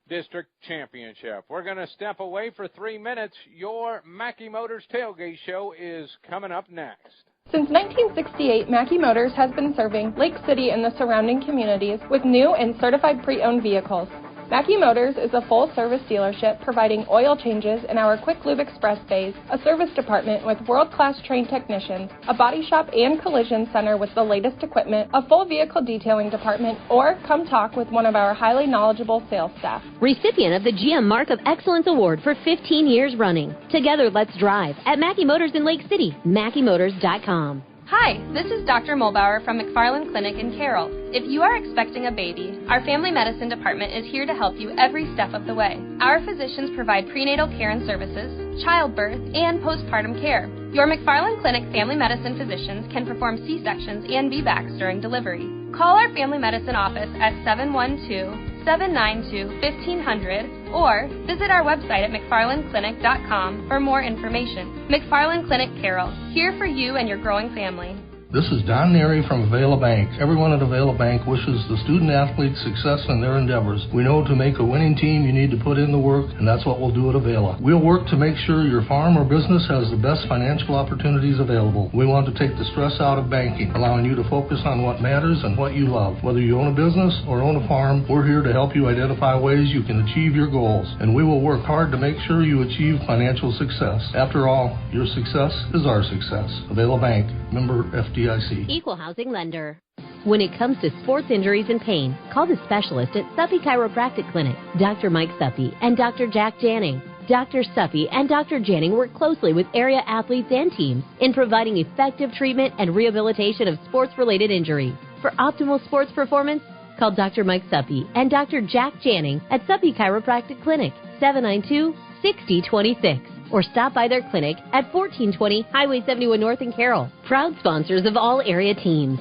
district championship. We're going to step away for 3 minutes. Your Mackey Motors Tailgate Show is coming up next. Since 1968, Mackey Motors has been serving Lake City and the surrounding communities with new and certified pre-owned vehicles. Mackey Motors is a full-service dealership providing oil changes in our Quick Lube Express bays, a service department with world-class trained technicians, a body shop and collision center with the latest equipment, a full vehicle detailing department, or come talk with one of our highly knowledgeable sales staff. Recipient of the GM Mark of Excellence Award for 15 years running. Together, let's drive at Mackey Motors in Lake City, MackeyMotors.com. Hi, this is Dr. Mulbauer from McFarland Clinic in Carroll. If you are expecting a baby, our family medicine department is here to help you every step of the way. Our physicians provide prenatal care and services, childbirth, and postpartum care. Your McFarland Clinic family medicine physicians can perform C-sections and VBACs during delivery. Call our family medicine office at 712-792-1500 or visit our website at mcfarlandclinic.com for more information. McFarland Clinic Carroll, here for you and your growing family. This is Don Neary from Avila Bank. Everyone at Avila Bank wishes the student-athletes success in their endeavors. We know to make a winning team, you need to put in the work, and that's what we'll do at Avila. We'll work to make sure your farm or business has the best financial opportunities available. We want to take the stress out of banking, allowing you to focus on what matters and what you love. Whether you own a business or own a farm, we're here to help you identify ways you can achieve your goals, and we will work hard to make sure you achieve financial success. After all, your success is our success. Avila Bank, member FDIC. Equal housing lender. When it comes to sports injuries and pain, call the specialist at Suppy Chiropractic Clinic, Dr. Mike Suppy and Dr. Jack Janning. Dr. Suppy and Dr. Janning work closely with area athletes and teams in providing effective treatment and rehabilitation of sports-related injury. For optimal sports performance, call Dr. Mike Suppy and Dr. Jack Janning at Suppy Chiropractic Clinic, 792-6026, or stop by their clinic at 1420 Highway 71 North in Carroll. Proud sponsors of all area teams.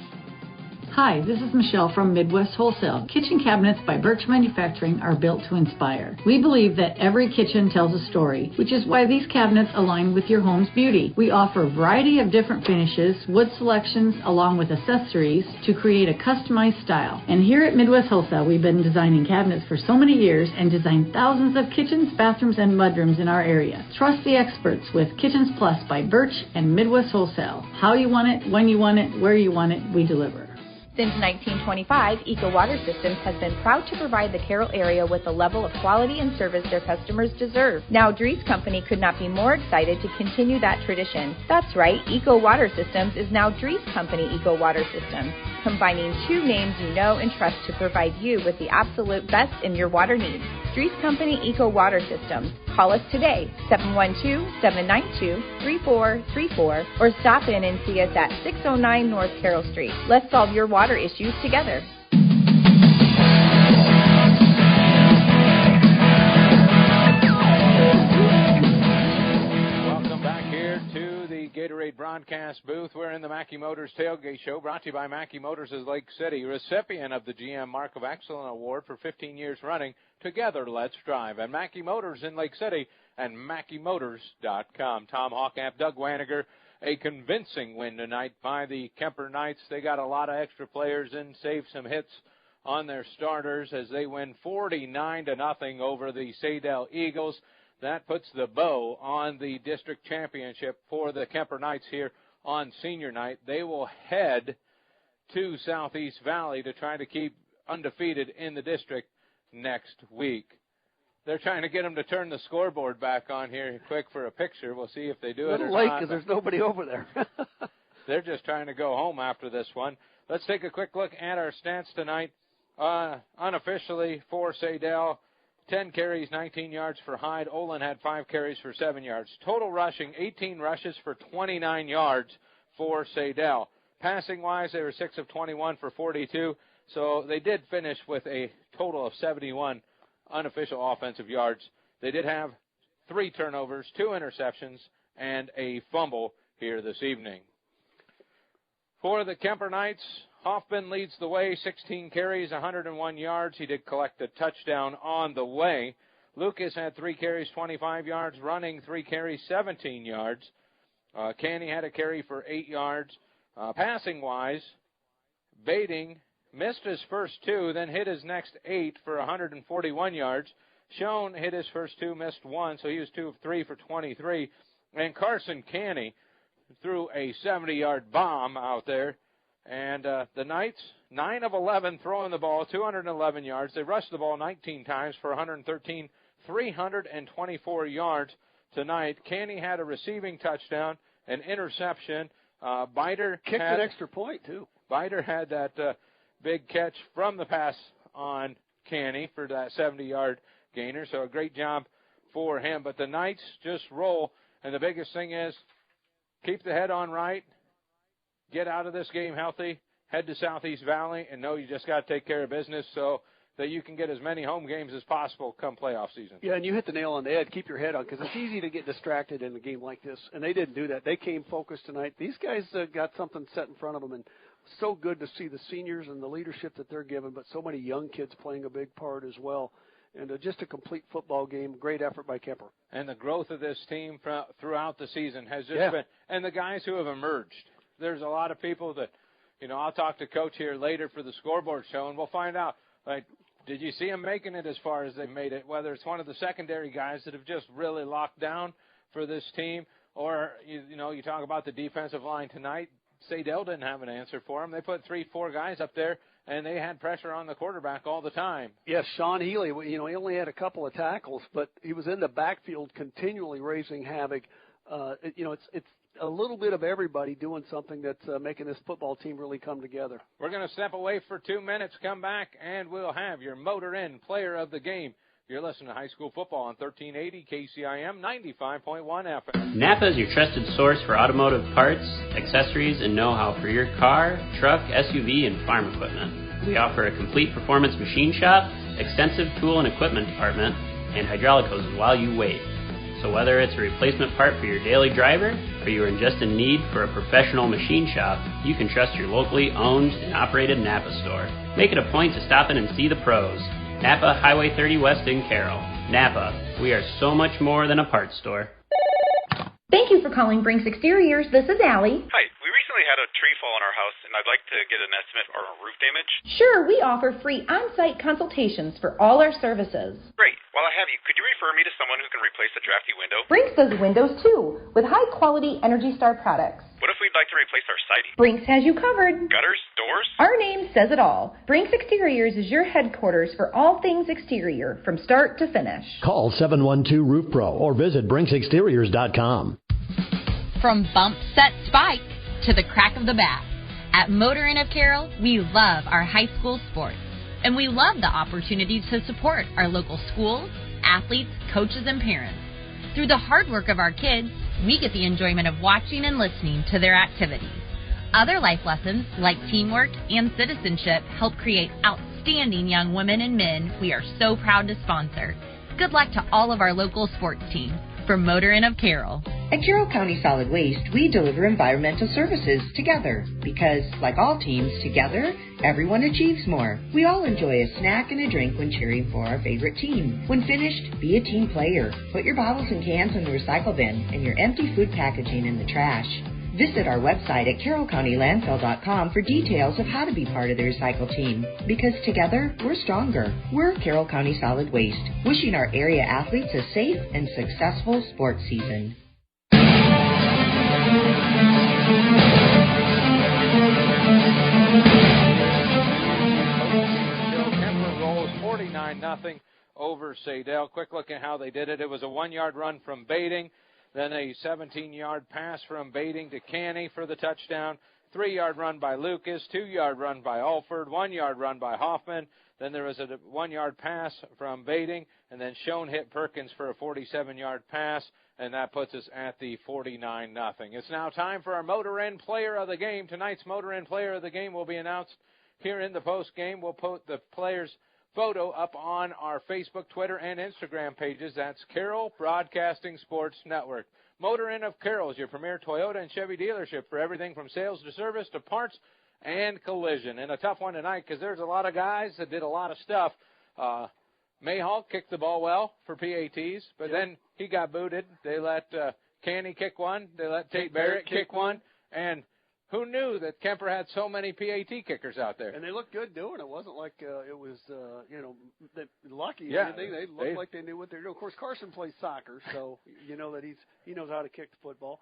Hi, this is Michelle from Midwest Wholesale. Kitchen cabinets by Birch Manufacturing are built to inspire. We believe that every kitchen tells a story, which is why these cabinets align with your home's beauty. We offer a variety of different finishes, wood selections, along with accessories to create a customized style. And here at Midwest Wholesale, we've been designing cabinets for so many years and designed thousands of kitchens, bathrooms, and mudrooms in our area. Trust the experts with Kitchens Plus by Birch and Midwest Wholesale. How you want it, when you want it, where you want it, we deliver. Since 1925, Eco Water Systems has been proud to provide the Carroll area with the level of quality and service their customers deserve. Now, Dries Company could not be more excited to continue that tradition. That's right, Eco Water Systems is now Dries Company Eco Water Systems, combining two names you know and trust to provide you with the absolute best in your water needs. Dries Company Eco Water Systems. Call us today, 712-792-3434, or stop in and see us at 609 North Carroll Street. Let's solve your water issues together. Welcome back here to the Gatorade broadcast booth. We're in the Mackey Motors Tailgate Show, brought to you by Mackey Motors of Lake City, recipient of the GM Mark of Excellence Award for 15 years running. Together, let's drive. And Mackey Motors in Lake City and MackeyMotors.com. Tom Hawkamp, Doug Waniger, a convincing win tonight by the Kemper Knights. They got a lot of extra players in, saved some hits on their starters as they win 49-0 over the Saydel Eagles. That puts the bow on the district championship for the Kemper Knights here on senior night. They will head to Southeast Valley to try to keep undefeated in the district next week. They're trying to get them to turn the scoreboard back on here quick for a picture. We'll see if they do it or late not. because there's nobody over there. They're just trying to go home after this one. Let's take a quick look at our stats tonight. Unofficially for Saydel, 10 carries, 19 yards for Hyde. Olin had 5 carries for 7 yards. Total rushing, 18 rushes for 29 yards for Saydel. Passing-wise, they were 6 of 21 for 42. So they did finish with a total of 71 unofficial offensive yards. They did have 3 turnovers, 2 interceptions, and a fumble here this evening. For the Kemper Knights, Hoffman leads the way, 16 carries, 101 yards. He did collect a touchdown on the way. Lucas had 3 carries, 25 yards. Running, 3 carries, 17 yards. Canny had a carry for 8 yards. Passing-wise, Bading missed his first 2, then hit his next 8 for 141 yards. Schoen hit his first 2, missed 1, so he was 2 of 3 for 23. And Carson Canny threw a 70-yard bomb out there. And the Knights, 9 of 11 throwing the ball, 211 yards. They rushed the ball 19 times for 113, 324 yards tonight. Canny had a receiving touchdown, an interception. Biter kicked an extra point, too. Biter had that big catch from the pass on Canny for that 70-yard gainer, so a great job for him. But the Knights just roll, and the biggest thing is keep the head on right, get out of this game healthy, head to Southeast Valley, and know you just got to take care of business so that you can get as many home games as possible come playoff season. Yeah, and you hit the nail on the head. Keep your head on, because it's easy to get distracted in a game like this, and they didn't do that. They came focused tonight. These guys got something set in front of them, and so good to see the seniors and the leadership that they're given, but so many young kids playing a big part as well. And just a complete football game. Great effort by Kemper. And the growth of this team throughout the season has just been, and the guys who have emerged. There's a lot of people that, I'll talk to Coach here later for the scoreboard show, and we'll find out, did you see them making it as far as they made it, whether it's one of the secondary guys that have just really locked down for this team, or, you talk about the defensive line tonight. Saydel didn't have an answer for them. They put 3-4 guys up there, and they had pressure on the quarterback all the time. Yes, Sean Healy, he only had a couple of tackles, but he was in the backfield continually raising havoc. It's a little bit of everybody doing something that's making this football team really come together. We're going to step away for 2 minutes, come back, and we'll have your Motor Inn Player of the Game. You're listening to High School Football on 1380 KCIM 95.1 FM. Napa is your trusted source for automotive parts, accessories, and know-how for your car, truck, SUV, and farm equipment. We offer a complete performance machine shop, extensive tool and equipment department, and hydraulic hoses while you wait. So whether it's a replacement part for your daily driver, or you are just in need for a professional machine shop, you can trust your locally owned and operated Napa store. Make it a point to stop in and see the pros. Napa, Highway 30 West in Carroll. Napa, we are so much more than a parts store. Thank you for calling Brinks Exteriors. This is Allie. Hi, we recently had a tree fall in our house, and I'd like to get an estimate for roof damage. Sure, we offer free on-site consultations for all our services. Great. While I have you, could you refer me to someone who can replace the drafty window? Brinks does windows too, with high-quality Energy Star products. What if we'd like to replace our siding? Brinks has you covered. Gutters? Doors? Our name says it all. Brinks Exteriors is your headquarters for all things exterior, from start to finish. Call 712-ROOF-PRO or visit BrinksExteriors.com. From bump, set, spike to the crack of the bat. At Motor Inn of Carroll, we love our high school sports. And we love the opportunities to support our local schools, athletes, coaches, and parents. Through the hard work of our kids, we get the enjoyment of watching and listening to their activities. Other life lessons, like teamwork and citizenship, help create outstanding young women and men we are so proud to sponsor. Good luck to all of our local sports teams. From Motor Inn of Carroll. At Carroll County Solid Waste, we deliver environmental services together because, like all teams, together, everyone achieves more. We all enjoy a snack and a drink when cheering for our favorite team. When finished, be a team player. Put your bottles and cans in the recycle bin and your empty food packaging in the trash. Visit our website at carrollcountylandfill.com for details of how to be part of the recycle team. Because together, we're stronger. We're Carroll County Solid Waste, wishing our area athletes a safe and successful sports season. Kemper rolls 49-0 over Saydel. Quick look at how they did it. It was a 1-yard run from Bading. Then a 17-yard pass from Bading to Canny for the touchdown. 3-yard run by Lucas. 2-yard run by Alford. 1-yard run by Hoffman. Then there was a 1-yard pass from Bading. And then Schoen hit Perkins for a 47-yard pass. And that puts us at the 49-0. It's now time for our Motor Inn Player of the Game. Tonight's Motor Inn Player of the Game will be announced here in the post game. We'll put the player's photo up on our Facebook, Twitter, and Instagram pages. That's Carroll Broadcasting Sports Network. Motor Inn of Carroll is your premier Toyota and Chevy dealership for everything from sales to service to parts and collision. And a tough one tonight because there's a lot of guys that did a lot of stuff. Mayhall kicked the ball well for PATs, but then he got booted. They let Canny kick one. They let Tate Barrett kick one. And who knew that Kemper had so many PAT kickers out there? And they looked good doing it. It wasn't like it was, lucky. Yeah, they looked like they knew what they were doing. Of course, Carson plays soccer, so you know that he knows how to kick the football.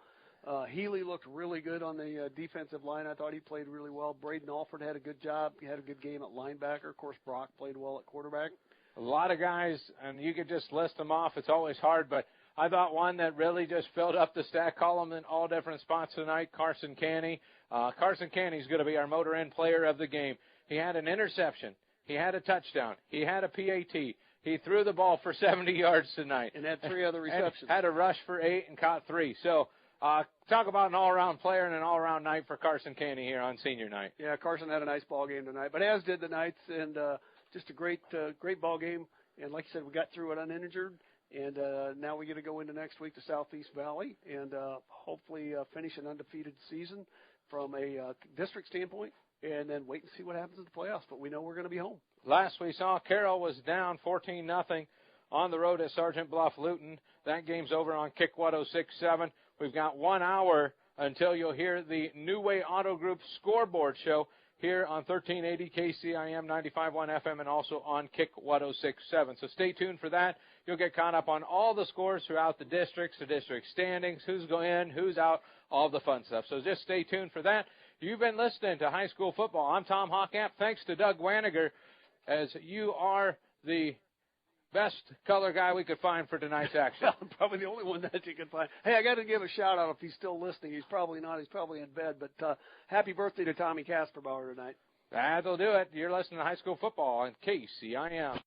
Healy looked really good on the defensive line. I thought he played really well. Braden Alford had a good job. He had a good game at linebacker. Of course, Brock played well at quarterback. A lot of guys, and you could just list them off. It's always hard, but I thought one that really just filled up the stat column in all different spots tonight, Carson Canny. Carson Canny's going to be our Motor Inn Player of the Game. He had an interception. He had a touchdown. He had a PAT. He threw the ball for 70 yards tonight. And had 3 other receptions. Had a rush for 8 and caught 3. So talk about an all-around player and an all-around night for Carson Canny here on senior night. Yeah, Carson had a nice ball game tonight, but as did the Knights, and just a great ball game. And like I said, we got through it uninjured. And now we get to go into next week to Southeast Valley and hopefully finish an undefeated season from a district standpoint, and then wait and see what happens in the playoffs. But we know we're going to be home. Last we saw, Carroll was down 14-0 on the road at Sergeant Bluff Luton. That game's over on Kick 106.7. We've got 1 hour until you'll hear the New Way Auto Group scoreboard show here on 1380 KCIM 95.1 FM and also on Kick 106.7. So stay tuned for that. You'll get caught up on all the scores throughout the districts, the district standings, who's going in, who's out, all the fun stuff. So just stay tuned for that. You've been listening to High School Football. I'm Tom Hockamp. Thanks to Doug Waniger, as you are the best color guy we could find for tonight's action. Well, probably the only one that you can find. Hey, I got to give a shout-out if he's still listening. He's probably not. He's probably in bed. But happy birthday to Tommy Kasperbauer tonight. That'll do it. You're listening to High School Football on KCIM.